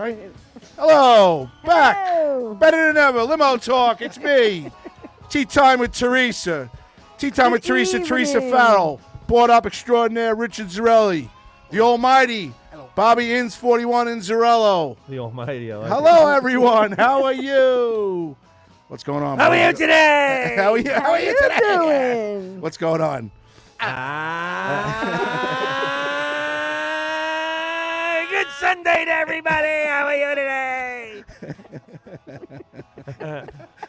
right. Hello, back. Hello. Better than ever. Limo Talk. It's me. Tea time with Teresa. Tea time with Good Teresa. Teresa evening. Farrell. Brought up extraordinaire Richard Zarelli. The Almighty. Bobby Inns 41 Inzarello. The Almighty. I like Hello, everyone. How are you? What's going on? How are Bobby? you today? How are you? How are you today? doing? What's going on? Good Sunday to everybody. How are you today?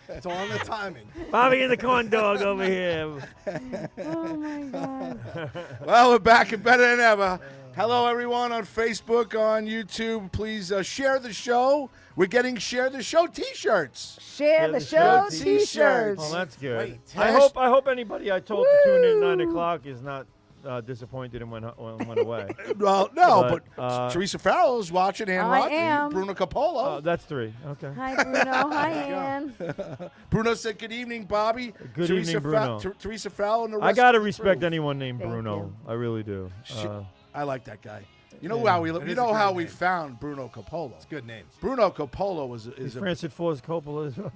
It's all in the timing. Bobby and the corn dog over here. Oh my God. Well, we're back and better than ever. Hello, everyone on Facebook, on YouTube. Please share the show. We're getting Share the Show T-shirts. Share the show T-shirts. T-shirts. Oh, that's good. Wait, I hope anybody I told to tune in at 9 o'clock is not disappointed and went away. Well, no, But, but Teresa Farrell is watching, Ann I Rodney, am. Bruno Capolo. That's 3. Okay. Hi, Bruno. Hi, Ann. Bruno said, good evening, Bobby. Good Teresa evening, Bruno. Teresa Farrell and the rest I gotta of the respect crew. anyone named Thank Bruno. you. I really do. I like that guy. You know Yeah. how we It you is know a how great we name. found Bruno Capolo. It's a good name. Bruno Capolo is Is a Francis Ford Coppola as well?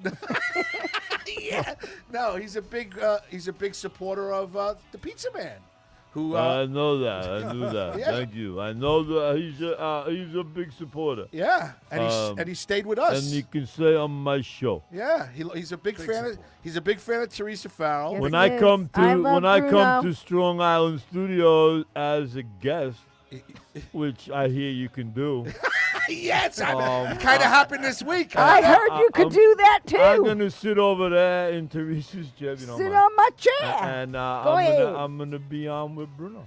yeah. No, he's a big supporter of the Pizza Man. Who I know that. I knew that. Yeah. Thank you. I know that he's a big supporter, yeah, and he stayed with us. and you can say on my show. Yeah, he's a big fan. support. He's a big fan of Teresa Farrell. Yes. When it I is. come I to love Bruno. Strong Island Studios as a guest, which I hear you can do, Yes, it kind of happened this week. I heard you could do that I'm too. gonna sit over there in Teresa's chair. You know, Sit on my chair. and Go ahead. I'm gonna be on with Bruno.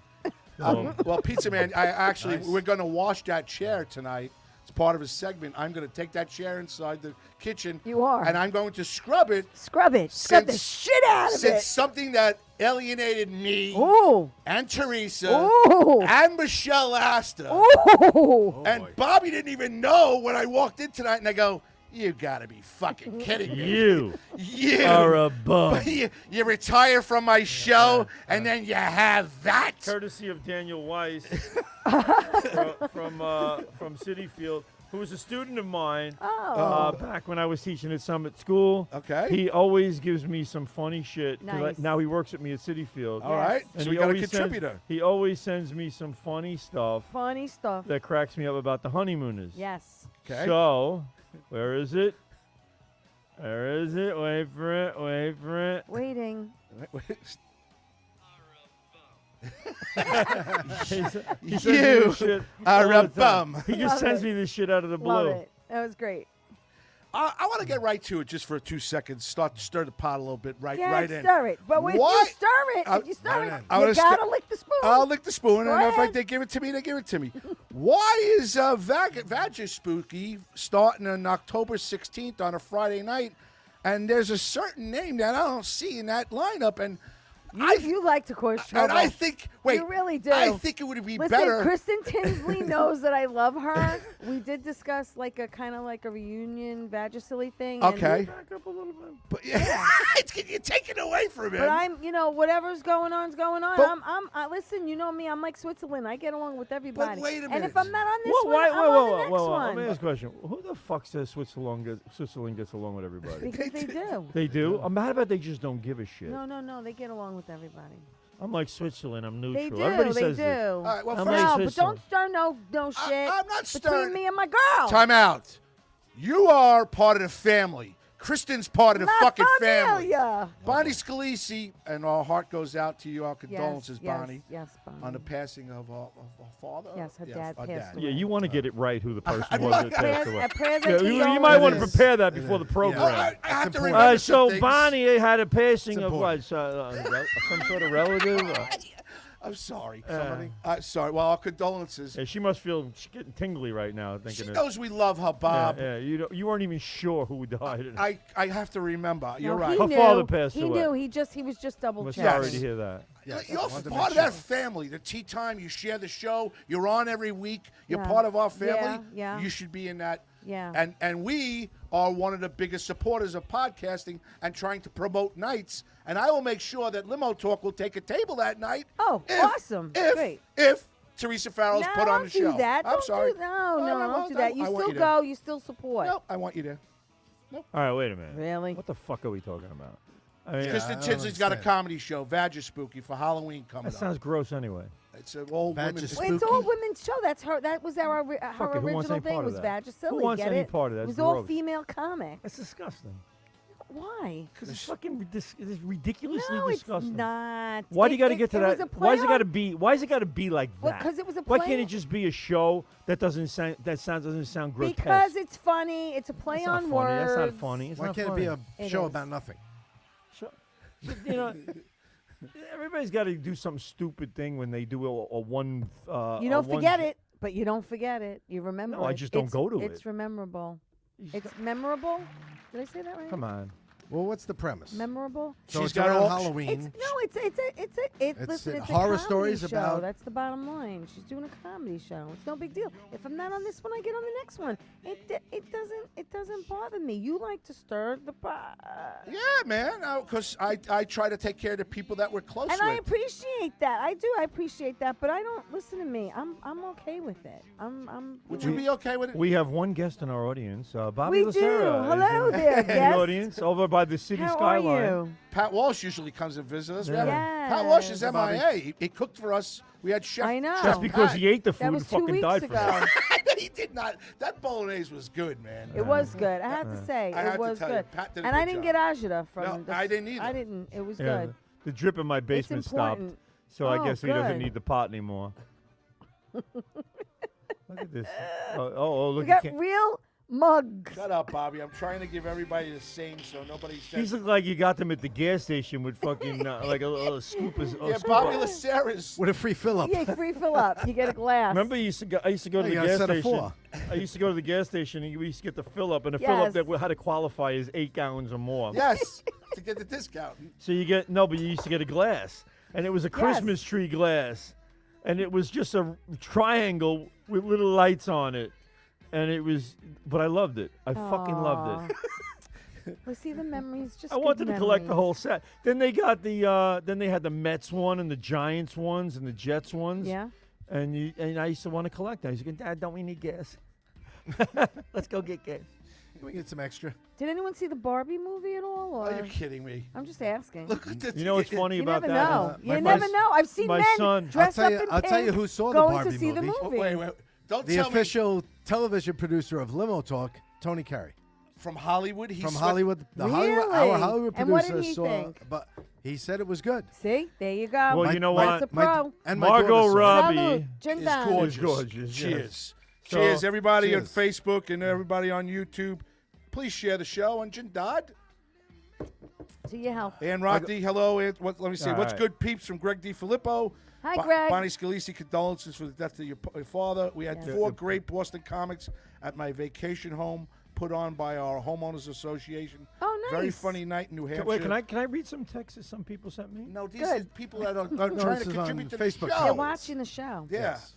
Well, Pizza Man, we're going to wash that chair tonight. It's part of his segment. I'm going to take that chair inside the kitchen. You are. And I'm going to scrub it. Scrub it. Scrub the Since- shit out of Since it. something that alienated me Ooh. and Teresa Ooh. and Michelle Astor. Ooh. And boy. Bobby didn't even know when I walked in tonight. And I go, you got to be fucking kidding me. You You. are a bum. You retire from my show, and then you have that. Courtesy of Daniel Weiss from City Field, who was a student of mine Oh. back when I was teaching at Summit School. Okay. He always gives me some funny shit. 'cause Nice. now he works with me at City Field. All right. And So he we got a always contributor. he always sends me some funny stuff Funny stuff. that cracks me up about the honeymooners. Yes. Okay. So, where is it? Where is it? Wait for it. Wait for it. Waiting. He sends me You this shit are all a the time. bum. He just Love sends it. me this shit out of the blue. Love it. That was great. I want to get right to it just for 2 seconds. Start to stir the pot a little bit. Right in. Stir it. But if Why- you stir it, I- if you stir right it, in. I you wanna gotta stir- lick the spoon. I'll lick the spoon, Go and if ahead. they give it to me, they give it to me. Why is Vag Spooky starting on October 16th on a Friday night, and there's a certain name that I don't see in that lineup, and You like to cause trouble. and I think You really do. I think it would be Listen, better. Kristen Tinsley knows that I love her. We did discuss like a kind of like a reunion Vagisilly thing. and- Okay, Back up a little bit. but yeah, you're taking it away from him. But I'm, whatever's going on is going on. But- Listen, you know me. I'm like Switzerland. I get along with everybody. wait a And minute. if I'm not on this Whoa, one, wait, I'm whoa, on whoa, the whoa, next whoa, whoa. one. Let me ask a question. Who the fuck says Switzerland gets along with everybody? Because they do. They do? I'm mad about they just don't give a shit. No. They get along with everybody. I'm like Switzerland. I'm neutral. They do. Everybody They says do. this. All right, well, I'm first, like No, but Switzerland. don't stir no shit I'm not between stirring. me and my girl. Time out. You are part of the family. Kristen's part of the La fucking family. familia. Bonnie Scalisi, and our heart goes out to you. Our condolences, yes, Bonnie, Yes, Bonnie. on the passing of our father. Yes, her dad our passed dad. Yeah, you want to get it right who the person I- was that prayers, passed away. prayers Yeah, and you condolences. might want It to is. prepare that before the program. I have to important. remember some So things. Bonnie had a passing It's of what? Some sort of relative? I'm sorry. Somebody. Sorry. Well, our condolences. Yeah, she must feel she's getting tingly right now She thinking. knows we love her, Bob. Yeah, you weren't even sure who died. I have to remember. You're No, right. He Her knew. father passed he away. knew. He was just double I'm checking. sorry Yes. to hear that. Yes, You're wanted to part of make that sure. family. The tea time, you share the show. You're on every week. You're Yeah. part of our family. Yeah. You should be in that. Yeah. And we are one of the biggest supporters of podcasting and trying to promote nights. And I will make sure that Limo Talk will take a table that night. Oh, awesome. Great. If Teresa Farrell's No, put on the show. don't do that. I'm Don't sorry. Do, no, No, don't do that. You I want still you go. there. You still support. No, I want you there. All right, wait a minute. Really? What the fuck are we talking about? I mean, Kristen I don't Tinsley's got a understand. comedy show, Vaggie Spooky, for Halloween coming that up. sounds gross anyway. It's an old Vaggie women's. Spooky. It's all women's show. That's her. That was her Fuck it, who wants original any thing. part of Was that? Vagisilli. Who wants get any it? part of that? It was That's all gross. female comics. That's disgusting. Why? Because it's fucking it's ridiculously No, it's disgusting. not. Why do you got to get to it was that? a Why is it play got to on- be? Why is it got to be like Well, that? 'cause it was a Why play can't it on- just be a show that doesn't sound grotesque? Because it's funny. It's a play That's on not words. funny. That's not funny. It's Why not can't funny. it be a It show is. about nothing? You know, everybody's got to do some stupid thing when they do a one. You don't forget it, but you don't forget it. You remember No, I it. just don't go to It's it. memorable. It's memorable. Did I say that right? Come on. Well, what's the premise? Memorable. So She's it's got around all- Halloween. Listen, it's horror a comedy stories show. about- That's the bottom line. She's doing a comedy show. It's no big deal. If I'm not on this one, I get on the next one. It doesn't bother me. You like to stir the pot. Yeah, man. Because I try to take care of the people that we're close And with. I appreciate that. I do. I appreciate that. But I don't listen to me. I'm okay with it. Would you be okay with it? We have one guest in our audience, Bobby We do. Lucera. is Hello in there, the guest. audience over by the city How skyline. are you? Pat Walsh usually comes and visits us. We Yeah. haven't- Pat Walsh is Yes. MIA. He cooked for us. We had Chef. I know. Chef Just because Pat. he ate the That food and was 2 fucking weeks died ago. from it. He did not. That bolognese was good, man. It was good. I have to say, I had it to was tell you, good. Pat did a And I good didn't job. get agita from. No, the I didn't either. I didn't. It was Yeah, good. the drip in my basement stopped, important. so I Oh, guess he doesn't good. need the pot anymore. Look at this. Oh, look. We got real mugs. Shut up, Bobby. I'm trying to give everybody the same so nobody says. These look like you got them at the gas station with fucking like a scoop of. Yeah, Bobby Lucera's. With a free fill up. Yeah, free fill up. You get a glass. Remember, I used to go to You the gotta gas set a station. four. I used to go to the gas station and we used to get the fill up, and the fill up Yes. that we had to qualify is 8 gallons or more. Yes, to get the discount. So you get but you used to get a glass, and it was a Christmas tree glass, and it was just a triangle with little lights on it, and it was. But I loved it. I fucking loved it. Well, see the memories. Just I good wanted to collect the memories. whole set. Then they got the then they had the Mets one and the Giants ones and the Jets ones. Yeah. And I used to want to collect them. I used to go, Dad, don't we need gas? Let's go get gas. Can we get some extra? Did anyone see the Barbie movie at all? Or? Are you kidding me? I'm just asking. Look at this. You know what's funny You about never that? know. my You never son- know. I've seen my men son- dressed up in I'll tell you pink who saw the going Barbie to see the movie. movie. Wait. Don't The tell me official television producer of Limo Talk, Tony Carey. from Hollywood. From Hollywood. Our Really? Hollywood And what producer did he saw. think? But he said it was good. See, there you go. Well, you know That's what? a pro. And my Margot daughter saw it. Robbie Salute. Jim is Don. gorgeous. gorgeous, She yes. is. So- Cheers, everybody on Cheers. Facebook and everybody on YouTube. Please share the show. And Jindad. To your health. Ann Rothdy, hello. Let me see. All What's right. good, peeps, from Greg DiFilippo. Hi, Greg. Bonnie Scalisi, condolences for the death of your father. We had Yes. 4 great Boston comics at my vacation home put on by our homeowners association. Oh, nice. Very funny night in New Hampshire. Wait, can I read some texts some people sent me? No, these Good. are people that are trying this to is on contribute to Facebook. the They're show. They're watching the show. Yeah. Yes.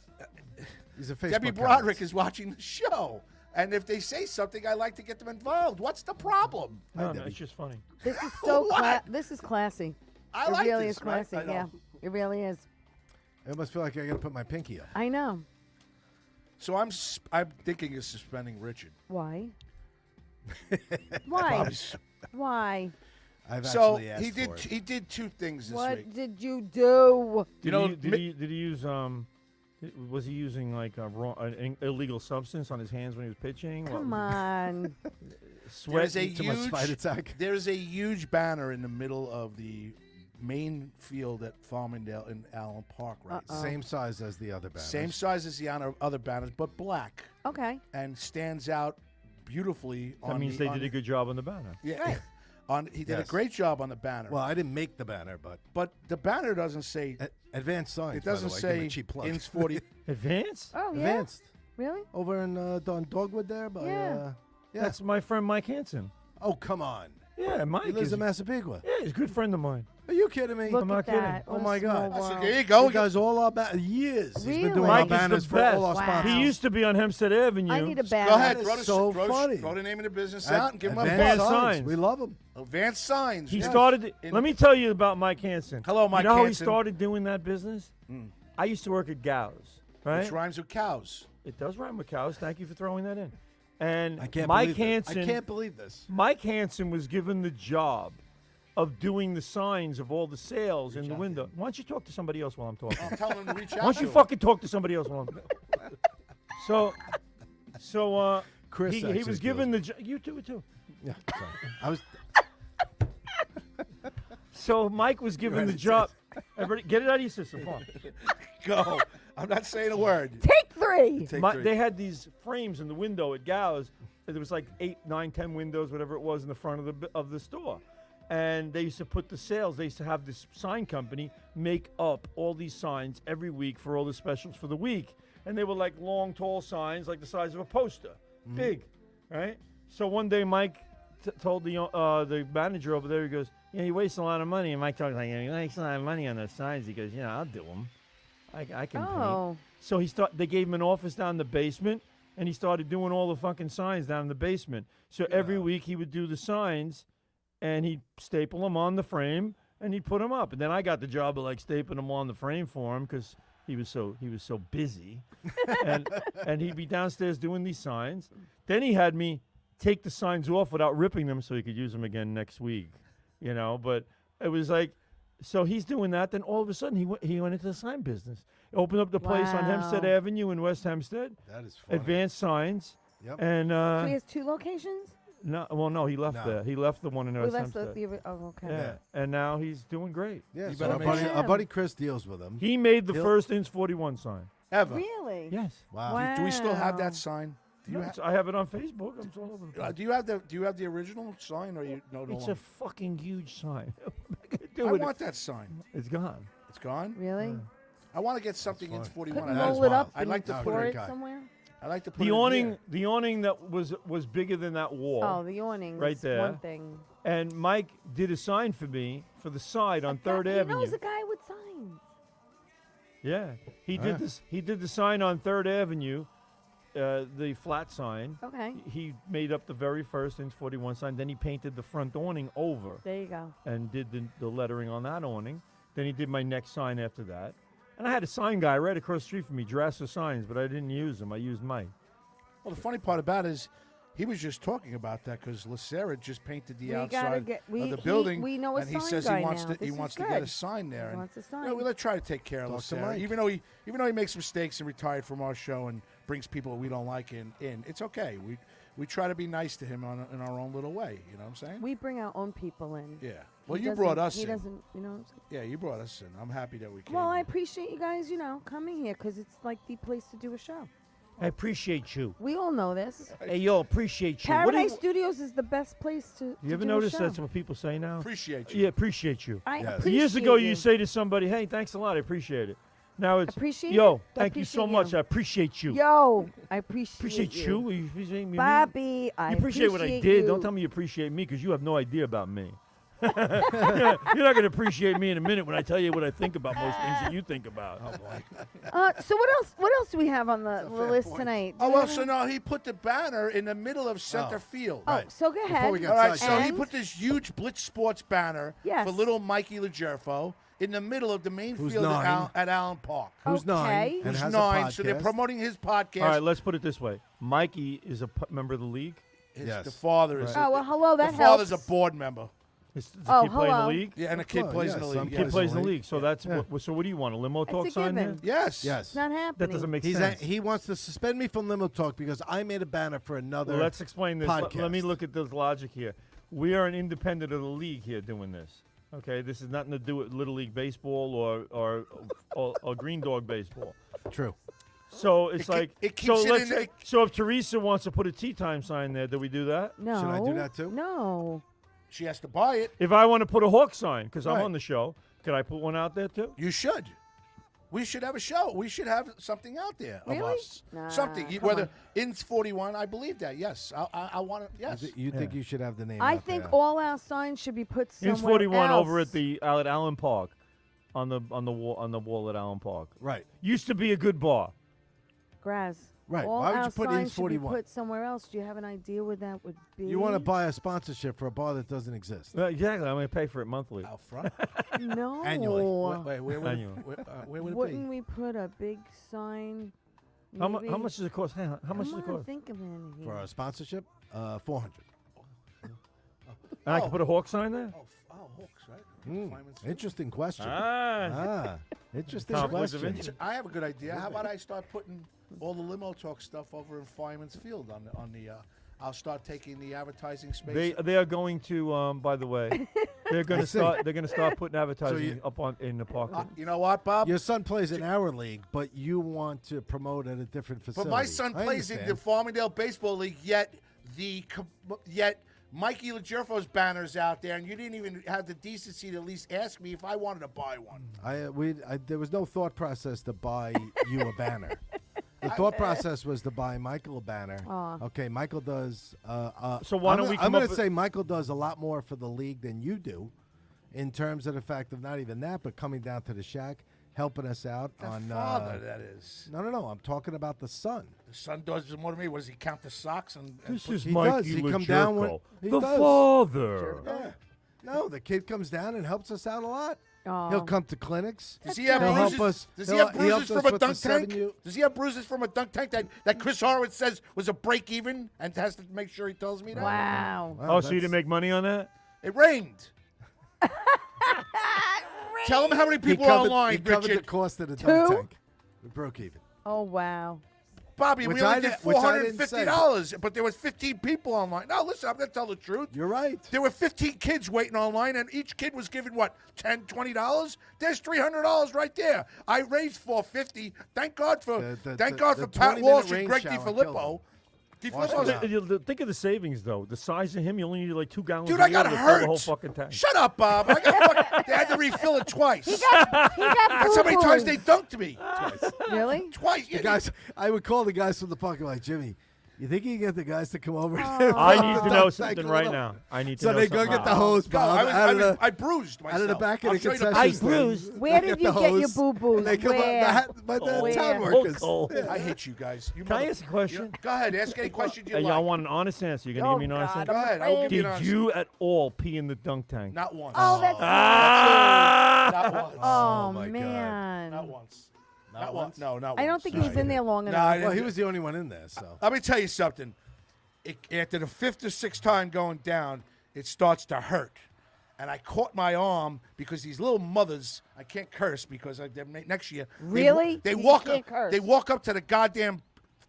He's a Facebook Debbie comment. Broderick is watching the show. And if they say something, I like to get them involved. What's the problem? No, it's just funny. This is so What? this is classy. I It like really this, is right? classy. I know. Yeah, it really is. I almost feel like I got to put my pinky up. I know. So I'm thinking of suspending Richard. Why? Why? Why? I've So actually asked for it. he did 2 things this What week. did you do? Did he use was he using like an illegal substance on his hands when he was pitching? Come on. Sweat. There's a Too much spite huge attack. there's a huge banner in the middle of the main field at Farmingdale in Allen Park, right? Same size as the other banners. Same size as the other banners, but black, Okay. and stands out beautifully. That on means the, they on did a good job on the banner. Yeah, Right. he did a Yes. great job on the banner. Well, I didn't make the banner, but the banner doesn't say. Advanced Signs. It doesn't by the way. Give me say a cheap plug. Ins 40. Advanced? Oh yeah. Advanced. Really? Over in on Dogwood there, by Yeah. yeah. That's my friend Mike Hansen. Oh, come on. Yeah, Mike He lives is in Massapequa. yeah, he's a good friend of mine. Are you kidding me? Look I'm at not kidding. that. Oh What a my small God. I said, world. there you go. He does all our years. He's been doing Really? our Mike is the banners for best. all our Wow. sponsors. He used to be on Hempstead Avenue. I need a banner. Go ahead, That throw is the, so throw, funny. throw the name of the business out and give him a Advanced buzz. Signs. We love him. Advanced Signs. He yes. started. In- Let me tell you about Mike Hansen. Hello, Mike You know how he Hansen. started doing that business? I used to work at Gow's, right? Which rhymes with cows. It does rhyme with cows. Thank you for throwing that in. And I can't Mike believe this. Hansen. I can't believe this. Mike Hansen was given the job of doing the signs of all the sales in the window. Why don't you talk to somebody else while I'm talking? I'm telling him to reach out. Why don't you fucking talk to somebody else while I'm So Chris he actually was given the job. You do it too. Yeah, sorry. I was. So Mike was given the job. Everybody, get it out of your system. Come on. Go. I'm not saying a word. Take 3. Take 3. They had these frames in the window at Gow's. There was like 8, 9, 10 windows, whatever it was, in the front of the store. And they used to put the sales. They used to have this sign company make up all these signs every week for all the specials for the week. And they were like long, tall signs, like the size of a poster, big, right? So one day Mike told the manager over there, he goes, "Yeah, you waste a lot of money." And Mike told him, like, "Yeah, you waste a lot of money on those signs." He goes, "Yeah, I'll do them. I can paint." Oh. So they gave him an office down in the basement, and he started doing all the fucking signs down in the basement. So every week he would do the signs, and he'd staple them on the frame, and he'd put them up. And then I got the job of like stapling them on the frame for him because he was so busy, and he'd be downstairs doing these signs. Then he had me take the signs off without ripping them so he could use them again next week, you know. But it was like, so he's doing that. Then all of a sudden he went into the sign business. Opened up the place on Hempstead Wow. Avenue in West Hempstead. That is funny. Advanced Signs. Yep. And So he has 2 locations? no, he left No. there. He left the one in We West left Hempstead. okay. Yeah, and now he's doing great. Yeah, You so better our make buddy, sure. our buddy Chris deals with him. He made the He'll- first Inch 41 sign. Ever. Really? Yes. Wow. Do we still have Wow. that sign? Do you, No, I have it on Facebook. I'm all over the place. do you have the original sign, or you no It's longer? a fucking huge sign. What am I gonna do I with want that sign. it? It's gone. It's gone. Really? I want to get something in fine. 41. Couldn't I'd is roll it wild. up I'd and like to put store it- it guy. somewhere? like to put The it awning, here. the awning that was bigger than that wall. Oh, the awning. Right is there. One thing. And Mike did a sign for me for the side on Third He Avenue. knows a guy with signs. Yeah, he Oh, did yeah. this. He did the sign on Third Avenue, the flat sign. Okay. He made up the very first Inch 41 sign. Then he painted the front awning over There you go. and did the lettering on that awning. Then he did my next sign after that. And I had a sign guy right across the street from me, Drassa Signs, but I didn't use him. I used Mike. Well, the funny part about it is, he was just talking about that because Lacera just painted the outside of the building, we know a and he sign says guy he wants now. to he This wants is to get a good. sign there. He And, wants a you sign. know, we'll try to take care of Talk to Lacera, Mike. even though he makes mistakes and retired from our show and brings people we don't like in. It's okay. We try to be nice to him in our own little way. You know what I'm saying? We bring our own people in. Yeah. Well, He you brought doesn't- us He in. doesn't, you know what I'm saying? Yeah, you brought us in. I'm happy that we came. Well, I appreciate you guys, coming here because it's like the place to do a show. I appreciate you. We all know this. Hey, yo, appreciate you. What do Paradise Studios is the best place to you ever do notice a show. that's what people say now? appreciate you. Yeah, appreciate you. I Yes. appreciate Years ago, you you say to somebody, "Hey, thanks a lot. I appreciate it." Now it's, Appreciate "Yo, it? thank you so Appreciate much. you. I appreciate you." Yo, I appreciate Appreciate you. You appreciate me? Bobby, I You appreciate what I did. you. Don't tell me you appreciate me because you have no idea about me. You're not going to appreciate me in a minute when I tell you what I think about most things that you think about. Oh boy. So what else? What else do we have on the fair list point. tonight? Oh Do well, we so have- no, he put the banner in the middle of center Oh. field. Oh, Right. so go ahead. we get All right, so he And- put this huge Blitz Sports banner Yes. for little Mikey LaGerfo in the middle of the main Who's field nine. at Allen Park. Who's Okay. 9 and Who's has 9, a so they're podcast. promoting his podcast. All right, let's put it this way. Mikey is a member of the league. Yes. The father is. Oh well, hello. That the helps. father's a board member. Does the Oh, kid play in the hello. league? Yeah, and a kid Well, plays yeah, in the some league. kids Kid Yes. plays in the Yeah. league. So that's so. What do you want? A limo talk a sign given. there? Yes. Yes. It's not happening. That doesn't make He's sense. he wants to suspend me from Limo Talk because I made a banner for another. Well, let's explain this. Let me podcast. look at this logic here. We are an independent of the league here doing this. Okay, this has nothing to do with Little League baseball or Green Dog baseball. True. So it's It like keeps so. it Let's in say, the- so if Teresa wants to put a tea time sign there, do we do that? No. Should I do that too? No. She has to buy it. If I want to put a Hawk sign because I'm Right. on the show, could I put one out there too? You should. We should have a show. We should have something out there of Really? us. Nah, Something. come Whether on. in 41, I believe that. Yes. I want to. Yes. You think you should have the name? I out think there. all our signs should be put somewhere It's 41 else. over at Allen Park, on the wall at Allen Park. Right. Used to be a good bar. Graz. Right. All Why would our you put signs Ins should be 41? put somewhere else. Do you have an idea where that would be? You want to buy a sponsorship for a bar that doesn't exist. Exactly. I'm going to pay for it monthly. Out front. No. Annually. Wait, where would Annual. where would it Wouldn't be? we put a big sign? How maybe- much does it cost? Hang on. How much does it Come on, cost? think of it. For a sponsorship, 400. And I can put a Hawk sign there? Hawks, right? Hmm. Interesting question. Ah. Interesting Conflict of question. interest. I have a good idea. How about I start putting all the limo talk stuff over in Fireman's Field on the I'll start taking the advertising space. They are going to by the way, they're going I to see. start putting advertising you- up in the park. You know what, Bob? Your son plays in our league, but you want to promote at a different But facility. my son I plays in the understand. Farmingdale Baseball League, yet Mikey LaGerfo's banner's out there, and you didn't even have the decency to at least ask me if I wanted to buy one. There was no thought process to buy you a banner. The thought process was to buy Michael a banner. Aw. Okay, Michael does. So why don't we I'm come going up to say Michael does a lot more for the league than you do, in terms of the fact of not even that, but coming down to the shack, helping us out The on. father, that is. No. I'm talking about the son. The son does more than me. What does he count the socks and This put- is He Mikey does. He come down when- LaJerko, he the does. father. Yeah. No, the kid comes down and helps us out a lot. Oh. He'll come to clinics. Does he have He'll help bruises? us. Does he he'll- have he helps bruises us from a with the dunk tank? 7U. Does he have bruises from a dunk tank that Chris Horowitz says was a break even and has to make sure he tells me that? Wow. Wow, Oh, so you that's- didn't make money on that? It rained. Tell him how many He people are covered, online, he covered the Richard. cost of the dunk Two? tank. We broke even. Oh wow. Bobby, Which we only I did didn't- which I didn't $450, but there was 15 people online. No, listen, I'm going to tell the truth. You're right. There were 15 kids waiting online, and each kid was given, what, $10, $20? There's $300 right there. I raised $450. Thank God for The Pat 20-minute Walsh and rain Greg shower killed DiFilippo. him. Watch DiFilippo's that. Think of the savings though. The size of him, you only need like 2 gallons. Dude, of I got water to fill the hurt. whole fucking tank. Shut up, Bob. I got they had to refill it twice. He got That's how many times they boo-boos. dunked me. Really? Twice. The guys, I would call the guys from the parking lot, Jimmy. You think you can get the guys to come over? I need to know something right now. I need to So know they go something get the right now. hose, No, Bob, I bruised myself. out of the back of I'll the show you concession I stand. bruised. Where They did get you the get your hose, boo-boos? and they come Where? up by the Where? town workers. Cold. I hate you guys. You Can I mother- ask a question? Go ahead. Ask any question you Hey, like. I want an honest answer. You gonna Oh, give me an honest God, answer? Go I'm ahead. I will afraid. give you an Did honest. you at all pee in the dunk tank? Not once. Oh, that's Not once. Oh my God. man. Not once. Not once. No, not once. I don't think he was in there long No, enough. I Well, he didn't- was the only one in there, so. Let me tell you something. After the 5th or 6th time going down, it starts to hurt. And I caught my arm because these little mothers, I can't curse because next year. Really? They You walk can't up. curse. They walk up to the goddamn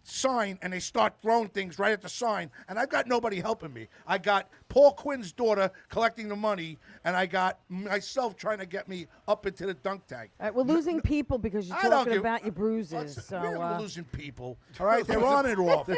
sign and they start throwing things right at the sign. And I've got nobody helping me. I got Paul Quinn's daughter collecting the money, and I got myself trying to get me up into the dunk tank. All right, we're losing people because you're I don't talking give- about your bruises. What's- So we're losing people. All right, they're on and off. The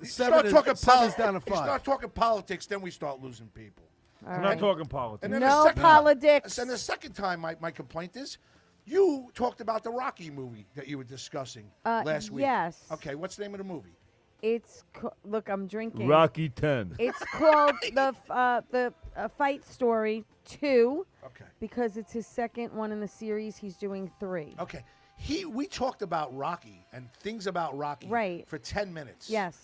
You seven start talking seven's down to You 5. start talking politics, then we start losing people. all I'm right. not talking politics. And then No the second politics. And the second time, my complaint is, you talked about the Rocky movie that you were discussing last week. yes. Okay, what's the name of the movie? It's look, I'm drinking. Rocky 10. It's called the Fight Story 2 Okay. because it's his second one in the series. He's doing 3. Okay. We talked about Rocky and things about Rocky Right. for 10 minutes. Yes.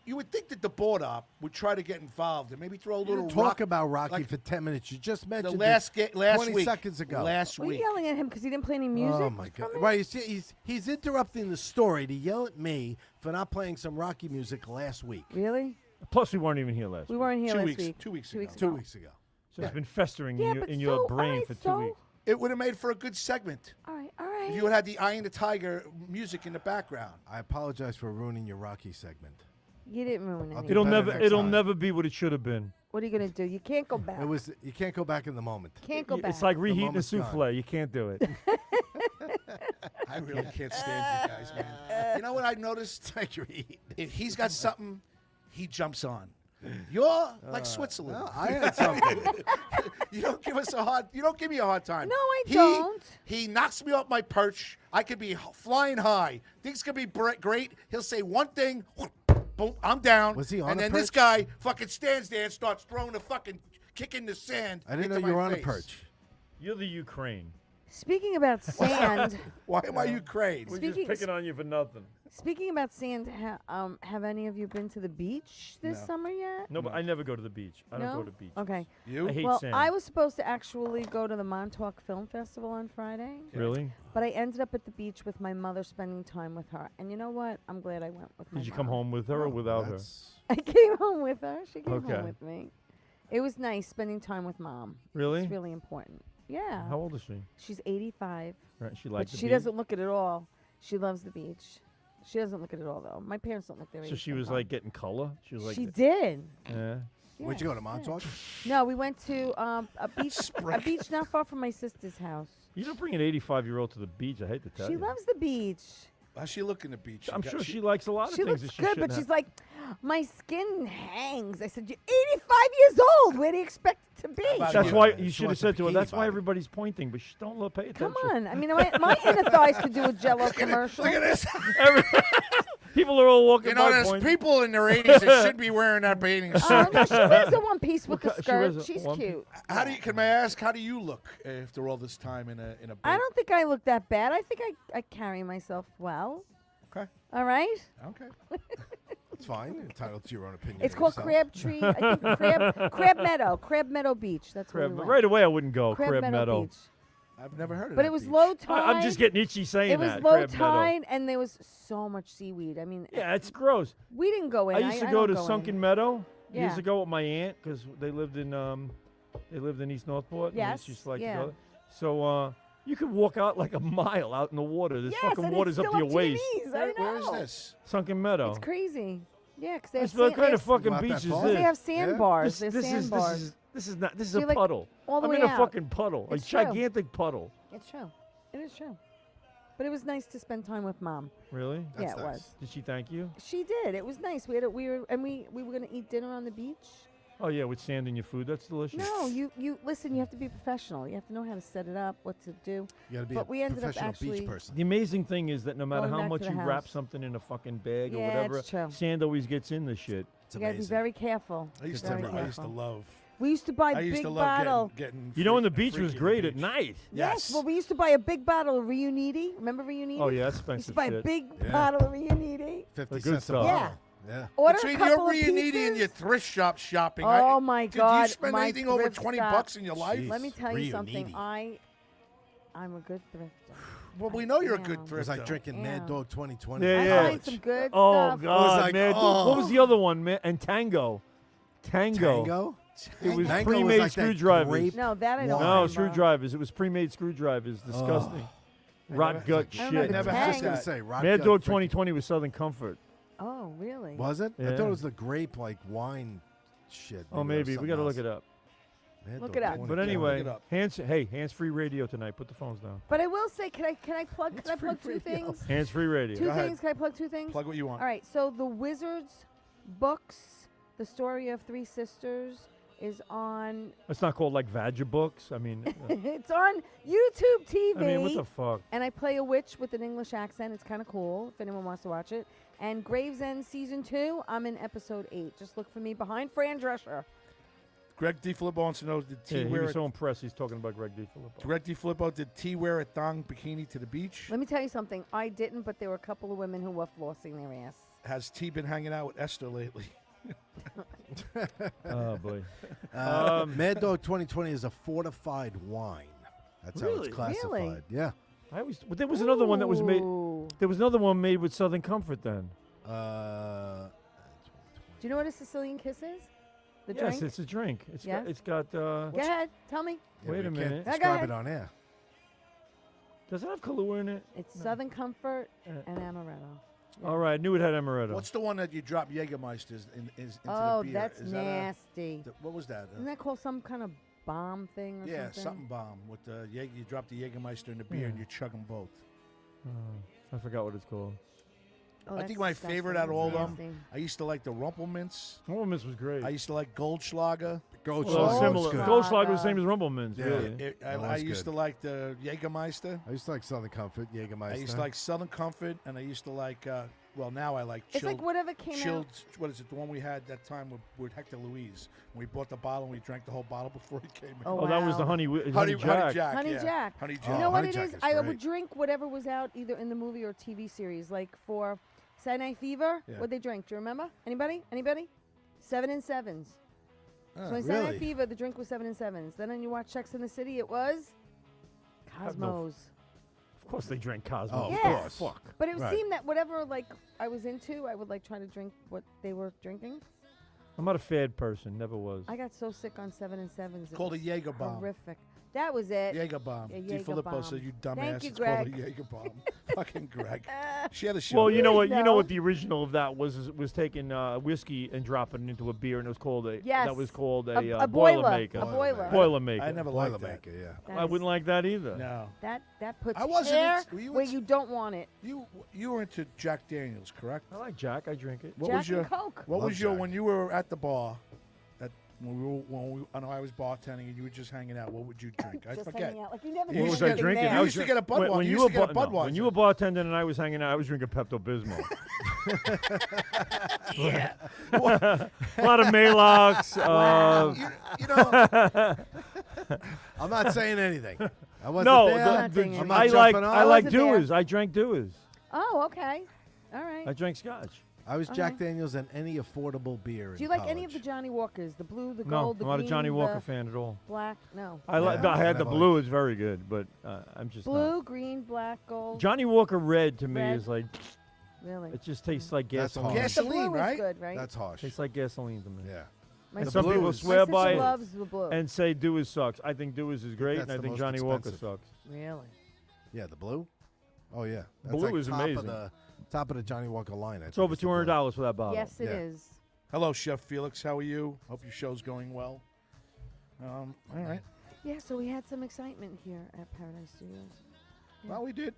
You would think that the board op would try to get involved and maybe throw a You little didn't talk rock- about Rocky like for 10 minutes. You just the mentioned last it last 20 week. seconds ago. Last Were you week. yelling at him because he didn't play any music? Oh my God! from it? Right, he's interrupting the story to yell at me for not playing some Rocky music last week, Really? Plus, we weren't even here last We week. weren't here 2 last week. week. 2 weeks 2 ago. weeks 2 ago. weeks ago. So it's been festering Yeah, in but your so, brain alright, for 2 so- weeks. It would have made for a good segment All right, all right. if you had the Eye and the Tiger music in the background. I apologize for ruining your Rocky segment. You didn't ruin I'll anything. do It'll better never, next it'll time. never be what it should have been. What are you gonna do? You can't go back. You can't go back in the moment. Can't go back. It's like reheating a moment's gone. souffle. You can't do it. I really can't stand you guys, man. You know what I noticed? If he's got something, he jumps on. You're like Switzerland. No, I had something. You don't give us a hard. You don't give me a hard time. No, I don't. He knocks me off my perch. I could be flying high. Things could be great. He'll say one thing. Boom, I'm down. Was he on And a then this perch? guy fucking stands there and starts throwing a fucking kick in the sand. I didn't know into you were my on a face. perch. You're the Ukraine. Speaking about sand, Why am I Ukraine? We're Speaking- just picking on you for nothing. Speaking about sand, have any of you been to the beach this No. summer yet? No, but I never go to the beach. I don't No? go to beach. Okay. You? I hate Well, sand. I was supposed to actually go to the Montauk Film Festival on Friday, Really? but I ended up at the beach with my mother, spending time with her. And you know what? I'm glad I went with my Did you come mom. home with her or without her? That's- I came home with her. She came Okay. home with me. It was nice spending time with mom. Really? It's really important. Yeah. How old is she? She's 85, Right, she but liked the she beach? doesn't look it at all. She loves the beach. She doesn't look at it all though. My parents don't look their age. So she was sometimes. like getting color. She was like, She did. yeah. Where'd you go to Montauk? No, we went to a beach, a Spring. beach not far from my sister's house. You don't bring an 85-year-old to the beach. I hate to tell She you. loves the beach. How's she looking the beach? I'm sure she likes a lot of She things looks that she good, shouldn't but have. she's like, my skin hangs. I said, you're 85 years old. Where do you expect it to be? about That's you? why She you should have wants said a to her. bikini That's why body. everybody's pointing, but she don't pay attention. Come on. I mean, my inner thighs could do a Jello commercial. Look at this. People are all walking You know, by there's pointing. people in their 80s that should be wearing that bathing suit. Oh, no, she wears a one piece with the What ki- she wears skirt. a She's one- cute. How do you? Can I ask? How do you look after all this time in a I boat? don't think I look that bad. I think I carry myself well. Okay. All right. Okay. That's fine. You're entitled to your own opinion. It's of called yourself. Crabtree. I think Crab Meadow Beach. That's where Crab, we went. right away, I wouldn't go. Crab Meadow Beach. I've never heard of But that it was beach. low tide. I'm just getting itchy saying It was that. low Crab Meadow. tide, and there was so much seaweed. I mean, Yeah, it's gross. we didn't go in. I used to I go don't to in. Sunken Meadow years Yeah. ago with my aunt because they lived in East Northport. and we Yes, used to like yeah. to go. So you could walk out like a mile out in the water. This Yes, fucking and water's it's up still to your waist. knees. I know. Where is this? Sunken Meadow. It's crazy. Yeah, because they I have said, what sand, kind they of have, fucking Go out that beach is far? this? they have sandbars. There's this sandbars. this is not. This is So a you're, like, puddle. all the I'm way in a out. fucking puddle, a It's true. gigantic puddle. It's true. It is true. But it was nice to spend time with mom. Really? Yeah, That's it nice. was. Did she thank you? She did. It was nice. We were going to eat dinner on the beach. Oh yeah, with sand in your food. That's delicious. No, you listen. You have to be professional. You have to know how to set it up, what to do. You got to be But a we ended up professional actually- beach person. The amazing thing is that no matter Going how back much to the you wrap house. something in a fucking bag or Yeah, whatever, it's true. sand always gets in the shit. It's You got to be amazing. very careful. I used Very to. I used to careful. love. We used to buy I used big to love bottle. getting. You know when the freaky beach was in the great at beach. night. Yes. Yes. Well, we used to buy a big bottle of Reuniti. Remember Reuniti? Oh yeah, that's We used to expensive buy a shit. big Yeah. bottle of Reuniti. 50 good cents a stuff. Yeah. bottle. Yeah. Order Between a couple your of Reuniti pieces. and your thrift shop shopping. Oh my Did God! you spend my anything over thrift 20 shop. bucks in your life? Jeez. Let me tell you something. Reuniti. I'm a good thrifter. Well, we know you're a Yeah. good It was thrifter. like drinking Yeah. Mad Dog 2020. Yeah, I yeah. find some good Oh stuff. God, like, man! oh. What was the other one, man? And Tango. Tango? It was Tango pre-made like that screwdrivers. grape No, that I don't wine. No, remember. screwdrivers. It was pre-made screwdrivers. Disgusting. Rot never- gut I shit. remember never I had was going to that. say, Rock Mad Gut Dog freaking- 2020 was Southern Comfort. Oh, really? Was it? I Yeah. thought it was the grape like wine shit. Oh, maybe we got to look it up. Look it up. But look anyway, it up. hands-free radio tonight. Put the phones down. But I will say, can I plug two things? Hands-free radio. Two Go ahead. things. Can I plug two things? Plug what you want. All right. So the Wizards books, the story of three sisters, is on. It's not called like Vadja books. I mean, It's on YouTube TV. I mean, what the fuck? And I play a witch with an English accent. It's kind of cool if anyone wants to watch it. And Gravesend season 2, I'm in episode 8. Just look for me behind Fran Drescher. Greg DiFilippo wants to know, did T Yeah, he wear was a, so impressed. He's talking about Greg DiFilippo. Greg DiFilippo, did T wear a thong bikini to the beach? Let me tell you something. I didn't, but there were a couple of women who were flossing their ass. Has T been hanging out with Esther lately? Oh boy. Mad Dog 2020 is a fortified wine. That's how Really? it's classified. Really? Yeah. But there was another one that was made. Ooh. There was another one made with Southern Comfort then. Uh, Do you know what a Sicilian kiss is? The Yes, drink? it's a drink. Yeah? It's got. Go ahead. Tell me. yeah, Wait we a can't minute. Go Describe ahead. it on air. Does it have Kahlua in it? It's Southern Comfort Uh, and Amaretto. All right, I knew it had amaretto. What's the one that you drop Jägermeisters into Oh, the beer? that's Is that nasty. what was that? Isn't that called some kind of bomb thing or Yeah, something? something bomb with the you drop the Jägermeister in the beer and Yeah. you chug them both. I forgot what it's called. Oh, I that's think my disgusting. favorite out of all of That's them, nasty. I used to like the Rumpelmints. Rumpelmans was great. I used to like Goldschlager. Gold well, Goldschlager. similar. good. Goldschlager was the same as Rumpelmans, Yeah. really. I that's used good. to like the Jägermeister. I used to like Southern Comfort, Jägermeister. I used to like Southern Comfort, and I used to like. Well, now I like It's chilled. like whatever came chilled. out. What is it? The one we had that time with Hector Louise. We bought the bottle and we drank the whole bottle before he came in. Oh, Oh, that was wow. the honey Honey Jack. Honey yeah. Jack. Honey Oh, Jack. You know what Honey it Jack is? is I great. would drink whatever was out either in the movie or TV series. Like for Saturday Night Fever. Yeah. What'd they drink? Do you remember? Anybody? 7 and 7s. Oh, So in Saturday Night really? Fever, the drink was 7 and 7s. Then when you watch Sex in the City, it was have no Cosmos. Of course they drank Cosmo. Oh, of Yeah. course. Fuck. But it Right. seemed that whatever like I was into, I would like try to drink what they were drinking. I'm not a fad person. Never was. I got so sick on 7 and 7s. It Called a was Jaeger bomb. horrific. That was it. Jaeger bomb. Yeah, D. Jaeger Filippo bomb. said, "You dumbass, Thank you, it's called a Greg." Jaeger bomb." Fucking Greg. Share the show. Well, you know what? You know No. what the original of that was taking whiskey and dropping it into a beer, and it was called a. Yes. That was called a, A boiler. Boilermaker. A boiler. Boilermaker. I never liked that. Boilermaker, yeah. That I is- wouldn't like that either. No, That puts I wasn't air into- were you where into- you don't want it. you were into Jack Daniels, correct? I like Jack. I drink it. What Jack was your and Coke. What Love was your Jack. when you were at the bar? I know I was bartending and you were just hanging out. What would you drink? I Just forget. hanging out. Like you never What did was What was I anything drinking? there. You used to get a Budweiser. When You you used were to get a no, Budweiser. when you were bartending and I was hanging out, I was drinking Pepto Bismol. Yeah. A lot of Malox. you know, I'm not saying anything. I wasn't No, there. Not saying I'm anything. not I jumping on. like wasn't there. Dewar's. I drank Dewar's. Oh, okay. All right. I drank Scotch. I was Jack Okay. Daniels and any affordable beer. Do you in like any of the college. Johnny Walkers? The blue, the No, gold, the I'm not green, a Johnny Walker the fan at all. black? No. I like. Yeah, I had the never blue. It's very good, but I'm just not. Blue, green, black, gold. Johnny Walker Red to me Red. is like Really? it just tastes like That's gasoline. harsh. The gasoline, blue right? is good, right? That's harsh. Tastes like gasoline to me. Yeah. My And The some people blues. swear My by sister it loves the blue. and say Dewar's sucks. I think Dewar's is great, that's and I the think most Johnny Walker expensive. sucks. Really? Yeah, the blue. Oh yeah. That's Blue like is top amazing. Of the, top of the Johnny Walker line. I It's think, over is the blue. $200 for that bottle. Yes, it Yeah. is. hello, Chef Felix. How are you? Hope your show's going well. All right. Yeah, so we had some excitement here at Paradise Studios. Yeah. Well, we did.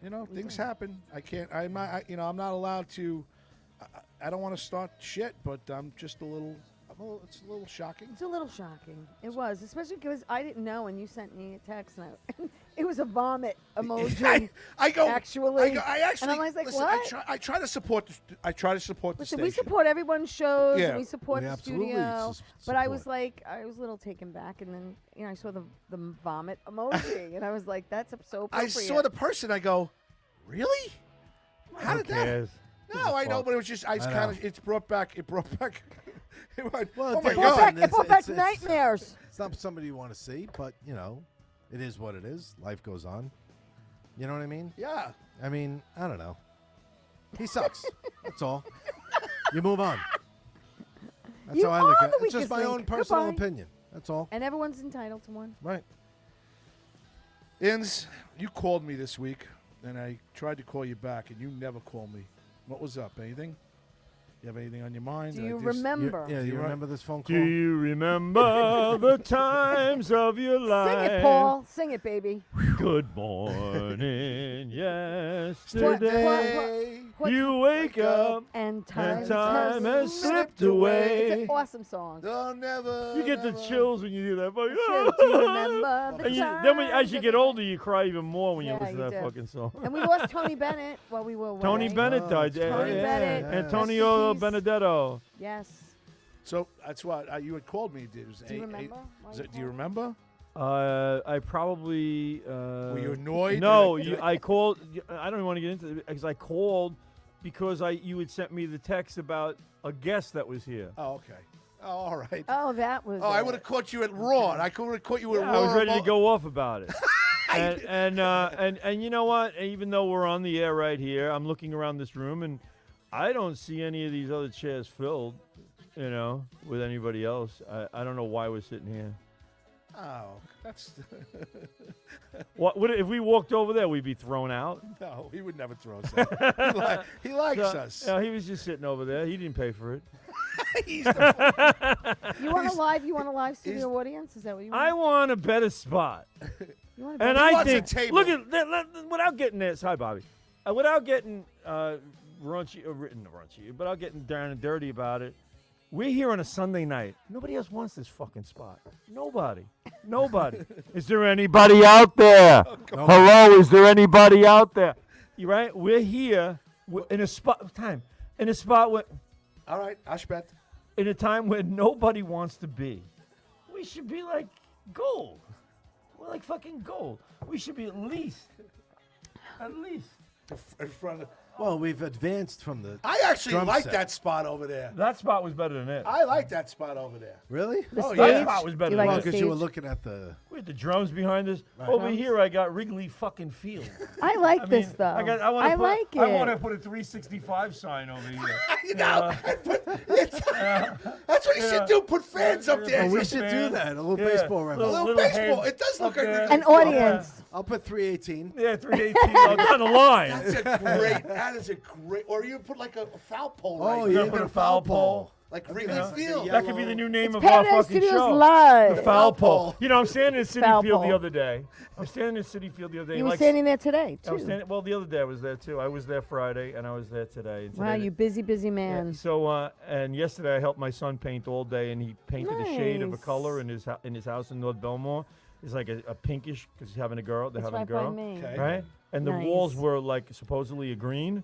You know, We things did. happen. I can't. I'm not. I'm not allowed to. I don't want to start shit, but I'm just a little. It's a little shocking. It's a little shocking. It was, especially because I didn't know, and you sent me a text, and it was a vomit emoji. I go. Actually. I actually. And I was like, listen, what? I try to support. I try to support the Listen, station. we support everyone's shows, Yeah. and we support We the absolutely studio. s- But I was support. a little taken back, and then I saw the vomit emoji, and I was like, that's so I appropriate. saw the person. I go, really? How Who did that? cares? No, I know, fuck? but it was just. I I kind know. of. It brought back. It brought back. It went, Well, oh my it It brought god! it brought back nightmares. It's not somebody you want to see, but you know, it is what it is. Life goes on. You know what I mean? Yeah. I mean, I don't know. He sucks. That's all. You move on. That's You how I look are at the it. It's just my weakest own link. personal Goodbye. opinion. That's all. And everyone's entitled to one. Right. Ins, you called me this week, and I tried to call you back, and you never called me. What was up? Anything? You have anything on your mind? Do Did I you just- remember? Yeah, you You're right. remember this phone call? Do you remember the times of your life? Sing it, Paul. Sing it, baby. Good morning, What- yesterday. what- You wake up And time, time has slipped It's away. an awesome song. Don't never. You get the never- chills when you hear that. Do you remember the And time as you that get we- older, you cry even more when you Yeah, listen to you that do. fucking song. And we lost Tony Bennett while we were away. Tony Bennett Oh, died. that's Tony yeah, Bennett. yeah. Rest in Antonio peace. Benedetto. Yes. So that's what you had called me. Did Do you remember? why do you you called? remember? I probably. Were you annoyed? No, Did you, I called. I don't even want to get into it because I called because you had sent me the text about a guest that was here. Oh, okay. Oh, all right. Oh, that was. Oh, I it. would have caught you at Raw. I could have caught you at Yeah, Raw. I was ready to about- go off about it. And you know what? Even though we're on the air right here, I'm looking around this room and I don't see any of these other chairs filled. You know, with anybody else. I don't know why we're sitting here. Oh, that's What would if we walked over there? We'd be thrown out. no. He would never throw us out. He likes So, us. yeah, he was just sitting over there. He didn't pay for it. He's the You want a He's- live? You want a live studio audience? Is that what you want? I want a better spot. You want a And better- I wants a think, table. look at that, without getting this. Hi, Bobby. Without getting raunchy, not raunchy, without getting down and dirty about it. We're here on a Sunday night. Nobody else wants this fucking spot. Nobody. Is there anybody out there? Hello, is there anybody out there? You right? We're here in a spot. In a spot where, all right. Ashbet. in a time where nobody wants to be. We should be like gold. We're like fucking gold. We should be at least. In front of Well, we've advanced from the. I actually drum like set. that spot over there. That spot was better than it. I like that spot over there. Really? The Oh, stage. yeah. That spot was better You than like Well, the it. because you were stage? looking at the. We had the drums behind us. Over Drums. here, I got Wrigley fucking Field. I like this though. I want to like it. I want to put a 365 sign over here. You know, that's what you should do. Put fans up there. Oh, we Just should do that. A little Yeah. baseball a reference. little little baseball. head It does look up like there. An audience. I'll put 318. Yeah, 318 down the line. That's a great. That is a great. Or you put like a foul pole. Oh, right yeah, there. put got a foul pole. Like Wrigley Yeah. Field. That could be the new name It's of our Paradise fucking Studios show. Live. The foul pole. pole. You know, I'm standing in City Foul Field the pole. other day. I'm standing in City Field the other day. You were like, standing there today I was too. standing, well, the other day I was there too. I was there Friday and I was there today. And Wow, today you busy Yeah, man. So and yesterday I helped my son paint all day, and he painted a shade of a Nice. color in his house in North Belmore. It's like a pinkish because he's having a girl. They're That's having right a girl, by me. Okay. right? And the walls Nice. were like supposedly a green,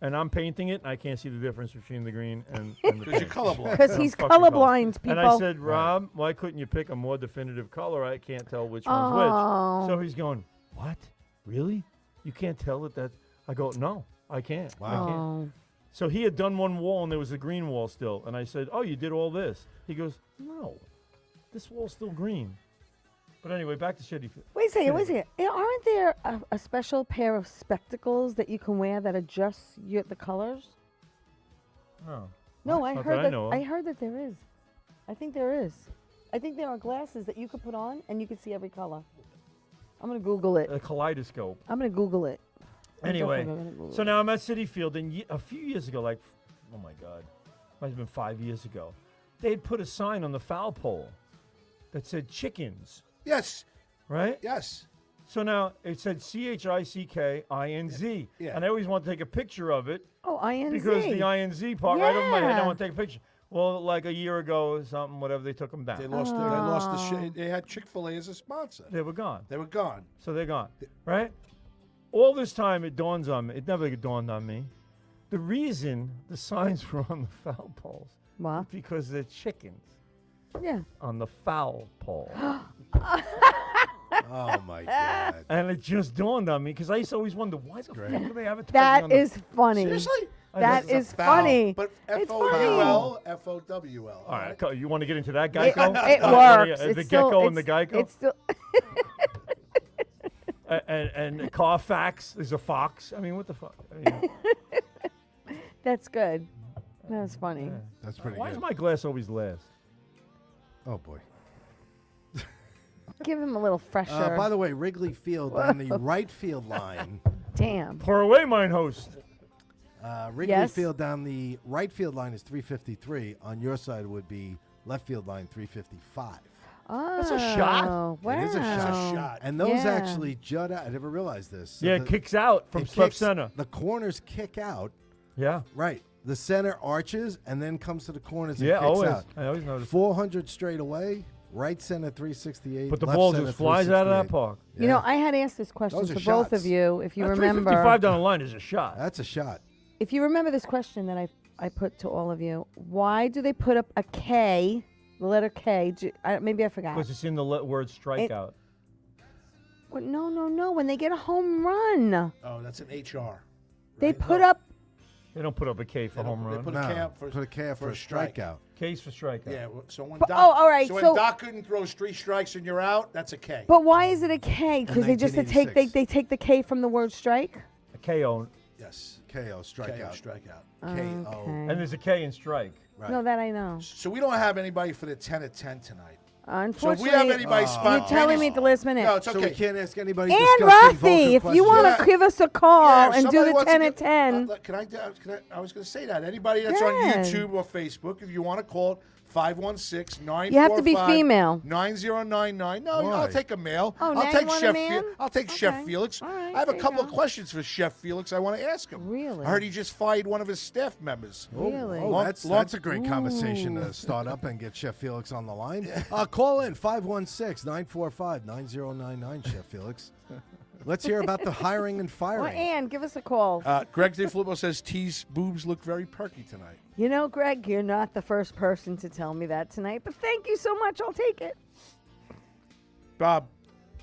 and I'm painting it, and I can't see the difference between the green and the Because you're pink. colorblind. Because I'm he's fucking colorblind, people. And I said, Rob, why couldn't you pick a more definitive color? I can't tell which one's which. Oh. So he's going, what? Really? You can't tell that? I go, no, I can't. I can't. Oh. So he had done one wall, and there was a green wall still. And I said, oh, you did all this? He goes, no, this wall's still green. But anyway, back to Shitty Field. Wait a second, wait a second. Aren't there a special pair of spectacles that you can wear that adjusts the colors? No. No, I Not heard that I that. know of. I heard that there is. I think there is. I think there are glasses that you could put on and you could see every color. I'm gonna Google it. A kaleidoscope. I'm gonna Google it. I'm Anyway, definitely gonna Google so it. now I'm at City Field, and a few years ago, like, oh my God, might have been 5 years ago, they had put a sign on the foul pole that said chickens, Yes. right? Yes. So now it said CHICKINZ. Yeah. And I always want to take a picture of it Oh, INZ. because the INZ part right over my head, I Yeah. want to take a picture. Well, like a year ago or something, whatever, they took them down. They lost. They lost the shit. They had Chick-fil-A as a sponsor. They were gone. They were gone. So they're gone, right? All this time, it dawns on me. It never dawned on me. The reason the signs were on the foul poles What? because they're chickens Yeah. on the foul pole. Oh my God. And it just dawned on me because I used to always wonder why the fuck do they advertise That on the is funny. Seriously? That It's a is foul, funny. But It's F-O-U-L, F-O-W-L. All right, you want to get into that It, Geico? it Wanna works. get- It's the still, gecko and the it's- Geico? It's still. And Carfax is a fox. I mean, what the fuck? I mean, That's good. That's funny. That's pretty why good. is my glass always last? Oh boy. Give him a little fresher. By the way, Wrigley Field on the right field line. Damn. Pour away, mine host. Wrigley Yes. Field down the right field line is 353. On your side would be left field line 355. Oh, a shot. Wow. It is a shot. It's a shot. And those Yeah. actually jut out. I never realized this. So Yeah, it kicks out from it left kicks- center. The corners kick out. Yeah. Right. The center arches and then comes to the corners and Yeah, kicks always. out. I always notice. 400 straight away. Right center 368. But the left ball center just flies out of that 368. park. You know, Yeah. I had asked this question Those to are both of shots. you. If you That remember, 355 down the line is a shot. That's a shot. if you remember this question that I put to all of you, why do they put up a K, the letter K? Maybe I forgot. Because it's in the word strikeout. Well, no. When they get a home run, Oh, that's an HR. they right? put No, up. They don't put up a K for They don't- home they run. put No, a K out for, put a K out for a strike. strikeout. K's for strikeout. Yeah. So when But- Doc, oh, all right, So when so- Doc couldn't throw 3 strikes and you're out, that's a K. But why is it a K? Because they just take 1986. they take the K from the word strike. A KO. Yes. KO, KO, strikeout. strikeout. KO. Okay. And there's a K in strike. Right. No, that I know. So we don't have anybody for the 10 at 10 tonight. So if Unfortunately, we have anybody you're spontaneous, telling me at the last minute. No, it's So okay. we can't ask anybody. And disgusting Rafi, vulgar if you questions. want Yeah. to give us a call Yeah, if and do somebody the wants 10 to at 10. Can I was going to say that. Anybody that's Go on ahead. YouTube or Facebook, if you want to call it, 516-945-9099. You have to be female. 9099. No, Why? I'll take a male. Oh, now I'll you take want a Chef man? I'll take Chef Okay. Felix. All right, I have a there you couple of go. questions for Chef Felix I want to ask him. Really? I heard he just fired one of his staff members. Really? Oh, Long- that's long- a great conversation to start up and get Chef Felix on the line. Call in 516-945-9099, Chef Felix. Let's hear about the hiring and Or firing. Ann, give us a call. Greg DeFilippo says T's boobs look very perky tonight. You know, Greg, you're not the first person to tell me that tonight, but thank you so much. I'll take it. Bob,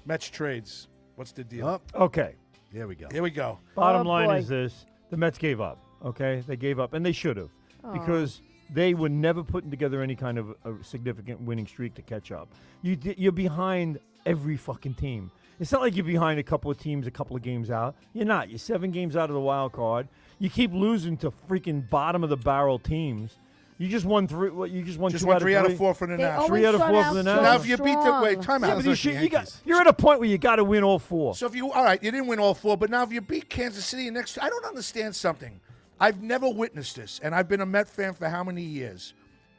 Mets trades. What's the deal? Oh, Okay. here we go. Here we go. Bottom Oh, line boy. is this. The Mets gave up. Okay, they gave up, and they should have, because they were never putting together any kind of a significant winning streak to catch up. You're behind every fucking team. It's not like you're behind a couple of teams, a couple of games out. You're not. You're 7 games out of the wild card. You keep losing to freaking bottom of the barrel teams. You just won 3. You just won Just 2 won out of 3 3 out of 4 for the They Nationals. always 3 out of start 4 out for the so Nationals. Now, if you beat the strong. wait, time Yeah, out. but Sounds like the you got, Yankees. you're at a point where you got to win all 4. So if you all right, you didn't win all 4, but now if you beat Kansas City next, I don't understand something. I've never witnessed this, and I've been a Met fan for how many years?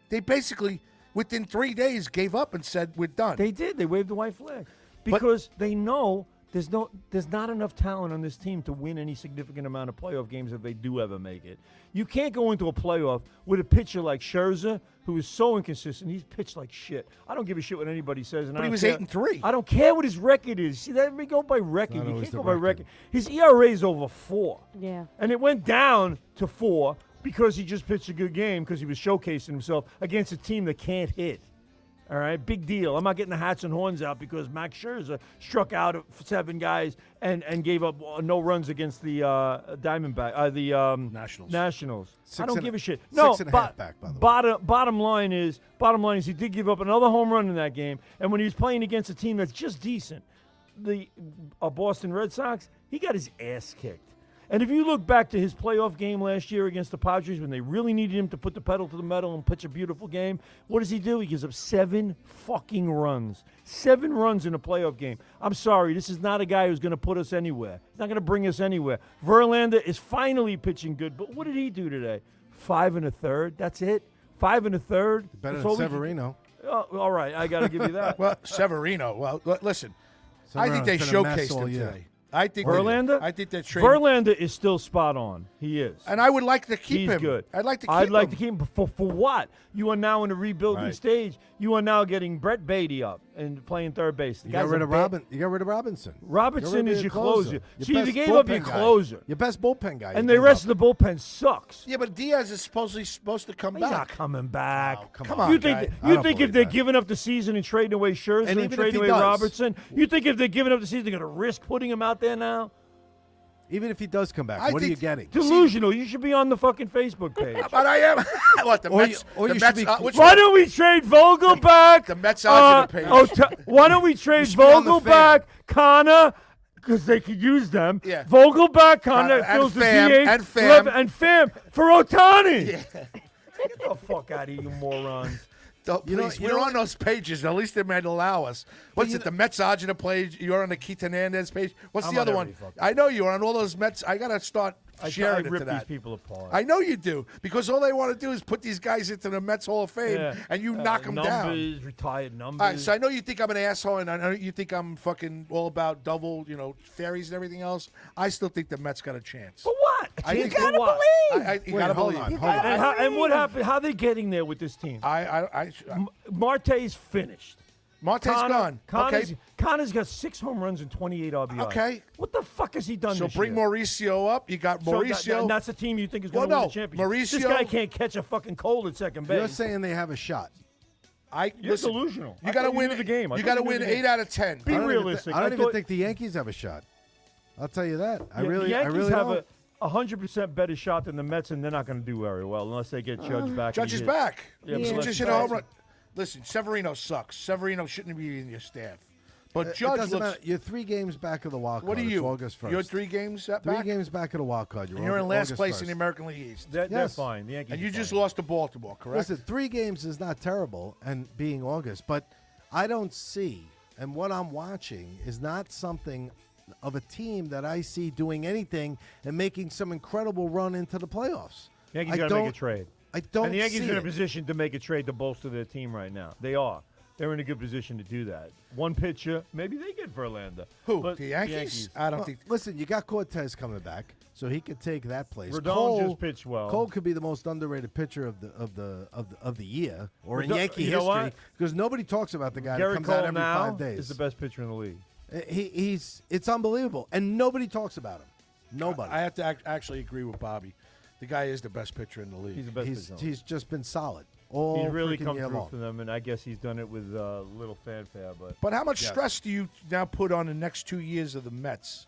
They basically within 3 days gave up and said we're done. They did. They waved the white flag because they know there's not enough talent on this team to win any significant amount of playoff games if they do ever make it. You can't go into a playoff with a pitcher like Scherzer, who is so inconsistent. He's pitched like shit. I don't give a shit what anybody says. And But I he don't was care. 8-3. I don't care what his record is. See, that we go by record. not You always can't the go by record. record. His ERA is over 4. Yeah. And it went down to 4 because he just pitched a good game because he was showcasing himself against a team that can't hit. All right, big deal. I'm not getting the hats and horns out because Max Scherzer struck out 7 guys and gave up no runs against the Nationals. I don't give a shit. No, 6.5 back, by the way. bottom line is he did give up another home run in that game, and when he was playing against a team that's just decent, the Boston Red Sox, he got his ass kicked. And if you look back to his playoff game last year against the Padres when they really needed him to put the pedal to the metal and pitch a beautiful game, what does he do? He gives up 7 fucking runs. 7 runs in a playoff game. I'm sorry, this is not a guy who's going to put us anywhere. He's not going to bring us anywhere. Verlander is finally pitching good, but what did he do today? 5 1/3. That's it. 5 1/3. Better That's than all we can- Severino. Oh, all right, I got to give you that. Well, Severino. Well, listen. I think they Severino's been a mess showcased all him year. today. I think Verlander? I think they're trading. Verlander is still spot on. He is. And I would like to keep He's him. good. I'd like to keep I'd like him. to keep him for what? You are now in a rebuilding Right. stage. You are now getting Brett Beatty up and playing third base. The You got guy's rid a of bad- You got rid of Robinson. Robertson Get rid is of your closer. Your See, they best gave up your bullpen guy. closer. Your best bullpen guy. And you the gave rest up. of the bullpen sucks. Yeah, but Diaz is supposed to come He's not back. coming back. Oh, come Come on. on, You think guy. I you don't think if believe they're that. giving up the season and trading away Scherzer And and, even if trading he away does. Robertson, you think if they're giving up the season, they're going to risk putting him out there now? Even if he does come back, I what are you think- getting? Delusional. You should be on the fucking Facebook page. But I am. What the Or Mets? you the should Mets. be- Which Why don't we trade Vogel back? The Mets are to the page. Why don't we trade should be on the Vogel fan. back, Connor, because they could use them. Yeah. Vogel back, Connor, Connor, fills the and Pham, DH, and Pham. and Pham for Otani. Get the fuck out of here, you morons. Please, you we're know on those pages. At least they might allow us. What's it? The Mets Argentina page. You're on the Keith Hernandez page. What's I'm the on other one? every fucking I know you are on all those Mets. I gotta start I sharing it rip to these that. people apart. I know you do because all they want to do is put these guys into the Mets Hall of Fame, Yeah. and you knock them down. Numbers, retired numbers. All right, so I know you think I'm an asshole, and I know you think I'm fucking all about double, fairies and everything else. I still think the Mets got a chance. For what? I You think- gotta for what? believe. You Wait, gotta hold believe. on, hold on. And what happened? How they getting there with this team? Marte's finished. Marte's gone. Okay. Connor's got 6 home runs and 28 RBIs. Okay. What the fuck has he done So this bring year? Mauricio up. You got So Mauricio. and that's the team you think is going to Well, win no, the championship. This Mauricio- guy can't catch a fucking cold at second base. You're saying they have a shot. You're delusional. You I got to thought win knew the game. I You thought got to knew win the game. 8 out of 10. Be I don't realistic. Even, I don't even thought- think the Yankees have a shot. I'll tell you that. I Yeah, really, the I Yankees really have don't. a 100% better shot than the Mets, and they're not going to do very well unless they get Judge back. Judge and is he hits. back. Yeah, He but just let's hit a home face it. run. Listen, Severino sucks. Severino shouldn't be in your staff. But It Judge doesn't looks. matter. You're 3 games back of the wild card. What are It's you? August 1st. You're 3 games back. 3 games back of the wild card. And you're in last August place 1st. in the American League East. They're Yes. fine. The Yankees And you are just fine. lost to Baltimore, correct? Listen, 3 games is not terrible, and being August, but I don't see, and what I'm watching is not something of a team that I see doing anything and making some incredible run into the playoffs. Yankees I got to make a don't- trade. I don't And the Yankees see are in a it. position to make a trade to bolster their team right now. They are. They're in a good position to do that. One pitcher, maybe they get Verlander. Who? But The Yankees? I don't Well, think. listen, you got Cortez coming back, so he could take that place. Rodon Cole just pitched well. Cole could be the most underrated pitcher of the year, or in Rodon- Yankee you know history, what? because nobody talks about the guy that Garrett comes Cole out every now 5 days. is the best pitcher in the league. It's unbelievable, and nobody talks about him. Nobody. I have to actually agree with Bobby. The guy is the best pitcher in the league. He's the best He's pitcher. he's just been solid all He's really freaking come year through long. for them, and I guess he's done it with little fanfare. But But how much Yes. stress do you now put on the next 2 years of the Mets?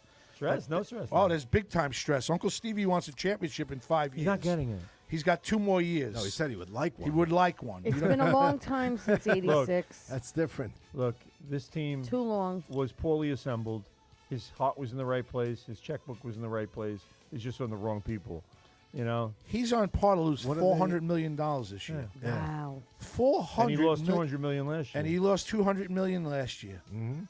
Stress? No stress. Oh, there's big time stress. Uncle Stevie wants a championship in 5 years. He's not getting it. He's got 2 more years. No, he said he would like one. He would like one. It's been a long time since '86. That's different. Look, this team Too long. was poorly assembled. His heart was in the right place. His checkbook was in the right place. He's just on the wrong people. You know? He's on par to lose What are $400 million this year. Yeah. Wow. 400 And he lost mil- $200 million last year. And he lost $200 million last year. Mhm.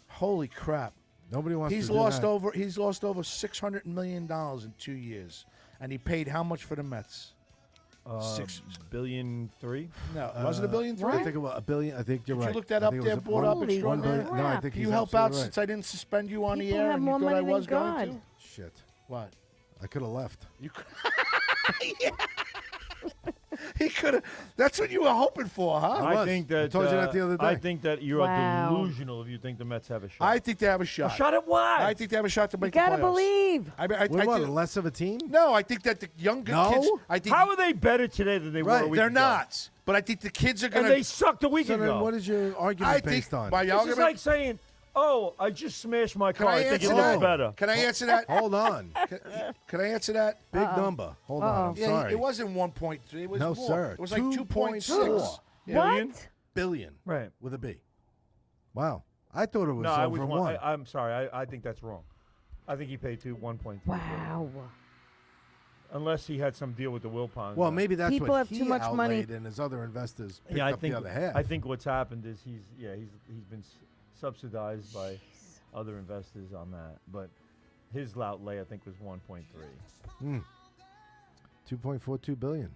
Holy crap! Nobody wants He's to do lost that. over. He's lost over $600 million in 2 years, and he paid how much for the Mets? $6 billion $3. No, was it $1 billion? I think it was $1 billion. I think you're Did you right. look that I up think it there, was brought up Holy extraordinary? $1 billion. No, I crap. think Can he's you help out absolutely since I didn't suspend you on the People air? have And you more thought I money was than going God. to? Shit. What? I could have left. You he could have. That's what you were hoping for, huh? I I was. think I that told you that the other I day. think that you are Wow. delusional if you think the Mets have a shot. I think they have a shot. a shot at what? I think they have a shot to You make gotta the playoffs. believe. I What, think- less of a team? no, I think that the younger No? kids. I think How are they better today than they were a Right, week they're ago? not. But I think the kids are going And they sucked a week So ago. then what is your argument I based think on? my This is argument. like saying, "Oh, I just smashed my Can car. I I think it answer looks that? better." Can I answer that? Hold on. Can I answer that? Big number. Hold on. I'm Yeah, sorry. it wasn't 1.3. It was No, more. sir. It was like 2.6. 2.4. Billion? What? billion Right. with a B. Wow. I thought it was No, I over was one. I'm sorry. I think that's wrong. I think he paid 1.3. Wow. Unless he had some deal with the Wilpons. well, maybe that's People what have he too much money. outlaid, and his other investors picked Yeah, I up think the other half. I think what's happened is he's been subsidized by other investors on that, but his outlay I think was 1.3. 2.42 billion.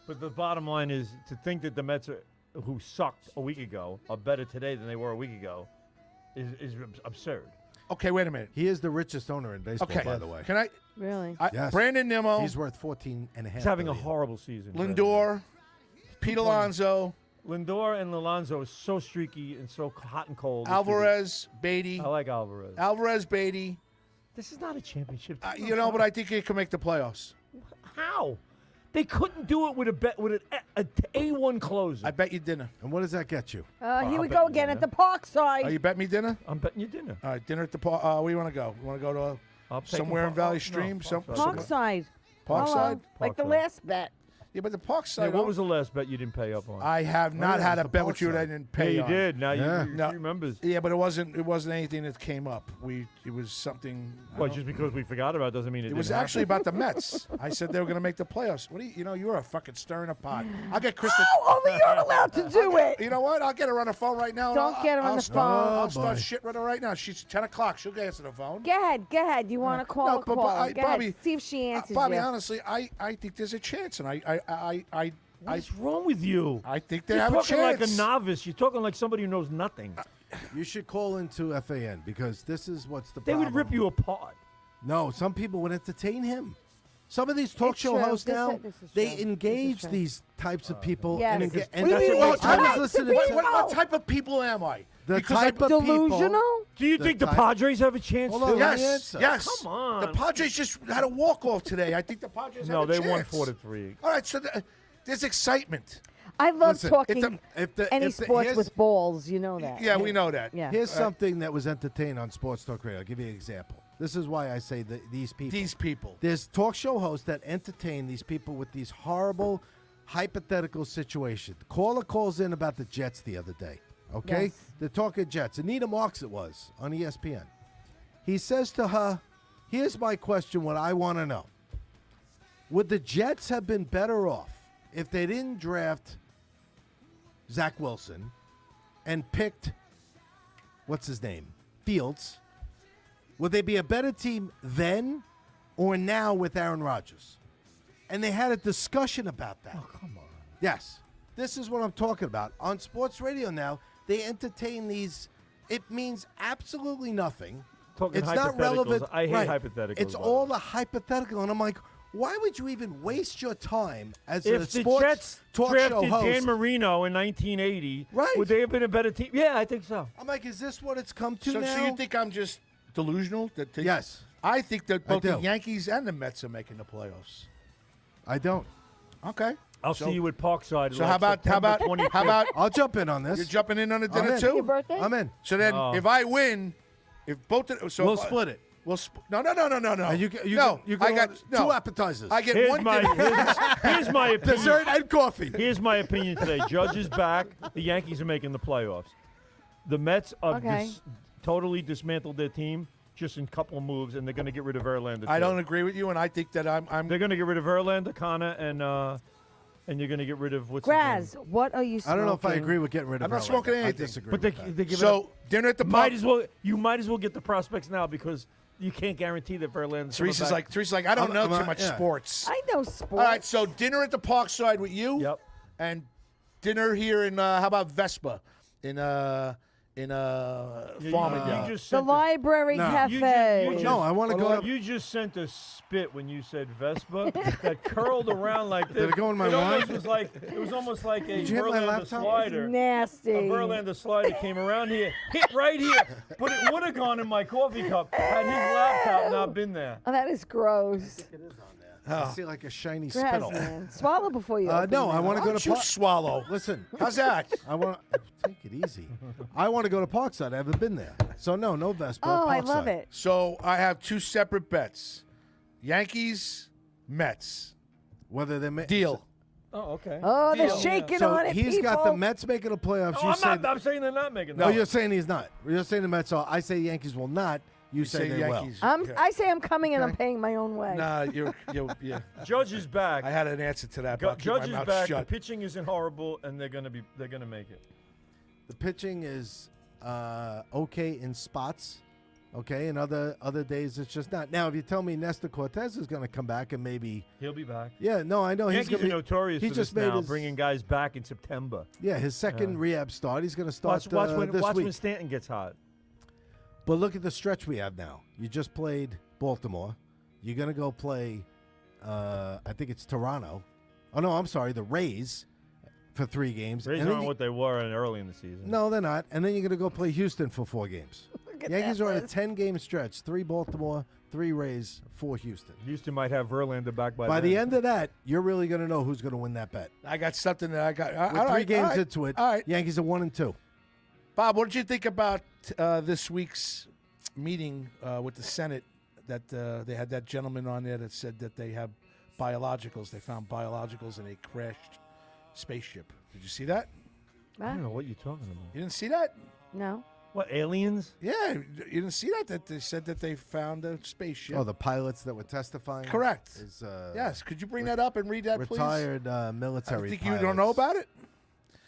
But the bottom line is to think that the Mets who sucked a week ago are better today than they were a week ago is absurd. Okay, wait a minute. He is the richest owner in baseball, Okay. by the way. Can I? Really? Yes. Brandon Nimmo, He's worth 14 and a half. He's having a billion. horrible season. Lindor, Pete Alonso, Lindor and Alonso is so streaky and so hot and cold. Alvarez, Beatty. I like Alvarez. Alvarez, Beatty. This is not a championship. You know, but I think he can make the playoffs. How? They couldn't do it with an A1 closer. I bet you dinner. And what does that get you? Here I'll we bet go you again that. at the park Oh, side. you bet me dinner? I'm betting you dinner. All right, dinner at the park. Where you want to go? You want to go to I'll take somewhere him in Valley no, Stream? Parkside. Somewhere? Parkside. Parkside? Like the Parkside. last bet. Yeah, but the Parkside. Yeah, what was the last bet you didn't pay up on? I have not yeah, had it's a the bet with you that I Parkside. didn't yeah, pay you on. did. Now Yeah. you No. remembers. Yeah, but it wasn't anything that came up. It was something. I Well, don't- just because we forgot about it doesn't mean it It was didn't actually happen. about the Mets. I said they were going to make the playoffs. What do you know? You're a fucking stirring a pot. I'll get Kristen. Oh, only you're allowed to do it. You know what? I'll get her on the phone right now. and Don't I'll- get her on I'll the start- phone. I'll start boy. shit with her right now. She's 10 o'clock. She'll answer the phone. Go ahead. You want to call No, her, but call her. I- Go Bobby- ahead. See if she answers Bobby, you. honestly, I think there's a chance, and What's wrong with you? I think they You're have a talking like a chance. novice. You're talking like somebody who knows nothing. You should call into FAN because this is what's the They problem. would rip you apart. No, some people would entertain him. Some of these talk It's show true. hosts This now, is- this is they true. This is engage true. these types of people. Yes. And, Because- and What do you mean, I what was type- listening What, to what type of people am I? the Because type of Delusional? people. Do you The think the type- Padres have a chance Hold on, too? let me Yes, answer. yes. Come on. The Padres just had a walk-off today. I think the Padres No, have a they chance. won 4-3. All right, so there's excitement. I love Listen, talking If the, any if the- sports here's- with balls. You know that. Yeah, we know that. Yeah. Here's something that was entertained on Sports Talk Radio. I'll give you an example. This is why I say that these people. These people. There's talk show hosts that entertain these people with these horrible hypothetical situations. The caller calls in about the Jets the other day. Okay? Yes. They're talking Jets. Anita Marks it was on ESPN. He says to her, here's my question, what I want to know. Would the Jets have been better off if they didn't draft Zach Wilson and picked, what's his name, Fields? Would they be a better team then or now with Aaron Rodgers? And they had a discussion about that. Oh, come on. Yes. This is what I'm talking about. On sports radio now, they entertain these. It means absolutely nothing. Talking It's not hypotheticals. relevant. I hate Right. hypotheticals. It's by all the way. the hypothetical. And I'm like, why would you even waste your time as a If the sports Jets talk show drafted host? Dan Marino in 1980, Right. would they have been a better team? Yeah, I think so. I'm like, is this what it's come to So now? you think I'm just delusional? Yes. I think that both the do. Yankees and the Mets are making the playoffs. I don't. Okay. I'll So- see you at Parkside. So like how about September 25th. I'll jump in on this. you're jumping in on the I'm dinner in. too? Your birthday? I'm in. So then, Oh. if I win, if both of, so We'll if I- split it. No. And you no, you I can got order no. two appetizers. I get Here's one my, dinner. here's my opinion. dessert and coffee. Here's my opinion today. Judge is back. The Yankees are making the playoffs. The Mets are Okay. totally dismantled their team just in a couple of moves, and they're going to get rid of Verlander. I too. don't agree with you, and I think that I'm They're going to get rid of Verlander, Connor, and you're going to get rid of what's his name? Graz, what are you smoking? I don't know if I agree with getting rid of I'm not Verlander. smoking I anything. disagree But with that. they give it so up. dinner at the Might pub. as well. You might as well get the prospects now because you can't guarantee that Verlander's coming Teresa's back. like, I don't know too much yeah. sports. I know sports. All right, so dinner at the Parkside with you. Yep. And dinner here in how about Vespa in Farmingdale. You just The sent library No. cafe. You just- No, I want to go to. You just sent a spit when you said Vespa that curled around like this. Did it go in my almost wine? was like it was almost like a Did you hit my Verlander laptop? slider. Nasty. A Verlander slider came around here, hit right here, but it would have gone in my coffee cup had his laptop not been there. Oh, that is gross. I see like a shiny Graz, spittle. man. Swallow before you open No, your I want to Why go don't to you Park. swallow? Listen, How's that? I want to take it easy. I want to go to Parkside. I haven't been there, so no Vespa. Oh, I Parkside. love it. So I have two separate bets: Yankees, Mets. Whether they Deal. Oh, okay. Oh, they're Deal. shaking So on it, he's people. got the Mets making the playoffs. No, you say I'm saying they're not making no, that. you're saying he's not. You're saying the Mets are. I say Yankees will not. You say they Yankees. I say I'm coming and I'm Okay. paying my own way. Nah, yeah. Judge is back. I had an answer to that. But I'll keep my Judge is mouth back. shut. The pitching isn't horrible, and they're gonna make it. will. The pitching is okay in spots. Okay, and other days it's just not. Now, if you tell me Nestor Cortez is going to come back and maybe, He'll be back. yeah, no, I know he's Yankees going are to be. notorious he for just this made now, his- bringing guys back in September. Yeah, his second rehab start. He's going to start Watch this when week. Stanton gets hot. But look at the stretch we have now. You just played Baltimore. You're going to go play, I think it's Toronto. Oh, no, I'm sorry, the Rays for 3 games. Rays And then aren't you- what they were early in the season. No, they're not. And then you're going to go play Houston for 4 games. at Yankees that are on a list. 10-game stretch. 3 Baltimore, 3 Rays, 4 Houston. Houston might have Verlander back by By then. the end of that, you're really going to know who's going to win that bet. I got something that I got. We're all 3 right, games all right, into it. All right, Yankees are 1-2. Bob. What did you think about this week's meeting with the Senate? That they had that gentleman on there that said that they have biologicals. They found biologicals in a crashed spaceship. Did you see that? I don't know what you're talking about. You didn't see that? No. What, aliens? Yeah, you didn't see that? That they said that they found a spaceship. Oh, the pilots that were testifying? Correct. Is, Yes. Could you bring that up and read that, please? retired I military think pilots. you don't know about it.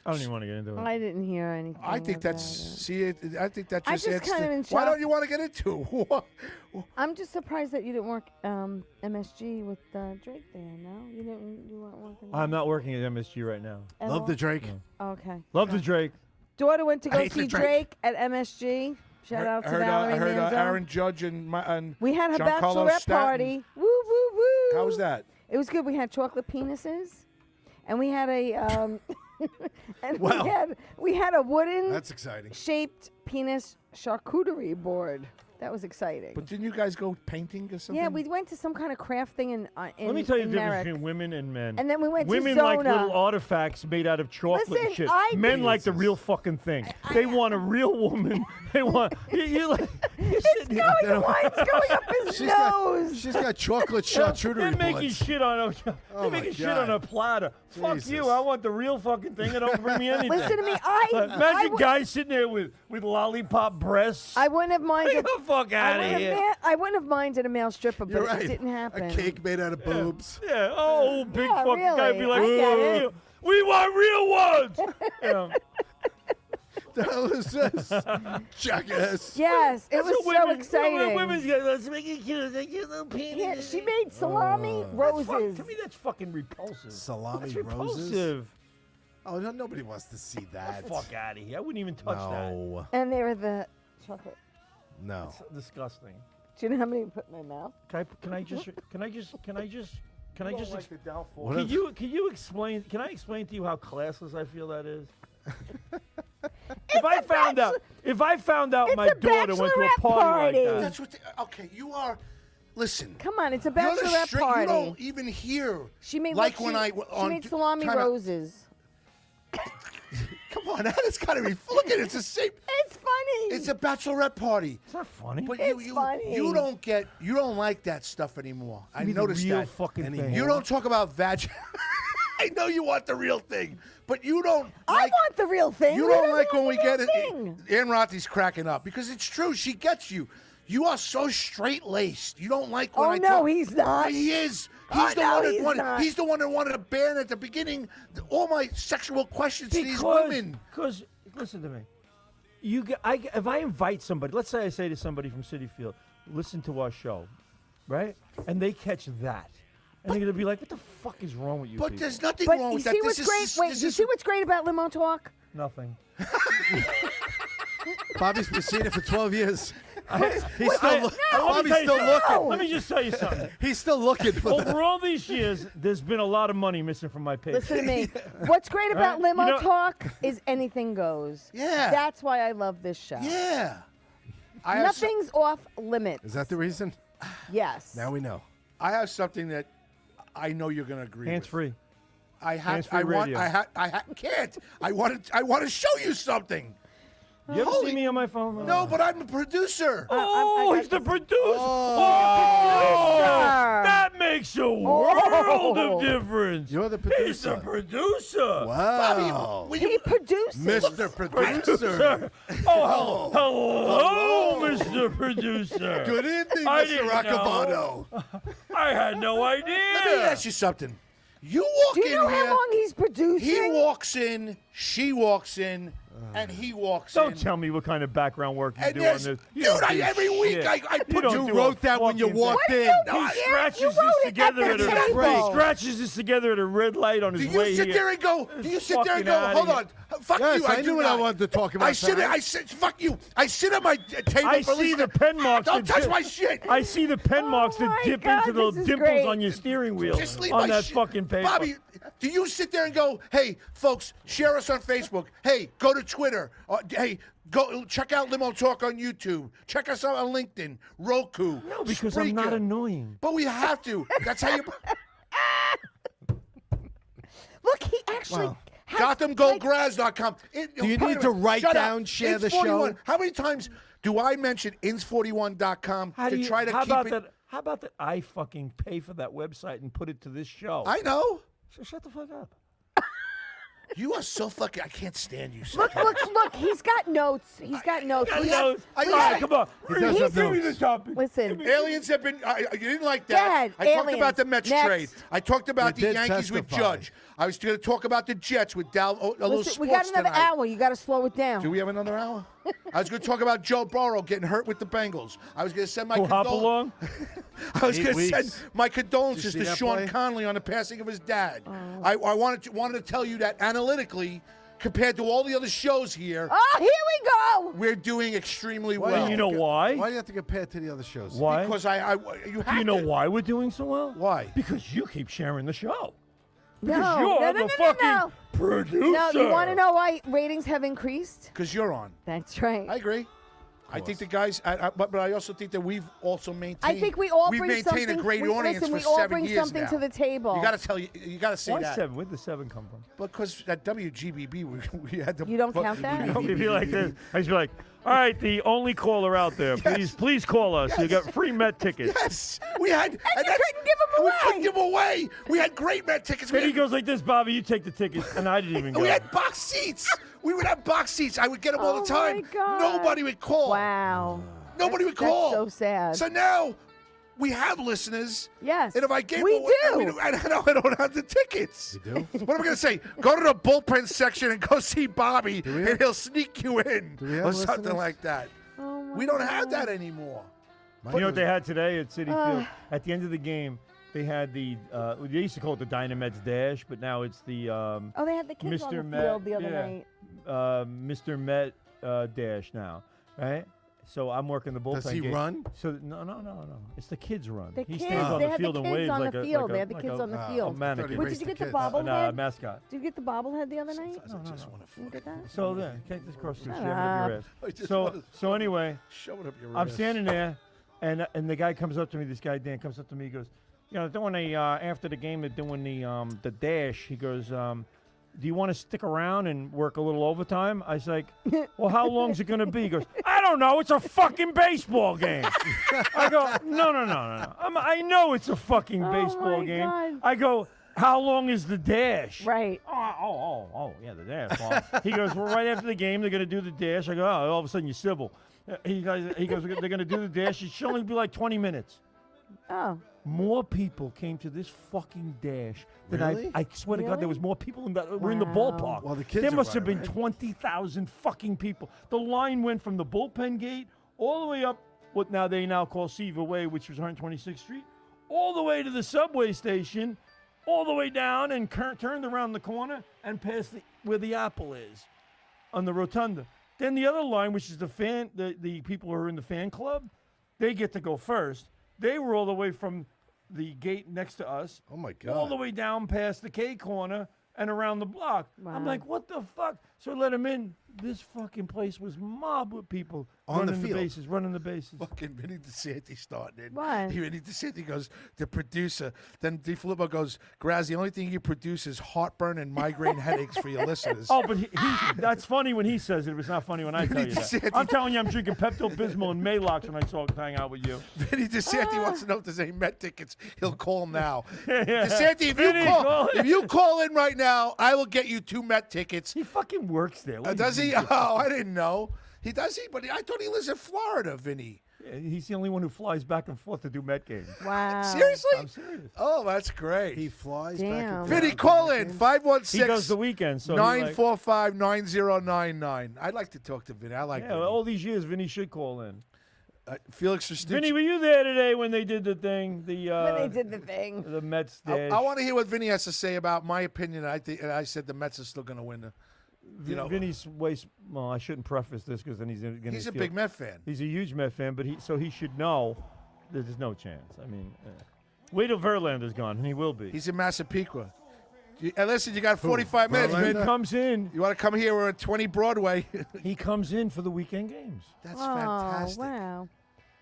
I don't even want to get into it. I didn't hear anything. I think about that's it. see. I think that I just just adds kind to- of in Why shock. don't you want to get into? I'm just surprised that you didn't work MSG with Drake there. No, you didn't. You weren't working. I'm not working at MSG right now. at Love all? the Drake. Okay. Love the Drake. Daughter went to I go hate the see Drake. Drake at MSG. Shout out to Valerie I heard Manzo. Aaron Judge and We had her Giancarlo bachelorette Stanton. party. Woo woo woo. How was that? It was good. We had chocolate penises, and we had a and Wow. we had a wooden That's exciting. shaped penis charcuterie board. That was exciting. But didn't you guys go painting or something? Yeah, we went to some kind of craft thing in Let me tell you in the difference Merrick. between women and men. And then we went to Women like Zona. little artifacts made out of chocolate Listen, and shit. I Men think- like the real fucking thing. They want a real woman. They want you like you're sitting here. The wine's going up his nose. She's got chocolate charcuterie They're making boards. shit on a they're my making shit God. on a platter. Fuck Jesus. you! I want the real fucking thing. And don't bring me anything. Listen to me. I Imagine would- guys sitting there with lollipop breasts. I wouldn't have minded. Get the fuck out of here. I wouldn't have minded a male stripper, but You're right. it didn't happen. A cake made out of boobs. Yeah. Oh, big Yeah, fucking guy be really. like, I get it. "Ooh, we want real ones. Yeah. The hell is this? Jackass. Yes, it That's was what so women, exciting. Women's get, let's make it cute. Like, you little penis. Yeah, she made salami roses. To me, that's fucking repulsive. Salami That's roses. repulsive. Oh, nobody wants to see that. Fuck out of here. I wouldn't even touch that. No. And they were the chocolate. No. It's disgusting. Do you know how many you put in my mouth? Can I just What can if- you explain can I explain to you how classless I feel that is? If I found out It's my a daughter went to a bachelorette party party. like that. That's what. Okay, you are. Listen. Come on, it's a You're the bachelorette straight- party. You don't even hear. She made like look, when she, I she made salami time out. roses. Come on, that has got to be. Look at it. It's the same. It's funny. It's a bachelorette party. It's not funny. But It's funny. you don't like that stuff anymore. I Give me the noticed real that. fucking anymore. thing. You don't talk about vag. I know you want the real thing, but you don't. I like, want the real thing. You Who don't doesn't like when want we the real get it. thing? Ann Rothy's cracking up because it's true. She gets you. You are so straight laced. You don't like when Oh, I no, talk. he's not. He is. Oh, He's the no, one that he's wanted. not. He's the one that wanted to ban at the beginning all my sexual questions to these women. Because listen to me. If I invite somebody, let's say I say to somebody from City Field, listen to our show, right? And they catch that. And they're going to be like, what the fuck is wrong with you But people? there's nothing But wrong you with see that. what's great? Wait, you see what's great about Limo Talk? Nothing. Bobby's been seeing it for 12 years. He's Let still, me Bobby's tell you still something. looking. Let me just tell you something. He's still looking for that. Over all these years, there's been a lot of money missing from my pay. Listen to me. What's great about Right? Limo You know- Talk is anything goes. Yeah. That's why I love this show. Yeah. I have Nothing's off limits. Is that the reason? Yes. Now we know. I have something that I know you're going to agree Hands with. free. I Hands-free radio. can't. I want to show you something. You ever Holy- see me on my phone? No, but I'm a producer. Oh, I he's the got producer. producer. That makes a world of difference. You're the He's the producer. producer. Wow. Will He you- produces. Mr. Producer. Sir. Oh, hello, Mr. Producer. Good evening, I Mr. didn't Roccabano. I had no idea. Let me ask you something. You walk Do you in know here. how long he's producing? He walks in. She walks in. And he walks in. Don't tell me what kind of background work you And do on there's- this. You dude, don't do every week shit. I You put- don't you do wrote a that when you fucking walked thing. in. What No, do I- you He do? scratches You this wrote it together at at the a table. scratches this together at a red light on Do his you way sit here. there and go? Do you sit there and Fucking go? outta Hold here. on. Fuck Yes, you. I do knew what I not. wanted to talk about I sit. tonight. I sit. Fuck you. I sit at my table. I for see listening. the pen marks. Don't that touch dip- my shit. I see the pen Oh marks that my dip God, into the this is dimples great. on your steering wheel Just leave on my that shit. fucking paper. Bobby, do you sit there and go, hey, folks, share us on Facebook. Hey, go to Twitter. Hey, go check out Limo Talk on YouTube. Check us out on LinkedIn, Roku. No, because I'm not Spreaker. annoying. But we have to. That's how you. Look, he actually. has, GothamGoldGraz.com. Do you need to write down, share the show? How many times do I mention ins41.com How to do you, try to how keep about it? that? How about that? I fucking pay for that website and put it to this show. I know. So shut the fuck up. You are so fucking. I can't stand you. Look, he's got notes. He's got notes. I We know. have- I- All right, come on. He does have Give me notes. the topic. Listen, Aliens have been. You didn't like Go that. ahead, I talked about the aliens. Mets Next. trade. I talked about You the did Yankees with testify. Judge. I was going to talk about the Jets with a little listen, sports we got another tonight. hour. You got to slow it down. Do we have another hour? I was going to talk about Joe Burrow getting hurt with the Bengals. I was going to send my Hop along. I was 8 going to send weeks. my condolences Did you to see that Sean play? Conley on the passing of his dad. I wanted to tell you that analytically, compared to all the other shows here, Oh, here we go. we're doing extremely Why well. And you know why? Why do you have to compare it to the other shows? Why? Because you have Do you know to. why we're doing so well? Why? Because you keep sharing the show. No, Because you're no, the no, fucking no. producer. No, you want to know why ratings have increased? Because you're on. That's right. I agree. I think the guys, but I also think that we've also maintained. I think we all we've bring maintained something. a great audience listen, for we all 7 bring years something now. to the table. You got to you got to say Why that. 7? Where'd the 7 come from? Because at WGBB we had the. You don't count that? It'd be like this. I just be like, all right, the only caller out there, please call us. You got free Met tickets. Yes, we had. And you couldn't give 'em We away. couldn't give 'em away. We had great Met tickets. Then he goes like this, Bobby, you take the tickets, and I didn't even go. We had box seats. We would have box seats. I would get them all Oh, the time. my God. Nobody would call. Wow. Nobody would That's call. so sad. So now we have listeners. Yes. And if I gave We away, do. I don't have the tickets. You do? What am I going to say? Go to the bullpen section and go see Bobby, we and have- he'll sneak you in, Do we have or something listeners? like that. Oh my We don't have God. that anymore. You know what they had today at City Field? At the end of the game, they had the, they used to call it the Dynamets Dash, but now it's the Oh, they had the kids on Mr. the Met, field the other yeah. night. Mr. Met Dash now, right? So I'm working the bullpen Does he game. run? So no. It's the kids run. The he kids. stands on They the had field the and kids waves on like the a field. like They a, had the like kids a, on the a field. mannequin. Wait, raised did you the get the kids. bobblehead? Mascot. Did you get the bobblehead the other night? I just want to You get that? So then, can't just cross the Shut shit up up. your I ass. just So wanna- so anyway, Shove it up your I'm ass. standing there, and the guy comes up to me. This guy Dan comes up to me. He goes, you know, doing the after the game, they're doing the dash. He goes, do you want to stick around and work a little overtime? I was like, well, how long's it going to be? He goes, I don't know. It's a fucking baseball game. I go, no. I know it's a fucking baseball my game. God. I go, how long is the dash? Right. Oh, yeah, the dash. Well, he goes, well, right after the game, they're going to do the dash. I go, oh, all of a sudden you're civil. He goes, they're going to do the dash. It should only be like 20 minutes. Oh. More people came to this fucking dash than Really? I swear to God, there Really? was more people were in the Wow. ballpark. Well, the kids there are must have running, been right? 20,000 fucking people. The line went from the bullpen gate all the way up what they now call Seaver Way, which was 126th Street, all the way to the subway station, all the way down and turned around the corner and past where the Apple is on the rotunda. Then the other line, which is the people who are in the fan club, they get to go first. They were all the way from the gate next to us, Oh my God! all the way down past the K corner and around the block. I'm Wow. like, what the fuck? So I let him in. This fucking place was mobbed with people On the running the field. bases, running the bases. Fucking Vinny DeSantis starting it. What? Vinny DeSantis goes, the producer. Then DeFilippo goes, Graz, the only thing you produce is heartburn and migraine headaches for your listeners. Oh, but that's funny when he says it. It's not funny when I tell you that. DeSantis. I'm telling you, I'm drinking Pepto-Bismol and Maalox when I hang out with you. Vinny DeSantis wants to know if there's any Met tickets. He'll call him now. Yeah. DeSantis, Vinny, call if you call in right now, I will get you 2 Met tickets. He fucking works there. What Does is he? Oh, I didn't know. He does he? But I thought he lives in Florida, Vinny. Yeah, he's the only one who flies back and forth to do Met games. Wow. Seriously? I'm serious. Oh, that's great. He flies Damn. back and forth. Vinny, call in He 516 does the weekend. So he, like, 945 9099. I'd like to talk to Vinny. I like yeah, Vinny. all these years, Vinny should call in. Felix Verstucci. Vinny, were you there today when they did the thing? The When they did the thing. the Mets I, dash. I want to hear what Vinny has to say about my opinion. I said the Mets are still going to win. Vinny's well, I shouldn't preface this because then he's going to. He's a big Met fan. He's a huge Met fan, but he should know that there's no chance. I mean, wait till Verlander's gone, and he will be. He's in Massapequa. And listen, you got 45 minutes, Verlander? He man. comes in. You want to come here? We're at 20 Broadway. He comes in for the weekend games. That's Oh, fantastic. wow.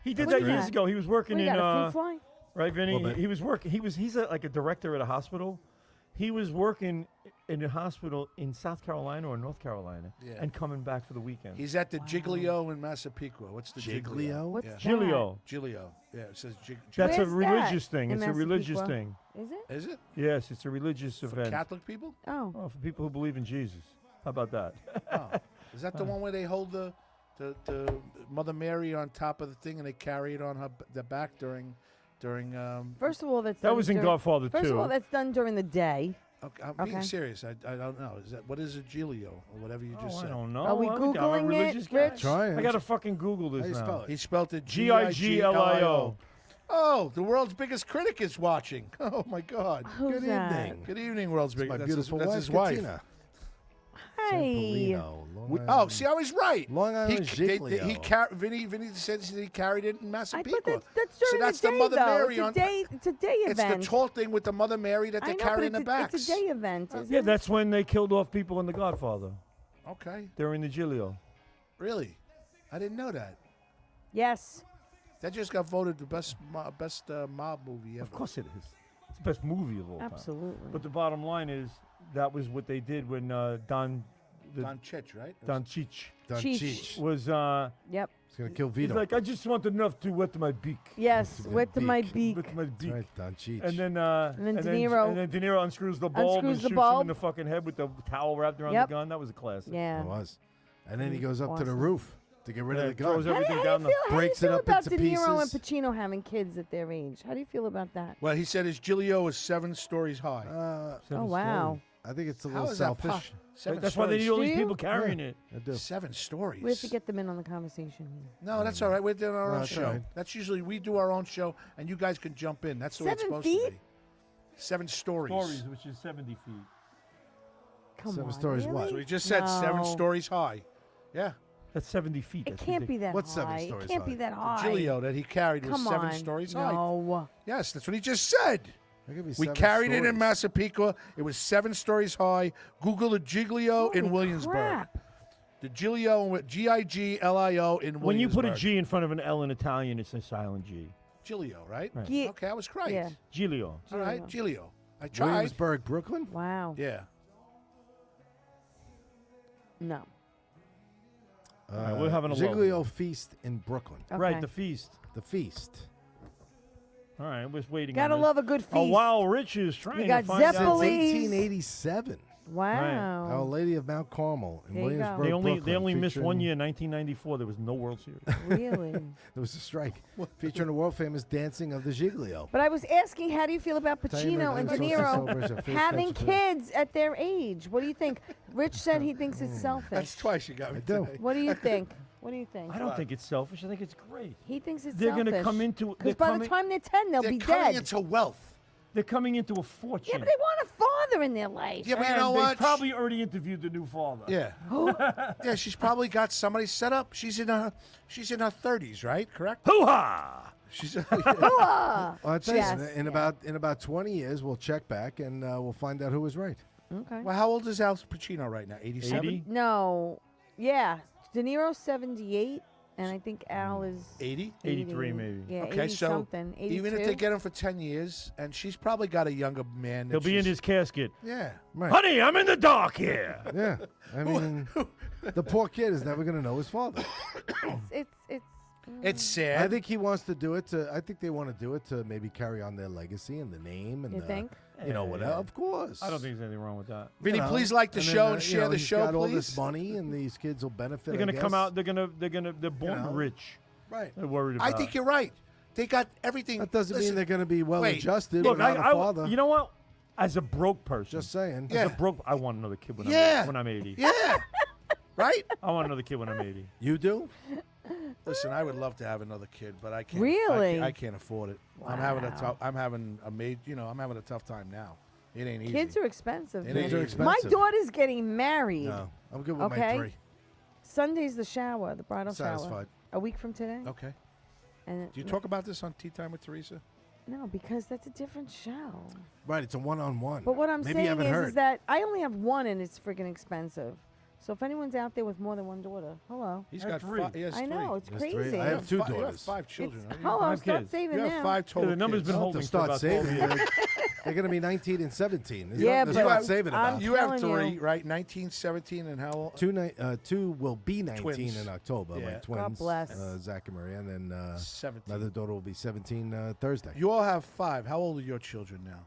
He did What that do you years got? ago. He was working What, you in got a fruit fly? right, Vinny. Little bit. He was working. He's like a director at a hospital. He was working in a hospital in South Carolina or North Carolina, Yeah. and coming back for the weekend. He's at the Giglio in Massapequa. What's the Giglio? Giglio? What's Yeah. that? Giglio. Giglio. Yeah, it says That's a Where's that? religious thing. In It's a religious Massapequa? thing. Is it? Is it? Yes, it's a religious For event. Catholic people? Oh. Oh, for people who believe in Jesus. How about that? Oh. Is that the one where they hold the Mother Mary on top of the thing and they carry it on the back during First of all, That done was in during- Godfather First of 2. all, that's done during the day. Okay, I'm being Okay. serious. I don't know. What is a Giglio or whatever you just Oh, I said? don't know. Are we I'm a Googling it, religious guy. Rich? Try it. I gotta fucking Google this How you now. spell it? He spelled it Giglio. Oh, the world's biggest critic is watching. Oh my God. Who's Good that? evening. Good evening, world's It's my biggest. beautiful that's wife, his wife. Katina. Hi. Sampolino, Long Oh, Island. see, I was right. Long Island Giglio. Vinny said that he carried it in I Massapequa. thought that's during so that's the day, Mother though. Mary it's on. a day. It's a day It's event. the tall thing with the Mother Mary that I they know, carry but in the it's backs. It's a day event. Isn't Yeah, it? that's when they killed off people in The Godfather Okay, during the Giglio. really? I didn't know that. Yes. That just got voted the best mob movie ever. Of course it is. It's the best movie of all time. Absolutely. But the bottom line is that was what they did when Don Chich, right? Cheech Don Cheech. Cheech. was. Yep. He's going to kill He's Vito. like, I just want enough to wet my beak. Yes. That's a Wet to my beak. beak. Wet my That's beak. right, Don Cheech. And then, then De Niro- and then De Niro unscrews the bulb and Unscrews the shoots him bulb. in the fucking head with the towel wrapped around Yep. the gun. That was a classic. Yeah. It was. And then he goes up to the Awesome. roof to get rid Yeah, of the throws gun. everything How down do the. you feel, breaks how it do you up feel about into De Niro and pieces. Pacino having kids at their age? How do you feel about that? Well, he said his Giglio is 7 stories high. Seven Oh, wow. I think it's a How little is that selfish. possible? 7 That's why they need stories. all these Do you? people carrying it. I do. 7 stories. We have to get them in on the conversation here. No, that's all right. We're doing our No, own that's show. all right. That's usually we do our own show, and you guys can jump in. That's the way it's 7 supposed feet? to be. 7 stories. Stories, which is 70 feet. Come 7 on. stories what? really? So he just said 7 No. stories high. Yeah. That's 70 feet. It That's can't be ridiculous. that What's 7 high. stories It can't be high? that high. Giglio that he carried was Come 7 on. stories high. No. Yes, that's what he just said. There could be We 7 carried it in stories. Massapequa. It was 7 stories high. Google the Giglio in Holy Williamsburg. crap. The Giglio with Giglio in Williamsburg. When you put a G in front of an L in Italian, it's a silent G. Giglio, right? Right. Gi- Okay, I was right. Yeah. Giglio. All right, Giglio. I tried. Williamsburg, Brooklyn? Wow. Yeah. No. right, we're having a low. Giglio Feast in Brooklyn. Okay. Right, the feast. The Feast. All right, we're waiting. Gotta on this. love a good feast. Oh, wow, Rich is trying You got to find out. Zeppelin. Since Please. 1887. Wow. Our Lady of Mount Carmel in There you go. Williamsburg, They only Brooklyn, missed one featuring- year, 1994. There was no World Series. Really? There was a strike featuring the world famous dancing of the Giglio. But I was asking, how do you feel about Tell you, Pacino man, and I'm De so Niro celebration, face having touch, kids at their age? What do you think? Rich said he thinks it's selfish. That's twice you got me. I do. today. What do you think? What do you think? I don't think it's selfish. I think it's great. He thinks it's They're selfish. gonna come into- Because they're by the coming- time they're 10, they'll They're be coming dead. into wealth. They're coming into a fortune. Yeah, but they want a father in their life. Yeah, but you And know they what? probably already interviewed the new father. Yeah. Yeah, she's probably got somebody set up. She's in her 30s, right? Correct? Hoo-ha! She's Ah, Well, I tell you, Yes, in yeah. about 20 years, we'll check back and we'll find out who was right. okay. Well, how old is Al Pacino right now? 87? 80? No. Yeah. De Niro's 78, and I think Al is 80? 83 maybe. Yeah, Okay, 80 so something. 82. even if they get him for 10 years, and she's probably got a younger man. He'll that be in she's- his casket. Yeah. Right. Honey, I'm in the dark here. Yeah. I mean, the poor kid is never going to know his father. It's It's sad. I think he wants to do it I think they want to do it to maybe carry on their legacy and the name and You the, think? you know, whatever. Of course. I don't think there's anything wrong with that. Vinny, You know, please like the and then, show and you share know, the he's show, got please. all this money, and these kids will benefit. They're gonna I come guess. out. They're born know. rich. Right. They're worried about. I think you're right. They got everything. That doesn't mean Listen, they're going to be well wait. adjusted Look, without a father. you know what? As a broke person, Just saying. Yeah. as a broke, I want another kid when Yeah. I'm 80. Yeah. Right? I want another kid when I'm 80. You do? Listen, I would love to have another kid, but I can't. Really? I can't afford it. I'm having a tough. I'm having a tough time now. It ain't easy. Kids are expensive. It man. ain't are easy. expensive. My daughter's getting married. No. I'm good with my Okay. 3. Sunday's the shower, the bridal shower. Satisfied. A week from today. Okay. And Do you talk about this on Tea Time with Teresa? No, because that's a different show. Right. It's a one-on-one. But what I'm Maybe you saying haven't is heard. that I only have one, and it's freaking expensive. So if anyone's out there with more than one daughter, hello. He's I got have 3. He has I know, 3. it's He has 3. crazy. I have 2 You have daughters. 5 children. It's, right? You hello, Five start kids. saving have now. 5 total. the number's kids. been I'll have holding to for start about 12 saving. years. They're going to be 19 and 17. There's Yeah, no, there's but not saving I'm about. You have telling 3, you. right? 19, 17, and how old? Two will be 19 Twins. in October. Yeah. My God twins, bless. Zach and Maria, and then 17. another daughter will be 17 Thursday. You all have 5. How old are your children now?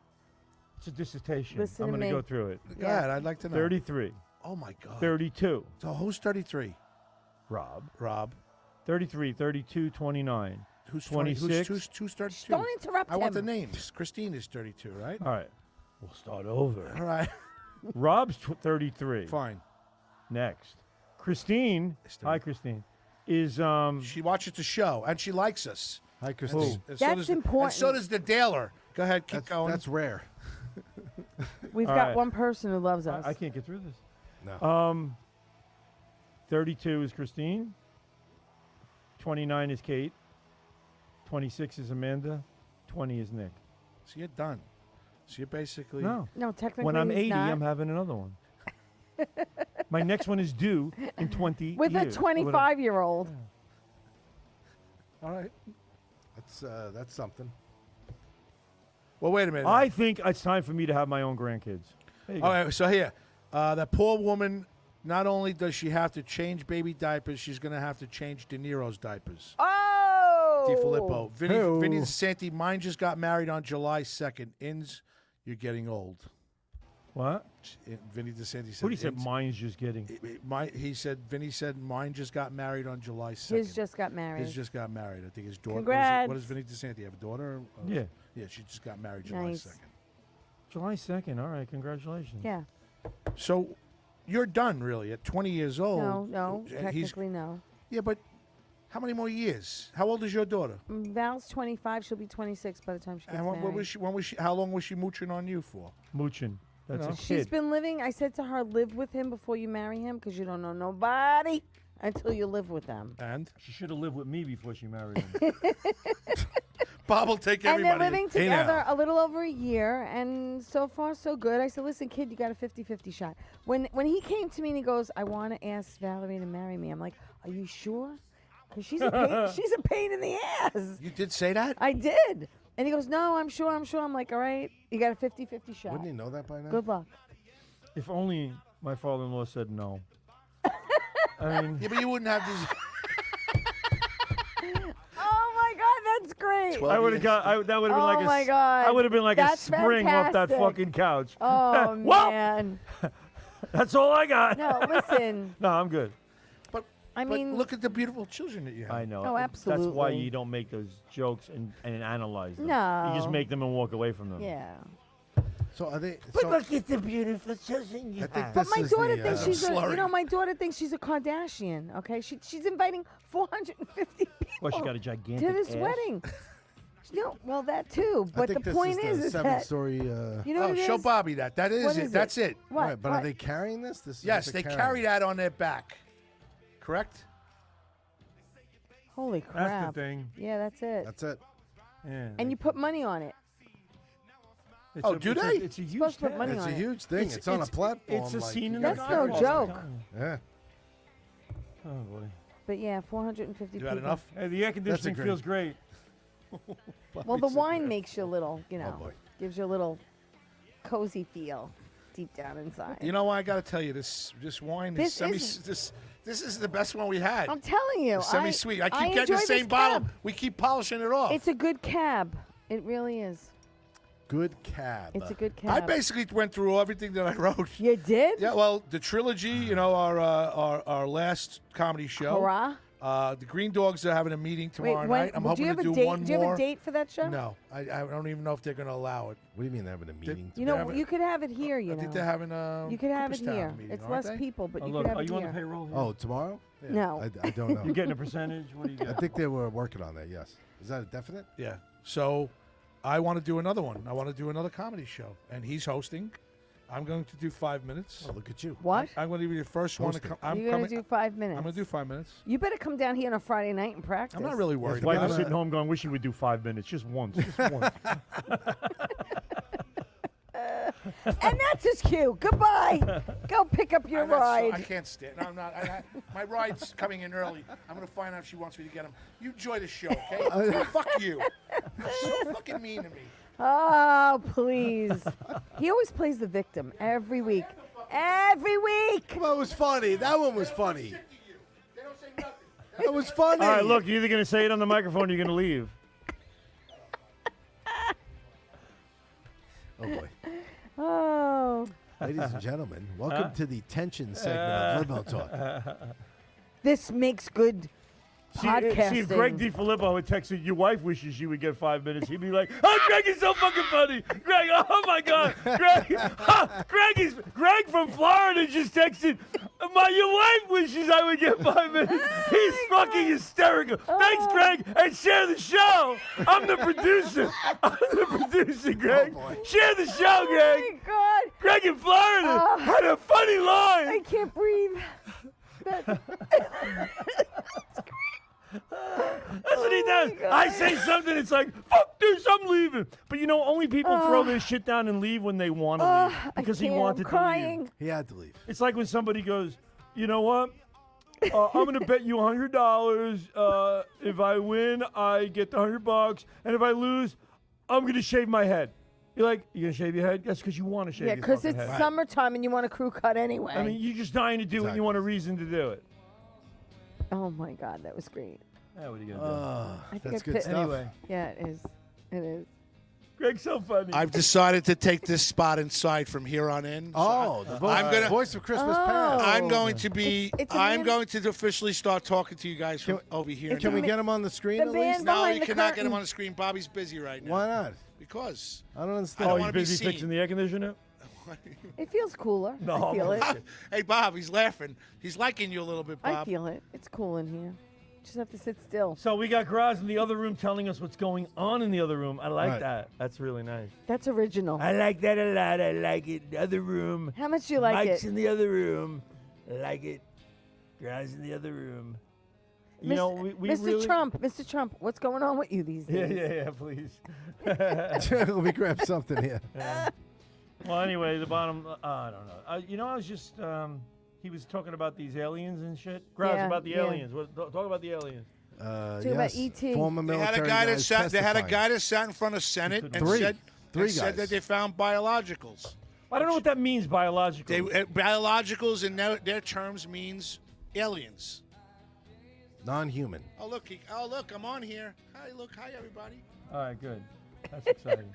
It's a dissertation. Listen I'm to going to me. go through it. Go Yeah. ahead. I'd like to know. 33, Oh my God. 32, So who's 33? Rob. Rob. 33, 32, 29. Who's 20? 26. Who's 32? Don't interrupt I him. want the names. Christine is 32, right? All right. We'll start over. All right. Rob's 33. Fine. Next. Christine. Is Hi, Christine. Is She watches the show and she likes us. Hi, And Christine. s- and That's does the- important. And so does the Daler. Go ahead, keep That's, going. that's rare. We've All got right. one person who loves us. I can't get through this. No. 32 is Christine. 29 is Kate. 26 is Amanda. 20 is Nick. So you're done. So you're basically. No. No, technically When I'm he's 80, not. I'm having another one. My next one is due in 20 With a years. 25-year-old. All right. That's something. Well, wait a minute. I think it's time for me to have my own grandkids. There you go. All right. So here, that poor woman. Not only does she have to change baby diapers, she's going to have to change De Niro's diapers. Oh! DiFilippo. Hey-o. Vinny DeSanti, mine just got married on July 2nd. Inns, you're getting old. What? Vinny DeSanti said. What he said, Inns- mine's just getting. Vinny said, mine just got married on July 2nd. His just got married. His just got married. I think his daughter. Congrats. What does Vinny DeSanti have? A daughter? Yeah. Yeah, she just got married July Nice. 2nd. July 2nd. All right. Congratulations. Yeah. So you're done, really, at 20 years old. No, And he's- technically no. Yeah, but how many more years? How old is your daughter? Val's 25. She'll be 26 by the time she gets And married. how long was she mooching on you for? Mooching. That's know. a She's kid. been living. I said to her, live with him before you marry him because you don't know nobody until you live with them. And She should have lived with me before she married him. Bob will take And everybody. they're living Hey, now. together a little over a year, and so far so good. I said, listen, kid, you got a 50-50 shot. When he came to me and he goes, I want to ask Valerie to marry me, I'm like, are you sure? Because she's a pain in the ass. You did say that? I did. And he goes, no, I'm sure. I'm like, all right, you got a 50-50 shot. Wouldn't you know that by now? Good luck. If only my father-in-law said no. I mean, Yeah, but you wouldn't have these. Oh my God, that's great. I would have got. That would have been like Oh a. my God. I would have been like That's a spring off that fantastic. fucking couch. Oh Well, man. that's all I got. No, listen. No, I'm good. But I mean, look at the beautiful children that you have. I know. Oh, That's why absolutely. you don't make those jokes and analyze them. No. You just make them and walk away from them. yeah. So are they? But So look at the beautiful children you I think have. But this my is daughter the, thinks she's a, slurry. you know, my daughter thinks she's a Kardashian. Okay, she's inviting 450 people Well, she got a gigantic to this ass. wedding. No, well that too. I But think the this point is is that seven-story. you know Oh, what it show is? Bobby that. That is What it. is That's it. What? Right, but What? are they carrying this? This is Yes, what they they're carry carrying. that on their back. Correct? Holy That's crap! the thing. Yeah, that's it. That's it. Yeah. And you put money on it. It's Oh, do it's they? It's a huge supposed to put task. money It's on a it. huge thing. It's on a platform. It's a like, scene in you the That's gotta no go. joke. Yeah. Oh boy. But yeah, 450 You had people. enough? Hey, the air conditioning great- feels great. Well, the wine makes you a little, you know, boy. gives you a little cozy feel deep down inside. You know what? I got to tell you, this wine is This this is the best one we had. I'm telling you, Semi-sweet. I keep getting enjoy the same this bottle. cab. We keep polishing it off. It's a good cab. It really is. Good cab. It's a good cab. I basically went through everything that I wrote. You did? Yeah, well, the trilogy, you know, our last comedy show. Hurrah! The Green Dogs are having a meeting Wait, tomorrow when, night. I'm do hoping you have to a do date? one Do you have more. a date for that show? No, I don't even know if they're going to allow it. What do you mean they're having a meeting? You They're know, having- you could have it here. You I know, think they're having a. you could have it Cooperstown here. meeting, It's aren't less they? people, but Oh, you look, could have are it you on here. the payroll? Oh, tomorrow? Yeah. No. I don't know. You getting a percentage? What do you I get? think they were working on that. Yes. Is that a definite? Yeah. So I want to do another one. I want to do another comedy show, and he's hosting. I'm going to do 5 minutes. Oh, look at you. What? I'm going to be the first one to Hosting. come. I'm You're coming. gonna do 5 minutes. I'm going to do 5 minutes. You better come down here on a Friday night and practice. I'm not really worried His wife about is it. sitting home going, "Wish he would do 5 minutes, just once, just once." And that's his cue. Goodbye. Go pick up your I'm not so- ride. I can't stand. No, I'm not. My ride's coming in early. I'm going to find out if she wants me to get him. You enjoy the show, okay? Fuck you. You're so fucking mean to me. Oh, please. He always plays the victim every week. Every week. Well, it was funny. That one was funny. They don't say nothing. That was funny. All right, look, you're either going to say it on the microphone or you're going to leave. Oh boy. Oh. Ladies and gentlemen, welcome to the tension segment of Limo Talk. This makes good See, podcasting. if Greg DiFilippo had texted, "Your wife wishes you would get 5 minutes," he'd be like, "Oh, Greg is so fucking funny. Greg, oh my God, Greg, Greg from Florida just texted, your wife wishes I would get 5 minutes." He's fucking hysterical. Thanks, Greg, and share the show. I'm the producer. Greg. Share the show, Oh Greg. my God. Greg in Florida had a funny line. I can't breathe. That's what he does. God. I say something, it's like, "Fuck this, I'm leaving." But you know, only people throw their shit down and leave when they want to leave because he wanted I'm to crying. leave. He had to leave. It's like when somebody goes, "You know what? I'm gonna bet you $100. If I win, I get the $100, and if I lose, I'm gonna shave my head." You're like, "You gonna shave your head?" That's because you want to shave Yeah, your because fucking it's head. summertime and you want a crew cut anyway. I mean, you're just dying to do it. And you Exactly. want a reason to do it. oh my God, that was great. Yeah, what are you gonna I think That's I good pit- stuff. Anyway. Yeah, it is. It is. do? Greg's so funny. I've decided to take this spot inside from here on in. Oh, the voice, I'm gonna- voice of Christmas Oh. past. I'm going to be. It's a I'm man- going to officially start talking to you guys from over here. it's Can now. we get him on the screen The at band least? No, behind you the cannot get him curtain. on the screen. Bobby's busy right now. Why not? Because I don't I understand. don't Oh, wanna you be busy seen. fixing the air conditioner? It feels cooler. No, I feel I'm it. hey, Bob, he's laughing. He's liking you a little bit, I Bob. feel it. It's cool in here. Just have to sit still. So we got Graz in the other room telling us what's going on in the other room. I like Right. that. That's really nice. That's original. I like that a lot. I like it. The other room. How much do you like Mike's it? in the other room. I like it. Graz in the other room. You know, we Mr. really... Mr. Trump, what's going on with you these Yeah, days? yeah, please. Let me grab something here. Well, anyway, the bottom... I don't know. You know, I was just... he was talking about these aliens and shit. Graz, Yeah, about the yeah. aliens. Talk about the aliens. about Yes, E.T.. Former They had military a guy that guys sat. They had a testifying. guy that sat in front of Senate and Three. said, Three and said guys. that they found biologicals. I don't know what that means biologically. Biologicals in their terms means Aliens. Non-human. Oh look, I'm on here. Hi everybody. All right, good. That's exciting.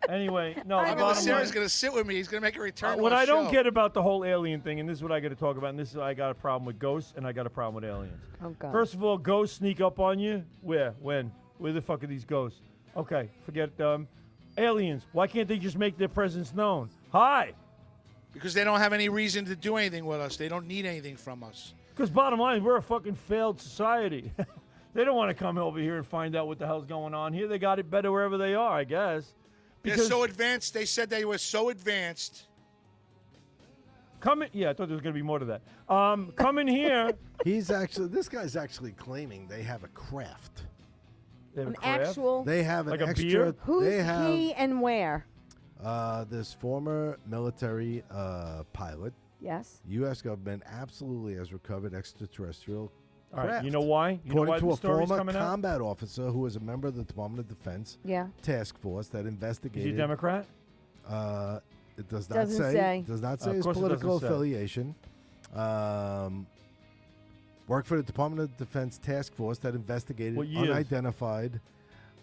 Anyway, no. I the know bottom Sarah's line- gonna sit with me. He's gonna make a return. what to our I don't show. get about the whole alien thing, and this is what I got to talk about, and this is I got a problem with ghosts, and I got a problem with aliens. Oh God. First of all, ghosts sneak up on you. Where? When? Where the fuck are these ghosts? Okay, forget aliens. Why can't they just make their presence known? Hi. Because they don't have any reason to do anything with us. They don't need anything from us. Because bottom line, we're a fucking failed society. They don't want to come over here and find out what the hell's going on here. They got it better wherever they are, I guess. They're so advanced. They said they were so advanced. Come in. Yeah, I thought there was going to be more to that. Come in here. This guy's actually claiming they have a craft. They have a An craft. actual. They have Like an a extra. beer? Who's they have he and where? this former military pilot. Yes. U.S. government absolutely has recovered extraterrestrial All right, craft. you know why? You know According why to the a story's former coming out? combat officer who was a member of the Department of Defense Yeah. task force that Is investigated. he a Democrat? It does not Doesn't say. say. Does not Of say his course it doesn't political say. affiliation. Worked for the Department of Defense task force that investigated What years? unidentified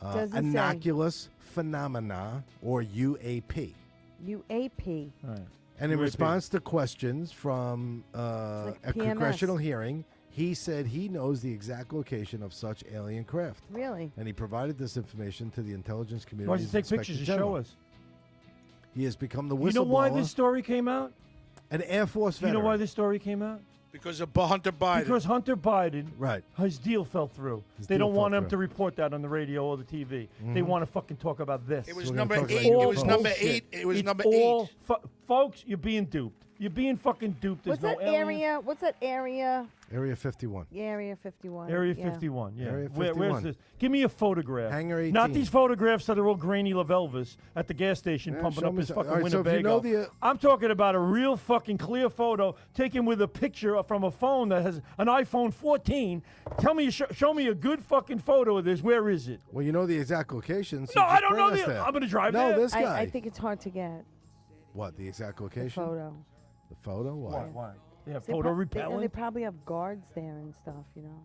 Doesn't say. innocuous phenomena, or UAP. UAP. All right. And in UAP. response to questions from like a PMS. congressional hearing, he said he knows the exact location of such alien craft. Really? And he provided this information to the intelligence community. Why don't you take pictures and show us? He has become the whistleblower. You know why this story came out? An Air Force You veteran. know why this story came out? Because of Hunter Biden. Because Hunter Biden, Right. his deal fell through. His They deal don't fell want him through. to report that on the radio or the TV. They want to fucking talk about this. it was we're gonna number talk about 8. It UFOs. was number Bullshit. 8. It was It's number all 8. Folks, you're being duped. You're being fucking duped. There's What's no that alien. area? What's that area? Area 51. Yeah, Area 51. Area yeah. 51, yeah. Area Where's 51. this? Give me a photograph. Hangar 18. Not these photographs that are all grainy of Elvis at the gas station Yeah, pumping show up me his some- fucking all right, so if you Winnebago. know the, I'm talking about a real fucking clear photo taken with a picture from a phone that has an iPhone 14. Tell me, show me a good fucking photo of this. Where is it? Well, you know the exact location. So No, just I don't bring know us the. there. I'm gonna drive No, there. this guy. I think it's hard to get What, the exact the location? photo. The photo? Why? Why? They have They photo prob- repellent. They probably have guards there and stuff, you know.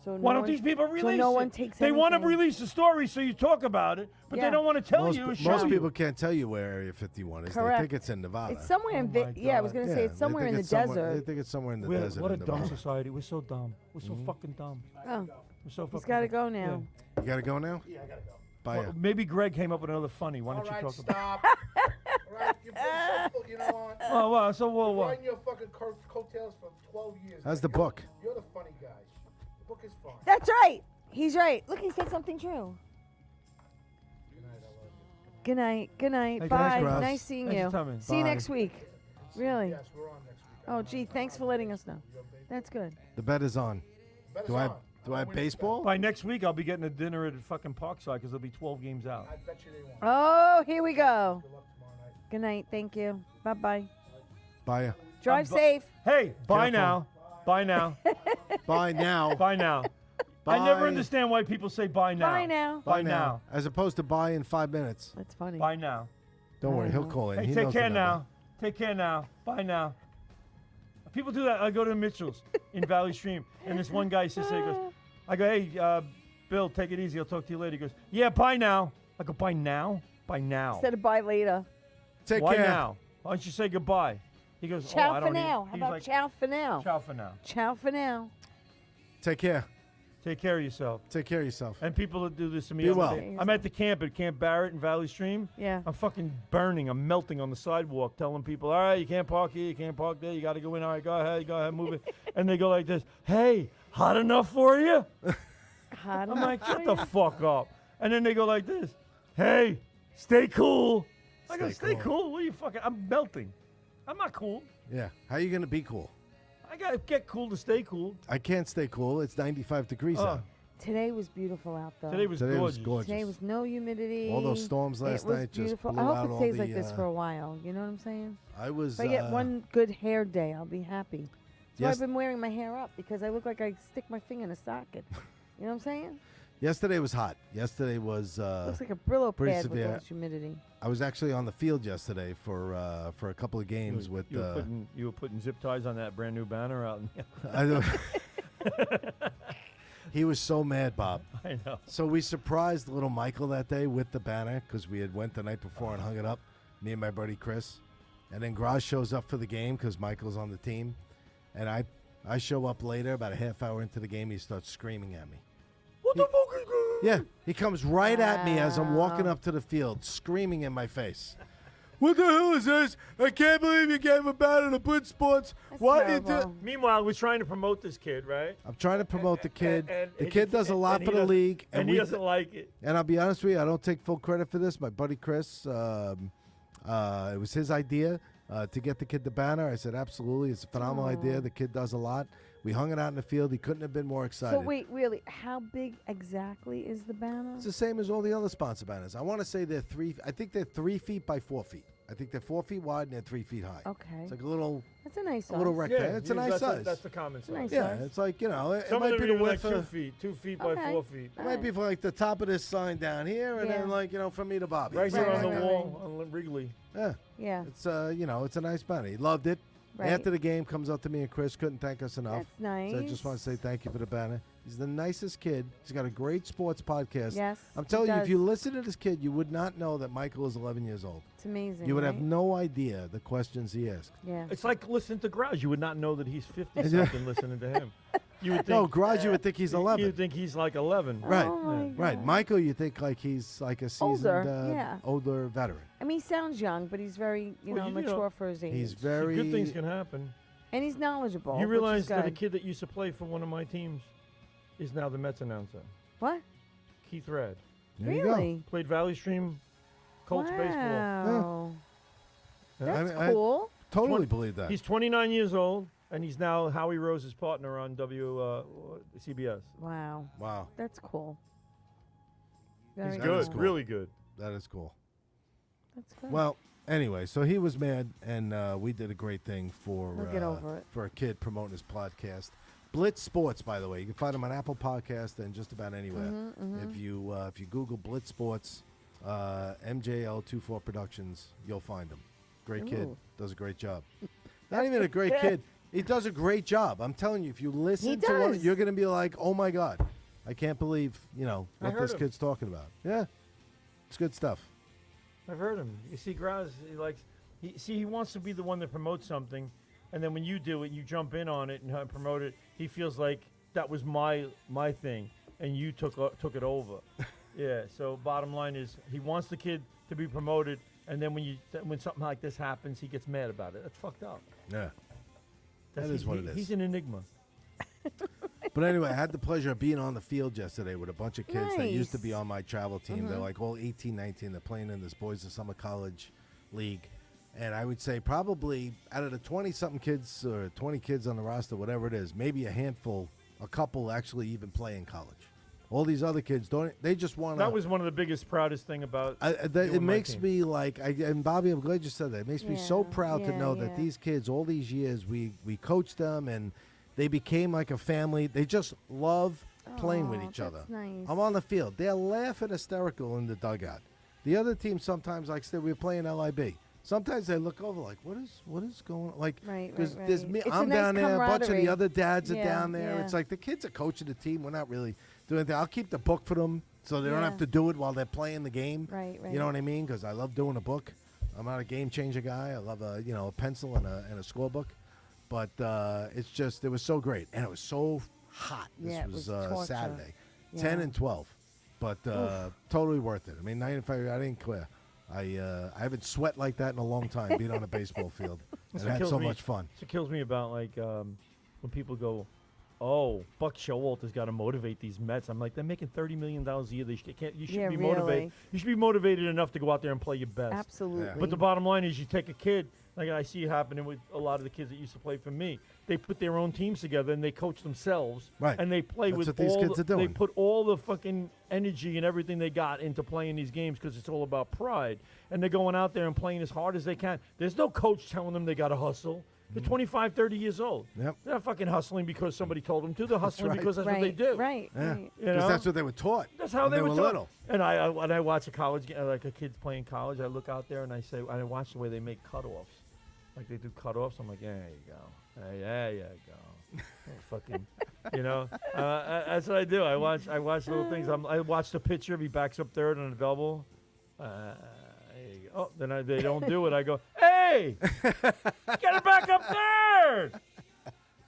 So Why no don't one- these people release So no it? one takes They want to anything. release the story so you talk about it, but Yeah. they don't want to tell Most, you and most show people you. can't tell you where Area 51 is. Correct. They think it's in Nevada. It's somewhere in. Oh my Yeah, I was God. gonna Yeah, say it's they somewhere think in the it's somewhere- They desert. think it's somewhere in the We're- desert. what a in dumb Nevada. society. We're so dumb. We're so fucking dumb. Oh, We're so fucking he's got to dumb. go now. You got to go now? Yeah, I got to go. Bye. Well, maybe Greg came up with another funny. Why All don't you right, talk about? stop. All right, you know what? Oh, well, so I've what? riding your fucking coattails for 12 years. How's the book? You're the funny guy. The book is fine. That's right. He's right. Look, he said something true. Good night. Good night. Hey, Bye. thanks, Russ. Nice seeing Thanks you. for coming. See you Bye. next week. Really? Yes, we're on next week. Oh, gee, thanks for letting us know. That's good. The bet is on. Bet Do is I on. do I have win this baseball? By next week, I'll be getting a dinner at fucking Parkside because there'll be 12 games out. bet. I bet you they won't. Oh, here we go. Good luck tomorrow night. Good night. Thank you. Bye bye. Bye. Drive bu- safe. Hey, bye Careful. now. Bye now. Bye now. Bye now. I never Bye. understand why people say bye now. Bye now. Bye now. As opposed to bye in 5 minutes. That's funny. Bye now. Don't worry, he'll know. call in. Hey, He take knows the care number. now. Take care now. Bye now. People do that. I go to Mitchell's in Valley Stream, and this one guy sits there. He goes, I go, hey, Bill, take it easy. I'll talk to you later. He goes, yeah, bye now. I go, bye now? Bye now. Instead of bye later. Take Why care. now? Why don't you say goodbye? He goes, oh, Ciao I for don't now. Need. How He's about like, ciao for now? ciao for now. Ciao for now. Take care. Take care of yourself. Take care of yourself. And people that do this to me. Be every well. day. I'm at the camp at Camp Barrett in Valley Stream. Yeah. I'm fucking burning. I'm melting on the sidewalk, telling people, all right, you can't park here, you can't park there, you got to go in. All right, go ahead, move it. And they go like this, hey, hot enough for you? Hot I'm enough like, for shut the ya? fuck up. And then they go like this, hey, stay cool. I go, Stay stay cool. cool? What are you fucking, I'm melting. I'm not cool. Yeah. How you gonna be cool? I got to get cool to stay cool. I can't stay cool. It's 95 degrees Oh, out. Today was beautiful out though. today was Today gorgeous. was gorgeous. Today was no humidity. All those storms It last was night just beautiful. blew I hope out it all stays the, like this for a while. You know what I'm saying? I was. If I get one good hair day, I'll be happy. So Yes. I've been wearing my hair up because I look like I stick my finger in a socket. You know what I'm saying? Yesterday was hot. Yesterday was Looks like a Brillo pretty pad with all severe. this humidity. I was actually on the field yesterday for a couple of games with. You were putting zip ties on that brand new banner out. He was so mad, Bob. I know. So we surprised little Michael that day with the banner because we had went the night before and hung it up, me and my buddy Chris. And then Graz shows up for the game because Michael's on the team. And I show up later, about a half hour into the game. He starts screaming at me. What the fuck is going? Yeah, he comes right at me as I'm walking Wow. up to the field, screaming in my face. What the hell is this? I can't believe you gave a banner to Blitz Sports. That's What you terrible. do? Meanwhile, we're trying to promote this kid, right? I'm trying to promote the kid. The and kid he- does a lot and for he the does- league, and he doesn't like it. And I'll be honest with you, I don't take full credit for this. My buddy Chris, it was his idea to get the kid the banner. I said, absolutely. It's a phenomenal idea. The kid does a lot. We hung it out in the field. He couldn't have been more excited. So wait, really, how big exactly is the banner? It's the same as all the other sponsor banners. I want to say I think they're 3 feet by 4 feet. I think they're 4 feet wide and they're 3 feet high. Okay. It's like a little That's a nice size. rectangle. It's a nice size. That's the common size. nice yeah, size. it's like, it Some might of be them the are like width 2 of, feet, 2 feet by Okay. 4 feet. it might be for like the top of this sign down here and then Yeah. like, from me to Bobby. Right here Right, on the right, wall on Wrigley. Yeah. Yeah. It's it's a nice banner. He loved it. Right. After the game, comes up to me and Chris, couldn't thank us enough. That's nice. So I just want to say thank you for the banner. He's the nicest kid. He's got a great sports podcast. Yes. I'm he telling you, if does. you listen to this kid, you would not know that Michael is 11 years old. It's amazing. You would have right? no idea the questions he asked. Yeah. It's like listening to Grouch. You would not know that he's 50 something listening to him. You would think, No, Garage, you would think he's 11. You would think he's like 11. Right, Oh my right. God. Michael, you think like he's like a seasoned, yeah. older veteran. I mean, he sounds young, but he's very, Well, you know, mature for his age. He's very. Good things can happen. and he's knowledgeable. You which realize is that a good. kid that used to play for one of my teams is now the Mets announcer. What? Keith Rad. There you go. Really? Played Valley Stream Colts baseball. Wow. Yeah. That's I cool. totally believe that. He's 29 years old, and he's now Howie Rose's partner on CBS. Wow. Wow, That's cool. He's Very good, cool. really good. that is cool. That's good. Well, anyway, so he was mad, and we did a great thing for He'll get over it. for a kid promoting his podcast. Blitz Sports, by the way, you can find him on Apple Podcast and just about anywhere. Mm-hmm, If you Google Blitz Sports, MJL24 Productions, you'll find him. Great kid, Ooh. does a great job. Not even a great kid. He does a great job. I'm telling you, if you listen He to one, does. you're going to be like, "Oh my God, I can't believe I what heard this him. kid's talking about." Yeah, it's good stuff. I've heard him. You see, Graz, he wants to be the one that promotes something, and then when you do it, you jump in on it and promote it. He feels like that was my thing, and you took it over. Yeah. So bottom line is, he wants the kid to be promoted, and then when something like this happens, he gets mad about it. That's fucked up. Yeah. That's, That is what it is. He's an enigma. But anyway, I had the pleasure of being on the field yesterday with a bunch of kids that used to be Nice. on my travel team. They're like all 18, 19. They're playing in this Boys of Summer College league. And I would say probably out of the 20-something kids or 20 kids on the roster, whatever it is, maybe a couple actually even play in college. All these other kids they just want to. That was one of the biggest, proudest thing about. you It and my makes team. me like, and Bobby, I'm glad you said that. It makes me so Yeah, proud to yeah, know that yeah. these kids, all these years, we coached them and they became like a family. They just love playing with Aw, each other. that's nice. I'm on the field. They're laughing hysterical in the dugout. The other team sometimes, like we were playing LIB. Sometimes they look over like, what is going on? Like, Right, because right, there's right. me, It's a I'm nice down there, a bunch of the camaraderie. other dads are Yeah, down there. yeah. It's like the kids are coaching the team. We're not really doing anything. I'll keep the book for them so they don't Yeah. have to do it while they're playing the game. Right, right. You know what I mean? Because I love doing a book. I'm not a game changer guy. I love a pencil and a scorebook. But it was so great, and it was so hot. This Yeah, it was was torture. Saturday, Yeah. 10 and 12, but totally worth it. I mean, 95. I didn't clear. I haven't sweat like that in a long time. Being on a baseball field, and That's what had kills so me. much fun. It kills me about when people go, "Oh, Buck Showalter's got to motivate these Mets." I'm like, they're making $30 million a year. You should Yeah, be really. motivated. You should be motivated enough to go out there and play your best. Absolutely. But the bottom line is, you take a kid, like I see it happening with a lot of the kids that used to play for me. They put their own teams together and they coach themselves. Right. And they play That's with what these all kids the, are doing. They put all the fucking energy and everything they got into playing these games because it's all about pride. And they're going out there and playing as hard as they can. There's no coach telling them they got to hustle. They're 25, 30 years old. Yep. They're not fucking hustling because somebody told them to. They're hustling right. because that's right, what they do. Right. Yeah. Right. You Because know? that's what they were taught. That's how when they were taught. little. And I when I watch a college game, like a kid's playing college, I look out there and I watch the way they make cutoffs. Like they do cutoffs. I'm like, there you go. Hey, there you go. Fucking, that's what I do. I watch little things. I watch the pitcher. If he backs up third on a double. There you go. Oh, then they don't do it. I go, hey, get it back up third.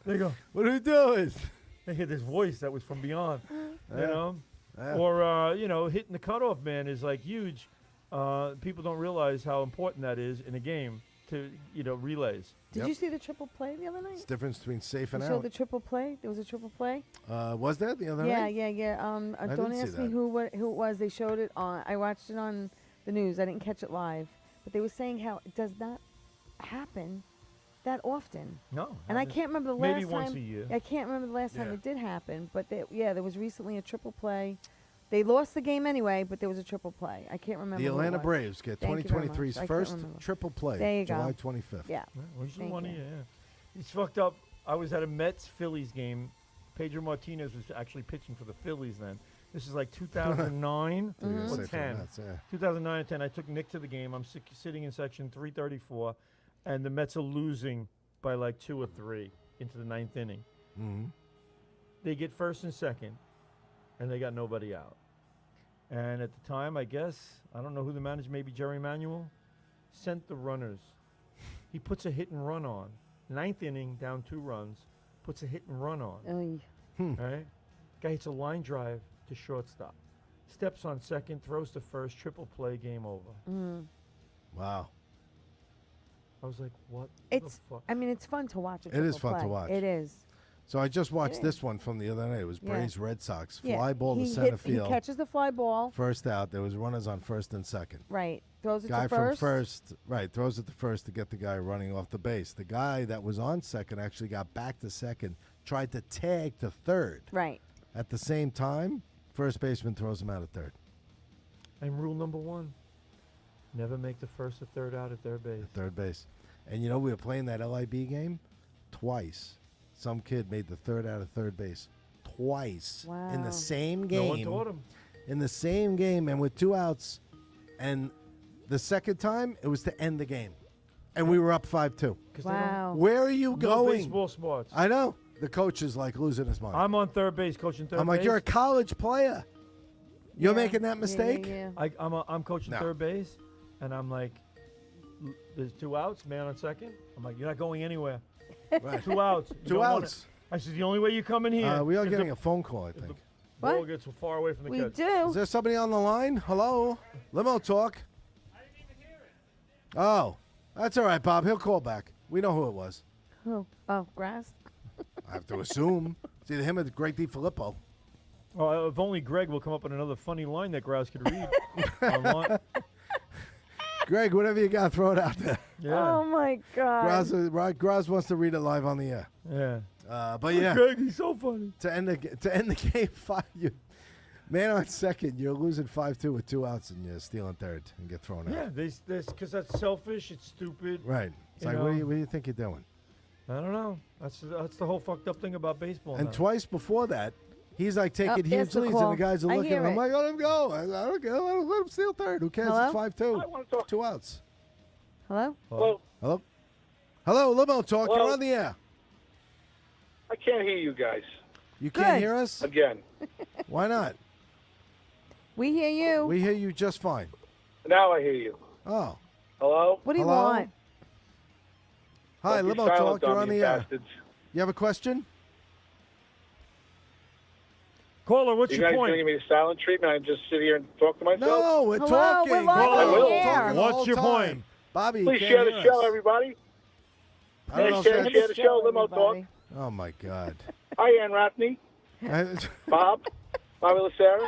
They go, What are we doing? they hear this voice that was from beyond, Yeah. Or hitting the cutoff man is like huge. People don't realize how important that is in a game to relays. Did Yep. you see the triple play the other night? It's the difference between safe and You showed out. the triple play. There was a triple play. Was there the other Yeah, night? yeah. Don't didn't see ask me that. who it was. They showed it on. I watched it on the news. I didn't catch it live, but they were saying how it does not happen that often. No. And I can't remember the last Maybe time. once a year. I can't remember the last time Yeah. it did happen. But there was recently a triple play. They lost the game anyway, but there was a triple play. I can't remember. The who it Atlanta was. Braves get Thank you very much. 2023's I can't first remember. triple play, There you go. July 25th. Yeah. Which is Thank one you. yeah. It's fucked up. I was at a Mets-Phillies game. Pedro Martinez was actually pitching for the Phillies then. This is like 2009 They're gonna or say for 10. Mets, yeah. 2009 and 10. I took Nick to the game. I'm sitting in section 334, and the Mets are losing by like 2 or 3 into the 9th inning. Mhm. They get first and second, and they got nobody out. And at the time, I guess, I don't know who the manager, maybe Jerry Manuel, sent the runners. He puts a hit and run on. 9th inning, down 2 runs, puts a hit and run on. Oy. All right? Guy hits a line drive to shortstop. Steps on second, throws to first, triple play, game over. Wow. I was like, what It's. the fuck? I mean, it's fun to watch. It is fun to watch. It is. So I just watched is. this one from the other night. It was Yeah. Braves Red Sox. Yeah. Fly ball to He center hits- field. He catches the fly ball. First out. There was runners on first and second. Right. Throws it Guy to from first. first, right, throws it to first to get the guy running off the base. The guy that was on second actually got back to second, tried to tag to third. Right. At the same time, first baseman throws him out at third. And rule number 1, never make the first or third out at third base. Third base. And we were playing that LIB game twice. Some kid made the third out of third base twice in Wow. the same No game. one taught him. In the same game and with 2 outs. And the second time, it was to end the game. And we were up 5-2. 'Cause they don't- Wow. Where are you No going? baseball smarts. I know. The coach is like losing his mind. I'm on third base, coaching third I'm base. like, you're a college player. You're Yeah. making that Yeah, mistake? Yeah. I'm coaching No. third base, and I'm like, there's 2 outs, man on second. I'm like, you're not going anywhere. Right. 2 outs. You 2 don't wanna- outs. I said, the only way you come in here. We are is getting the a phone call, I the think. ball What? gets far away from the We catch. do. Is there somebody on the line? Hello? Limo talk. Oh, that's all right, Bob. He'll call back. We know who it was. Oh, grass. I have to assume. It's either him or Greg DiFilippo. Oh, if only Greg will come up with another funny line that Grouse could read. online. Greg, whatever you got, throw it out there. Yeah. Oh my God. Graz wants to read it live on the air. Yeah. But yeah, Greg, he's so funny. to end the game, man on second, you're losing 5-2 with 2 outs, and you're stealing third and get thrown Yeah, out. this because that's selfish. It's stupid. Right. It's You like, know. what do you think you're doing? I don't know. That's the whole fucked up thing about baseball. And now. twice before that, he's like taking there's huge the leads, and call. the guys are I looking. hear I'm it. like, let him go. I don't care. Let him steal third. Who cares? Hello? It's 5-2. I want to talk. 2 outs. Hello. Well, Hello? Hello, Limo Talk. You're Hello? on the air. I can't hear you guys You can't Good. hear us? again. Why not? We hear you. We hear you just fine. Now I hear you. Oh. Hello? What do you Hello? want? Hi, Don't be Limo silent Talk. You're on me, the air. bastards. You have a question? Caller, what's You your guys point? going to give me the silent treatment? I just sit here and talk to myself? No, we're Hello, talking. we're live on the We're air. talking the What's whole your time. point? Bobby, you Please can't share the hear show, us. everybody. I don't know if Share that's- the show, Limo Talk. everybody. Oh, my God. Hi, Ann Rathney, Bob, Bobby Lucera,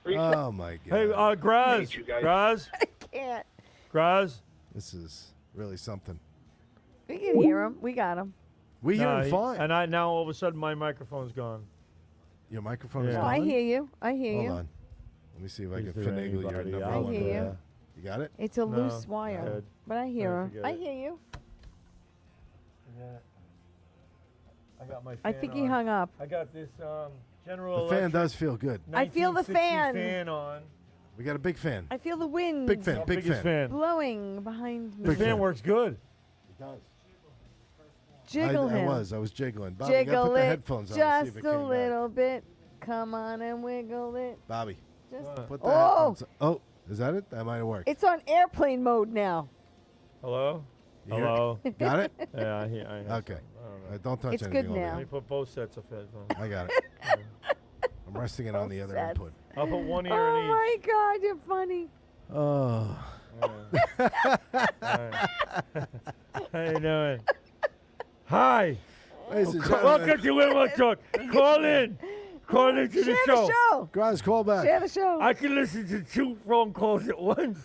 Teresa. Oh, my God. Hey, Graz. hate you guys. Graz. Can't. Graz. This is really something. We can hear him. We got him. We hear Nah, him he- fine. And I now all of a sudden my microphone's gone. Your microphone is Yeah. Oh, I on? hear you. I hear Hold you. on. Let me see if I Is can there finagle your anybody number out one. I hear you. there? You got it? It's a No, loose wire, good. but I hear Oh, him. forget I it. hear you. Yeah. I got my fan I think he on. hung up. I got this General The fan Electric does feel good. I feel the 1960 fan. fan on. We got a big fan. I feel the wind Big fan. Our Big biggest fan. blowing behind me. This Big fan fan. works good. It does. Jiggle I him. was jiggling. Bobby, you Jiggle gotta put the it headphones on and see just if it a came little bit. Come on and wiggle it. back. Bobby, Just put the Oh! headphones on. Oh, is that it? That might have worked. It's on airplane mode now. Hello? You hear- Hello? Got it? Yeah, I hear. Okay. Don't touch It's anything good over now. Let there. me put both sets of headphones. I got it. I'm resting it on the other sets. input. I'll put one ear Oh in my God, you're funny. Oh. each. Alright. How you doing? Hi. Ladies and gentlemen, Welcome to Limo Talk. Call in. Call into the Share show. the show. guys, call back. Share the show. I can listen to 2 phone calls at once.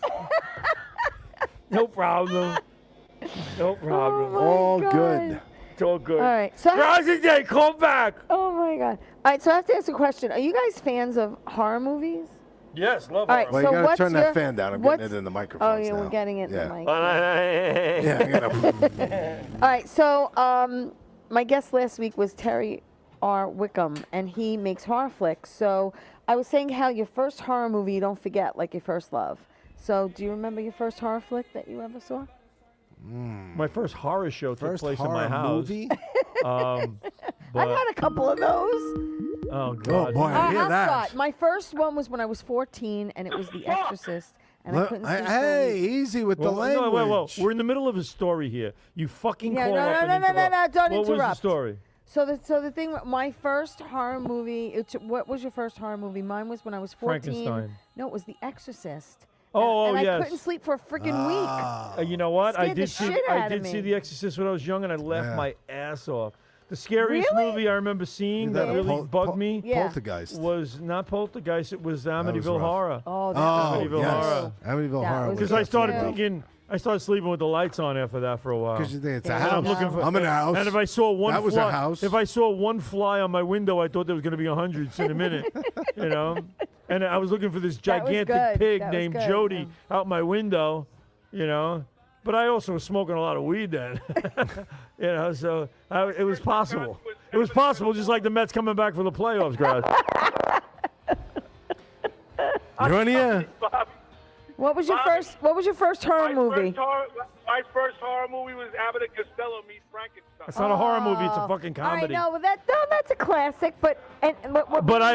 No problem. No problem. Oh, All my good. God. It's all good. All right. So Rosie Day, call back. oh my God. All right. So I have to ask a question. Are you guys fans of horror movies? Yes, love All right, horror. Well, so you gotta what's turn your- that fan down. I'm what's- getting it in the Oh microphones yeah, now. we're getting it Yeah. in the mic. Yeah, I gotta. All right. So my guest last week was Terry R. Wickham, and he makes horror flicks. So I was saying how your first horror movie you don't forget, like your first love. So do you remember your first horror flick that you ever saw? My first horror show took First place in horror my house. movie? I've But, had a couple of those. oh God. boy. I hear I'll that. start. My first one was when I was 14, and it was The Exorcist, and I Look, couldn't sleep for a hey, week. easy with Well, the language. whoa. We're in the middle of a story here. You fucking Yeah, call no, up no, and no, no, interrupt. no, don't What was the interrupt. story? So the thing, my first horror movie. What was your first horror movie? Mine was when I was 14. Frankenstein. No, it was The Exorcist. Oh, and yes. I couldn't sleep for a freaking week. Ah. You know what? I Scared the did see. shit I outta did see me. The Exorcist when I was young, and I laughed Yeah. my ass off. The scariest Really? movie I remember seeing That that a really bugged me Yeah. Poltergeist. was not Poltergeist. It was Amityville rough. Horror. Oh, that Oh, Amityville yes. Horror. Amityville That Horror. was Because good I started too. thinking, I started sleeping with the lights on after that for a while. Because you think it's a Yeah, house. I'm looking for. I'm in a house. And if I saw one That was fly, a house. If I saw one fly on my window, I thought there was going to be hundreds in a minute. You know, and I was looking for this That was gigantic good. pig That was named good, Jody out my window. You know, but I also was smoking a lot of weed then. You know, so it was possible. It was possible, just like the Mets coming back for the playoffs, guys. You're on the air. What was your Bobby, first? What was your first horror movie? My first horror movie was Abbott and Costello meets Frankenstein. It's not a horror movie; it's a fucking comedy. All right, no, that's a classic. But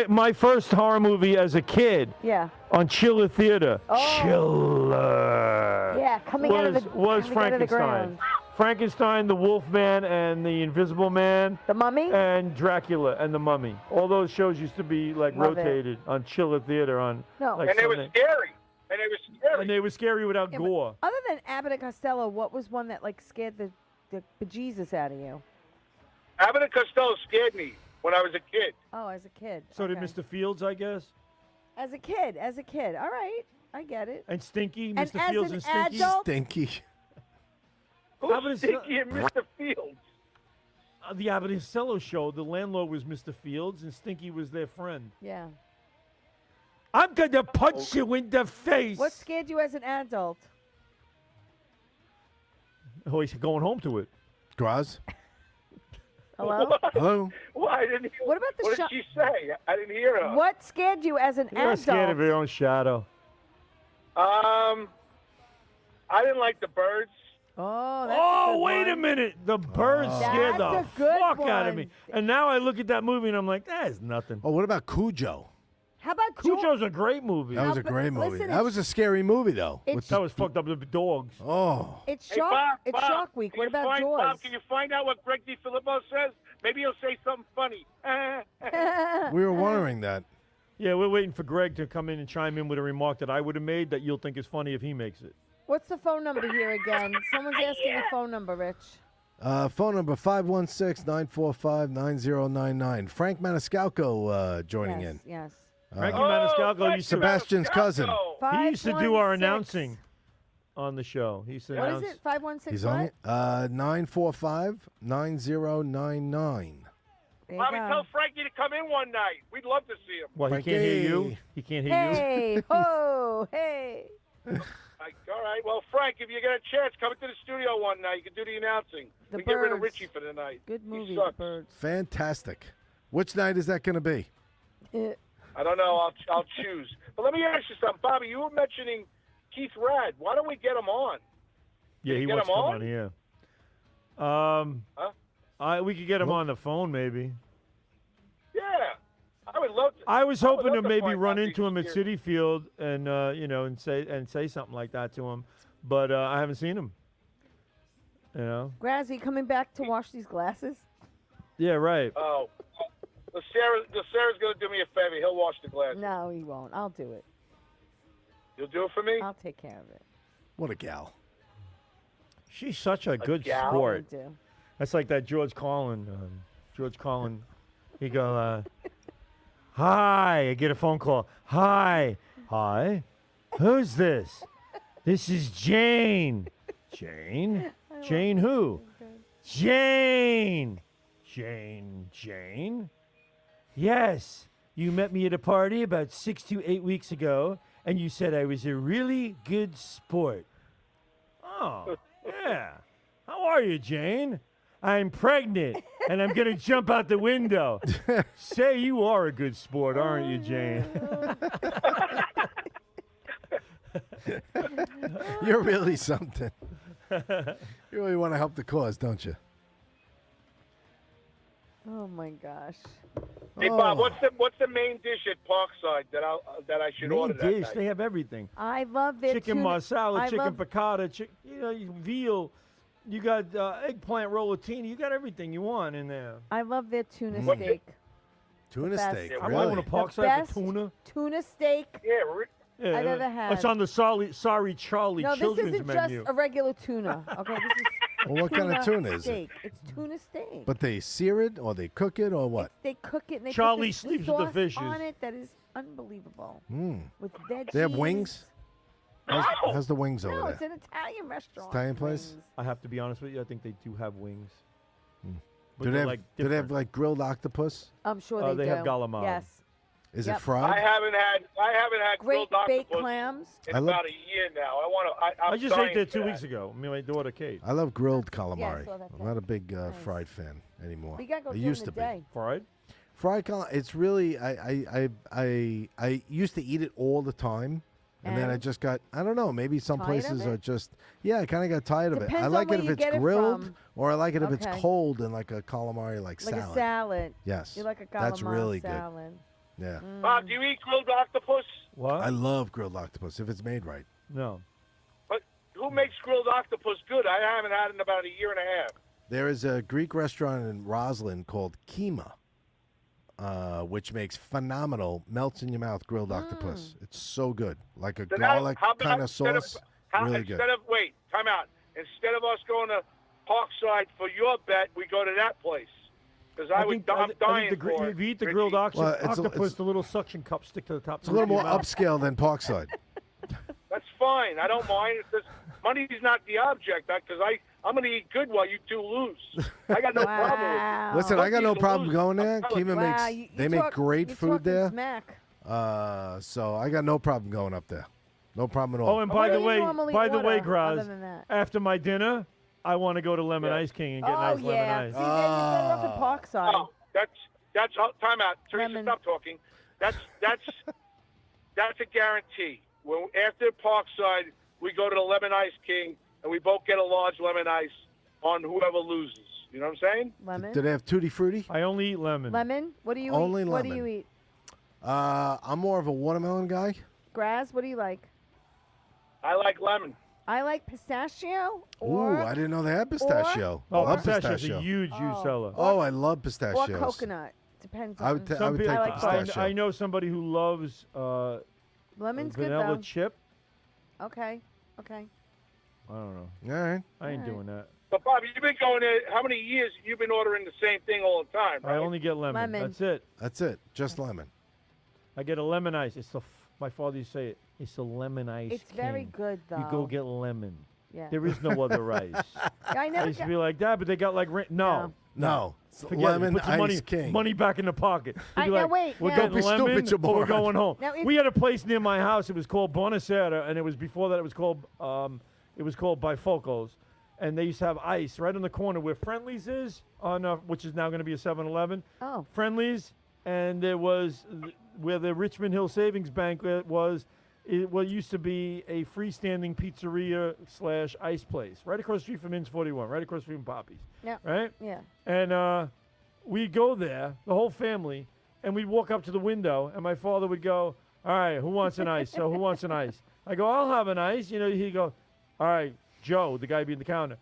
My first horror movie as a kid yeah, on Chiller Theater. Oh. Chiller. yeah, coming out of the was coming out of the Frankenstein. ground. Frankenstein, the Wolfman, and the Invisible Man, The Mummy. and Dracula and the Mummy. All those shows used to be like Love it. rotated on Chiller Theater on. No. like And they were Sunday. scary. And they were scary without Yeah, but gore. Other than Abbott and Costello, what was one that like scared the bejesus out of you? Abbott and Costello scared me when I was a kid. Oh, as a kid. So okay. did Mr. Fields, I guess, As a kid. All right, I get it. and Stinky, And Mr. as Fields, an and Stinky. adult- Stinky. Abbott Who's and Stinky and Mr. Fields? The Abbott and Costello show. The landlord was Mr. Fields, and Stinky was their friend. Yeah. I'm gonna punch you in the face. What scared you as an adult? Oh, he's going home to it. Graz. Hello. Hello. Well, I didn't hear. What about the What sho- did she say? I didn't hear her. What scared you as an You're adult? scared of your own shadow. I didn't like the birds. Oh, that's a Oh, good wait a one. minute. The birds scared the That's a good fuck out of one. me. And now I look at that movie and I'm like, that is nothing. Oh, what about Cujo? How about George? Cujo's a great movie. That was a but great movie. listen, That was a scary movie, though. it's- With That the- was fucked up with the dogs. Oh. It's Hey, Shark. Bob, It's Bob, Shark Week. can What you about find, Jaws? Bob, can you find out what Greg DiFilippo says? Maybe he'll say something funny. We were wondering that. Yeah, we're waiting for Greg to come in and chime in with a remark that I would have made that you'll think is funny if he makes it. What's the phone number here again? Someone's asking the phone number, Rich. Phone number 516-945-9099. Frank Maniscalco joining yes, in. Yes. Frankie Oh, Maniscalco used to Sebastian's cousin. he used to do our 516. announcing on the show. He used to What announce. is it? 516. He's on it. 945-9099. There you Bobby, go. tell Frankie to come in one night. We'd love to see him. Well, he can't hear you. Frankie. He can't hear you. Hey, ho, hey. All right. Well, Frank, if you get a chance, come into the studio one night. You can do the announcing. The we get rid of Birds. Richie for the night. Good He movie, The sucks. Birds. Fantastic. Which night is that going to be? I don't know. I'll choose. But let me ask you something, Bobby. You were mentioning Keith Rad. Why don't we get him on? Yeah, he get wants to him come on? on. Yeah. We could get him on the phone, maybe. Yeah, I would love to. I was hoping love to to maybe find run out into him at these City Field and and say something like that to him, but I haven't seen him. You know? Grazzy, coming back to wash these glasses? Yeah, right. Oh, Sarah's going to do me a favor. He'll wash the glasses. No, he won't. I'll do it. You'll do it for me? I'll take care of it. What a gal. She's such a good gal? sport. I do. That's like that George Carlin. He go, hi. I get a phone call. Hi. Who's this? This is Jane. Jane? Jane who? Jane. Jane? Yes. You met me at a party about 6 to 8 weeks ago, and you said I was a really good sport. Oh, yeah. How are you, Jane? I'm pregnant, and I'm going to jump out the window. Say you are a good sport, aren't you, Jane? You're really something. You really want to help the cause, don't you? Oh, my gosh. Hey, Bob, what's the main dish at Parkside that I should order Main that dish, night? they have everything. I love their Chicken tuna. marsala, I chicken love- piccata, veal. You got eggplant rollatini. You got everything you want in there. I love their tuna Mm. steak. Tuna best. steak, Yeah, I really? want to The Parkside best for tuna. tuna steak Yeah, Yeah, I've ever had. It's on the Sorry Charlie No, this children's isn't menu. just a regular tuna. Okay, this is Well, what kind of tuna is it? steak. It's tuna steak. But they sear it or they cook it or what? They cook it and they Charlie put this sleeps with the sauce fishes. on it that is unbelievable. Mm. With veggies. They have wings? How's the wings over No, there? it's an Italian restaurant. Italian place? Wings. I have to be honest with you. I think they do have wings. Hmm. But Do they they're have, like do they have different. like grilled octopus? I'm sure They do. have calamari. Yes. Is Yep. it fried? I haven't had Great grilled baked octopus clams. in I love- about a year now. I'm I just dying ate there for 2 that. weeks ago. I mean, my daughter Kate. I love grilled calamari. saw that I'm not a big Nice. fried fan anymore. We gotta go I during used the to day. Fried? Fried calamari. It's really I used to eat it all the time, and then I And? just got I don't know. Maybe some Tired of places it? are just I kind of got tired of it. I Depends on like where it if you it's get it grilled, from. or I like it if it's Okay. cold and like a calamari Like salad. a salad. Yes, You like a calamari that's really salad. good. Yeah, Bob, do you eat grilled octopus? What? I love grilled octopus if it's made right. No. But who makes grilled octopus good? I haven't had it in about a year and a half. There is a Greek restaurant in Roslyn called Kima, which makes phenomenal melts in your mouth grilled octopus. It's so good, like a So now, garlic how about kind of instead sauce. Instead Really good. of wait, time out. Instead of us going to Parkside for your bet, we go to that place because I'm dying think for it. if you eat the Richie. grilled Well, it's a- octopus, it's- the little suction cups stick to the top. It's a little more upscale than Parkside. That's fine. I don't mind. It's just, money's not the object because I'm going to eat good while you two lose. I got no problem with it. Wow. Listen, I got no Monkeys problem lose. going there. I'm telling Kima you. Wow, makes you they make talk- great you're food talking there. Smack. So I got no problem going up there. No problem at all. Oh, and What by do the you way, normally by the way, order Graz, other than that? after my dinner, I want to go to Lemon Yeah. Ice King and get Oh nice yeah. lemon See, ice. then you're better off at Parkside. Oh, that's time out. Teresa, Lemon. stop talking. That's a guarantee. When after Parkside, we go to the Lemon Ice King and we both get a large lemon ice on whoever loses. You know what I'm saying? Lemon. Do they have tutti frutti? I only eat lemon. Lemon. What do you Only eat? What do lemon. you eat? I'm more of a watermelon guy. Graz. What do you like? I like lemon. I like pistachio. Ooh, Or, I didn't know they had pistachio. Oh, love pistachio's pistachio. a huge juice seller. Oh, I love or pistachios. coconut. Depends I on. would, ta- I Some would people, take I the like pistachio. I know somebody who loves Lemon's good vanilla though. chip. Okay. Okay. I don't know. All right. I ain't Alright. doing that. But Bob, you've been going there. How many years you've been ordering the same thing all the time? Right? I only get lemon. Lemon. That's it. That's it. Just lemon. I get a lemon ice. It's my father used to say it. It's a lemon ice. It's very king. good though. You go get lemon. Yeah. There is no other ice. I I never used to got. be like that, but they got like no. No. Forget Lemon it. Put your Ice King. money back in the pocket. You'd be now like, wait, we're now- getting Don't be lemon, stupid, or we're Jabbar. going home. Now, if- We had a place near my house. It was called Bonacera, and it was before that. It was called Bifocos, and they used to have ice right on the corner where Friendlies is on, which is now going to be a 7-Eleven. Oh. Friendlies, and there was where the Richmond Hill Savings Bank was. What used to be a freestanding pizzeria / ice place, right across the street from Inns 41, right across the street from Poppy's. Yeah. Right? Yeah. And we'd go there, the whole family, and we'd walk up to the window, and my father would go, all right, who wants an ice? So who wants an ice? I go, I'll have an ice. You know, he'd go, all right, Joe, the guy behind the counter,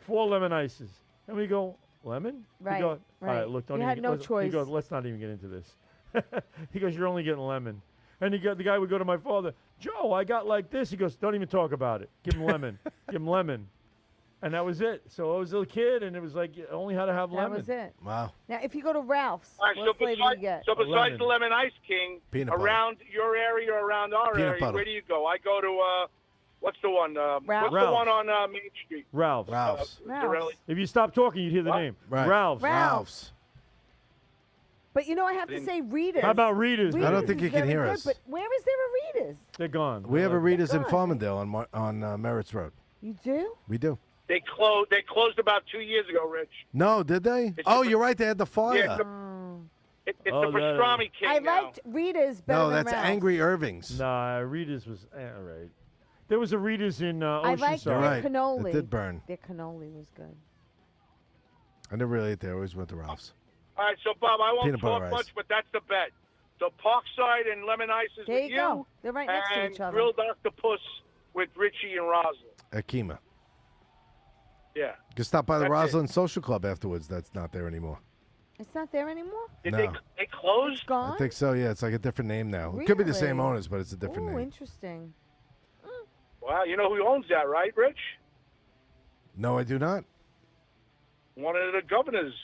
4 lemon ices. And we go, lemon? Right, He go, all right. right, look, don't You even. had no He choice. goes, let's not even get into this. He goes, you're only getting lemon. And the guy would go to my father, Joe, I got like this. He goes, don't even talk about it. Give him lemon. Give him lemon. And that was it. So I was a kid, and it was like you only had to have That lemon. was it. Wow. Now, if you go to Ralph's, All right, what flavor do you get? so besides Lemon. the Lemon Ice King, Peanut butter. around your area or around our Peanut area, butter. where do you go? I go to, what's the one? What's Ralph's. the one on Main Street? Ralph's. Ralph's. Ralph's. If you stop talking, you'd hear the What? name. Right. Ralph's. Ralph's. But you know, I have to say Rita's. How about Rita's? I don't Rita's think is you can very hear good, us. But where is there a Rita's? They're gone. We have a Rita's in God. Farmingdale on Merritt's Road. You do? We do. They closed about 2 years ago, Rich. No, did they? It's Oh, the- you're right. They had the fire. Yeah, it's Oh. It's Oh, the that- pastrami king I now. liked Rita's better No, than that's Ralph's. Angry Irving's. Nah, Rita's was all right. There was a Rita's in I liked Oceanside. their Right. cannoli. It did burn. Their cannoli was good. I never really ate there. I always went to Ralph's. All right, so Bob, I won't Peanut butter talk ice. much, but that's the bet. So Parkside and Lemon Ice is There with you go. They're right next to and each other. Grilled Octopus with Richie and Rosalind. Akima. Yeah. You can stop by the That's it. Rosalind Social Club afterwards. That's not there anymore. It's not there anymore? Did No. they close? It's gone? I think so, yeah. It's like a different name now. It could be the same Really? owners, but it's a different Ooh, name. interesting. Wow, you know who owns that, right, Rich? No, I do not. One of the governor's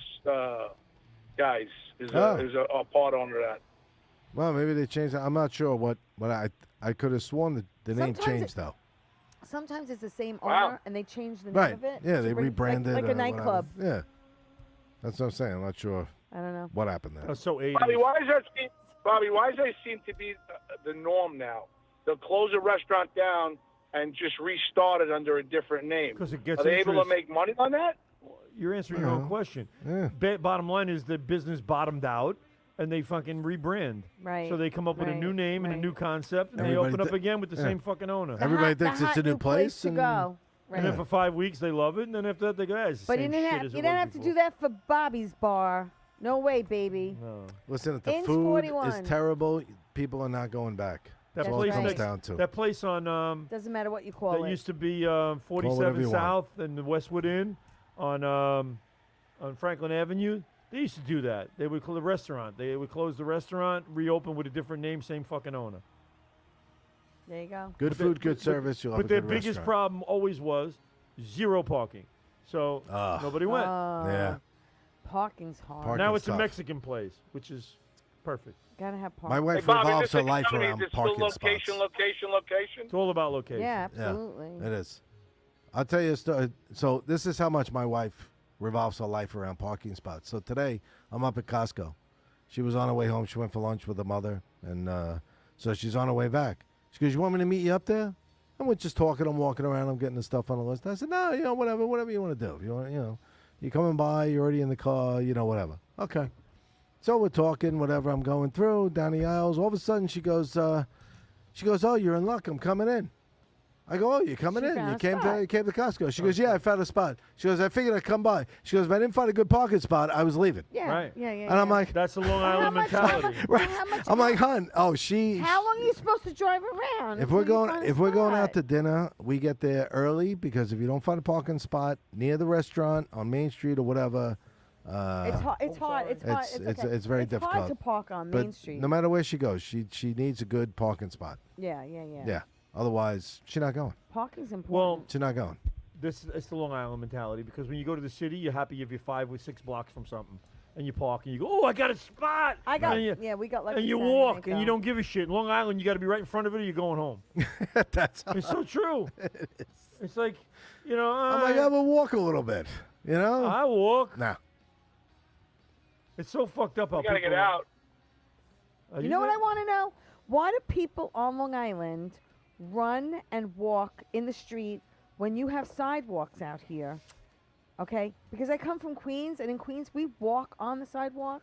guys is Oh. a part owner of that. Well, maybe they changed it. I'm not sure what I could have sworn that the name Sometimes changed, though. Sometimes it's the same Wow. owner and they change the name Right. of it. Yeah, to they bring- rebranded like or a nightclub. whatever. Yeah. That's what I'm saying. I'm not sure I don't know. what happened there. That's so 80s. Bobby, why does that seem to be the norm now? They'll close a restaurant down and just restart it under a different name. 'Cause it gets Are they able to interest. make money on that? You're answering your own question. Yeah. Bottom line is the business bottomed out, and they fucking rebrand. Right. So they come up with a new right, name and a right. new concept, and Everybody they open up thi- again with the yeah. same fucking owner. The Everybody hot- the thinks it's hot a new place, to and- go. Right. And then for 5 weeks they love it, and then after that they go, "Ah, it's the But same you didn't shit have as you it didn't was have to before." do that for Bobby's Bar. No way, baby. No. Listen, if the Inns food 41. is terrible, people are not going back. That That's all it place right. comes next, down to. that place on Doesn't matter what you call that it. used to be whatever 47 you want. South and the Westwood Inn on Franklin Avenue. They used to do that. They would close the restaurant. They would close the restaurant, reopen with a different name, same fucking owner. There you go. Good food, good service. You'll have But a their good biggest restaurant. problem always was zero parking. So nobody went. Yeah. Parking's hard. Park- Now Parking's it's a tough. Mexican place, which is perfect. Gotta have My parking. wife Hey, Bob, is revolves this her life economy, around is this still parking location, spots. location? It's all about location. Yeah, Yeah, absolutely. it is. I'll tell you a story. So this is how much my wife revolves her life around parking spots. So today I'm up at Costco. She was on her way home. She went for lunch with her mother, and so she's on her way back. She goes, "You want me to meet you up there?" And we're just talking. I'm walking around. I'm getting the stuff on the list. I said, "No, whatever you want to do. If you want, you're coming by. You're already in the car. Whatever." Okay. So we're talking, whatever. I'm going through down the aisles. All of a sudden, she goes, "Oh, you're in luck. I'm coming in." I go, "Oh, you're coming She in? found You a came spot. to Costco?" She goes, "Yeah, I found a spot." She goes, "I figured I'd come by." She goes, "If I didn't find a good parking spot, I was leaving." Yeah, Right. yeah, yeah. And I'm yeah. like, That's the Long How Island much- mentality. right. how much- I'm like, "Hun, she." How long are you supposed to drive around? If until we're you going, find a if we're going out spot? to dinner, we get there early because if you don't find a parking spot near the restaurant on Main Street or whatever, It's hard. It's hard. It's hard. it's very It's difficult. hard to park on but Main Street. no matter where she goes, she needs a good parking spot. Yeah. Yeah. Otherwise, she's not going. Parking's important. Well, She's not going. it's the Long Island mentality because when you go to the city, you're happy if you're 5 or 6 blocks from something. and you park and you go, oh, I got a spot. I got, and you, yeah, we got lucky. and you Saturday walk night, and you though. don't give a shit. In Long Island, you got to be right in front of it or you're going home. That's It's so true. It's like, you know, I'm like, I will walk a little bit. You know? I walk. Nah. It's so fucked up how We gotta people get out. You know what I want to know? Why do people on Long Island run and walk in the street when you have sidewalks out here? Okay? Because I come from Queens, and in Queens, we walk on the sidewalk.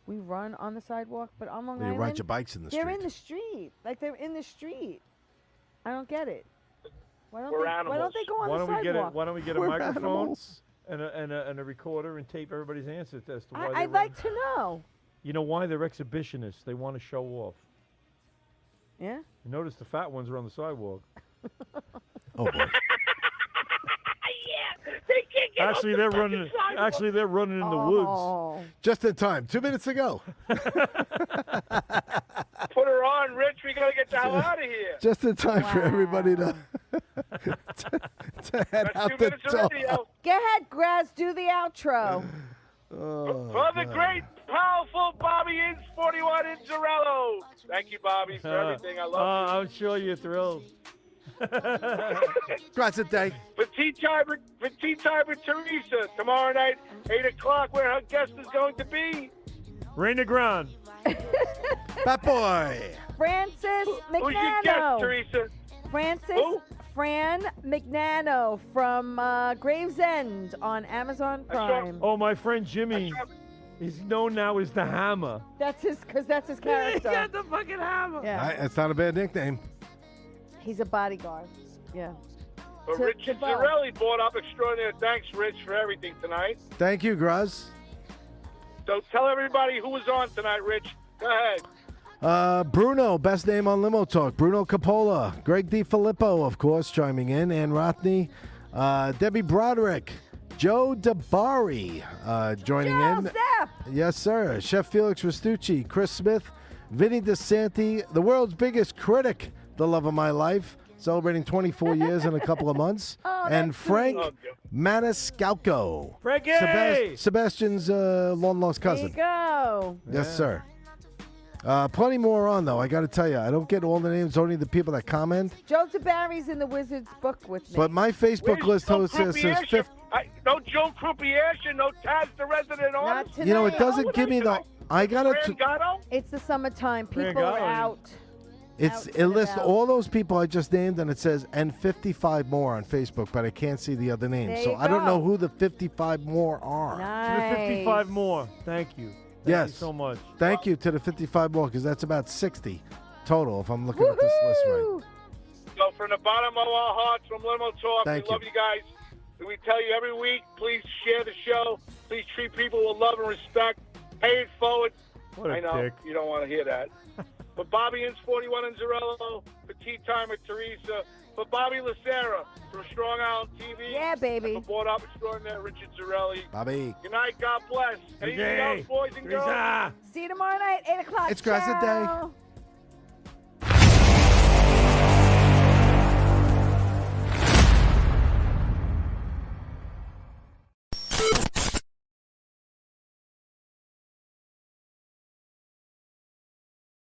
We run on the sidewalk, but on Long You Island, ride your bikes in the they're street. in the street. Like, they're in the street. I don't get it. Why don't, We're they, why don't animals. they go on Why the don't we get a sidewalk? Why don't we get a We're microphone animals. and a recorder and tape everybody's answers as to why they I'd run? like to know. You know why? They're exhibitionists. They want to show off. Yeah? You notice the fat ones are on the sidewalk. Oh, boy. Actually, they're running. Actually, they're running in the woods. Oh. Just in time. 2 minutes to go. Put her on, Rich. We gotta get the hell out of here. Just in time for everybody to, to head That's out 2 the minutes door. already. Go ahead, Graz. Do the outro. Oh, For the God. great, powerful Bobby Inns 41 Inzarello. Thank you, Bobby, for everything. I love you. I'm sure you're thrilled. Grazie day. For tea time with Teresa tomorrow night, 8 o'clock, where her guest is going to be. Rain the ground. Bad boy. Who's Francis your guest, McNano. Teresa? Francis Who? Fran McNano from Gravesend on Amazon saw- Prime. Oh, my friend Jimmy. He's known now as the Hammer. That's his character. got the fucking hammer. Yeah, It's not a bad nickname. he's a bodyguard. Yeah. But To- Richard to Bo. Zarelli brought up extraordinary. Thanks, Rich, for everything tonight. Thank you, Graz. So tell everybody who was on tonight, Rich. Go ahead. Bruno, best name on Limo Talk. Bruno Capola. Greg DiFilippo, of course, chiming in. Ann Rothney. Debbie Broderick. Joe DeBari joining in. Step. Yes, sir. Chef Felix Restucci. Chris Smith. Vinny DeSanti. The world's biggest critic. The love of my life. Celebrating 24 years in a couple of months. Oh, And that's Frank sweet. Maniscalco. Frankie! Sebastian's long-lost There cousin. you go. Yes, sir. Plenty more on, though. I got to tell you, I don't get all the names, only the people that comment. Joe DeBarry's in the Wizard's book with me. But my Facebook list Joe host says Croupier? 50. No Joe Croupier, no Taz, the resident Not artist. tonight. You know, it doesn't give me the. I got to. Fran Gatto? It's the summertime. People Brangalo. are out. It's out it and lists about. all those people I just named, and it says and 55 more on Facebook, but I can't see the other names, There so you I don't know go. who the 55 more are. To the Nice. 55 more. Thank you. Thank Yes. you so much. Thank you to the 55 more, because that's about 60 total, if I'm looking at this list right. Woohoo! So from the bottom of our hearts, from Limo Talk, Thank we love you. you guys. We tell you every week, please share the show. Please treat people with love and respect. Pay it forward. What a I know dick. you don't want to hear that. For Bobby Inns 41 and Zarello, for Tea Time with Teresa, for Bobby Lacera from Strong Island TV. Yeah, baby. And for Board Up Extraordinary Richard Zarelli. Bobby. Good night, God bless. Anything Okay. else, boys and girls? Teresa. See you tomorrow night, 8 o'clock. It's Grass a day. Ciao.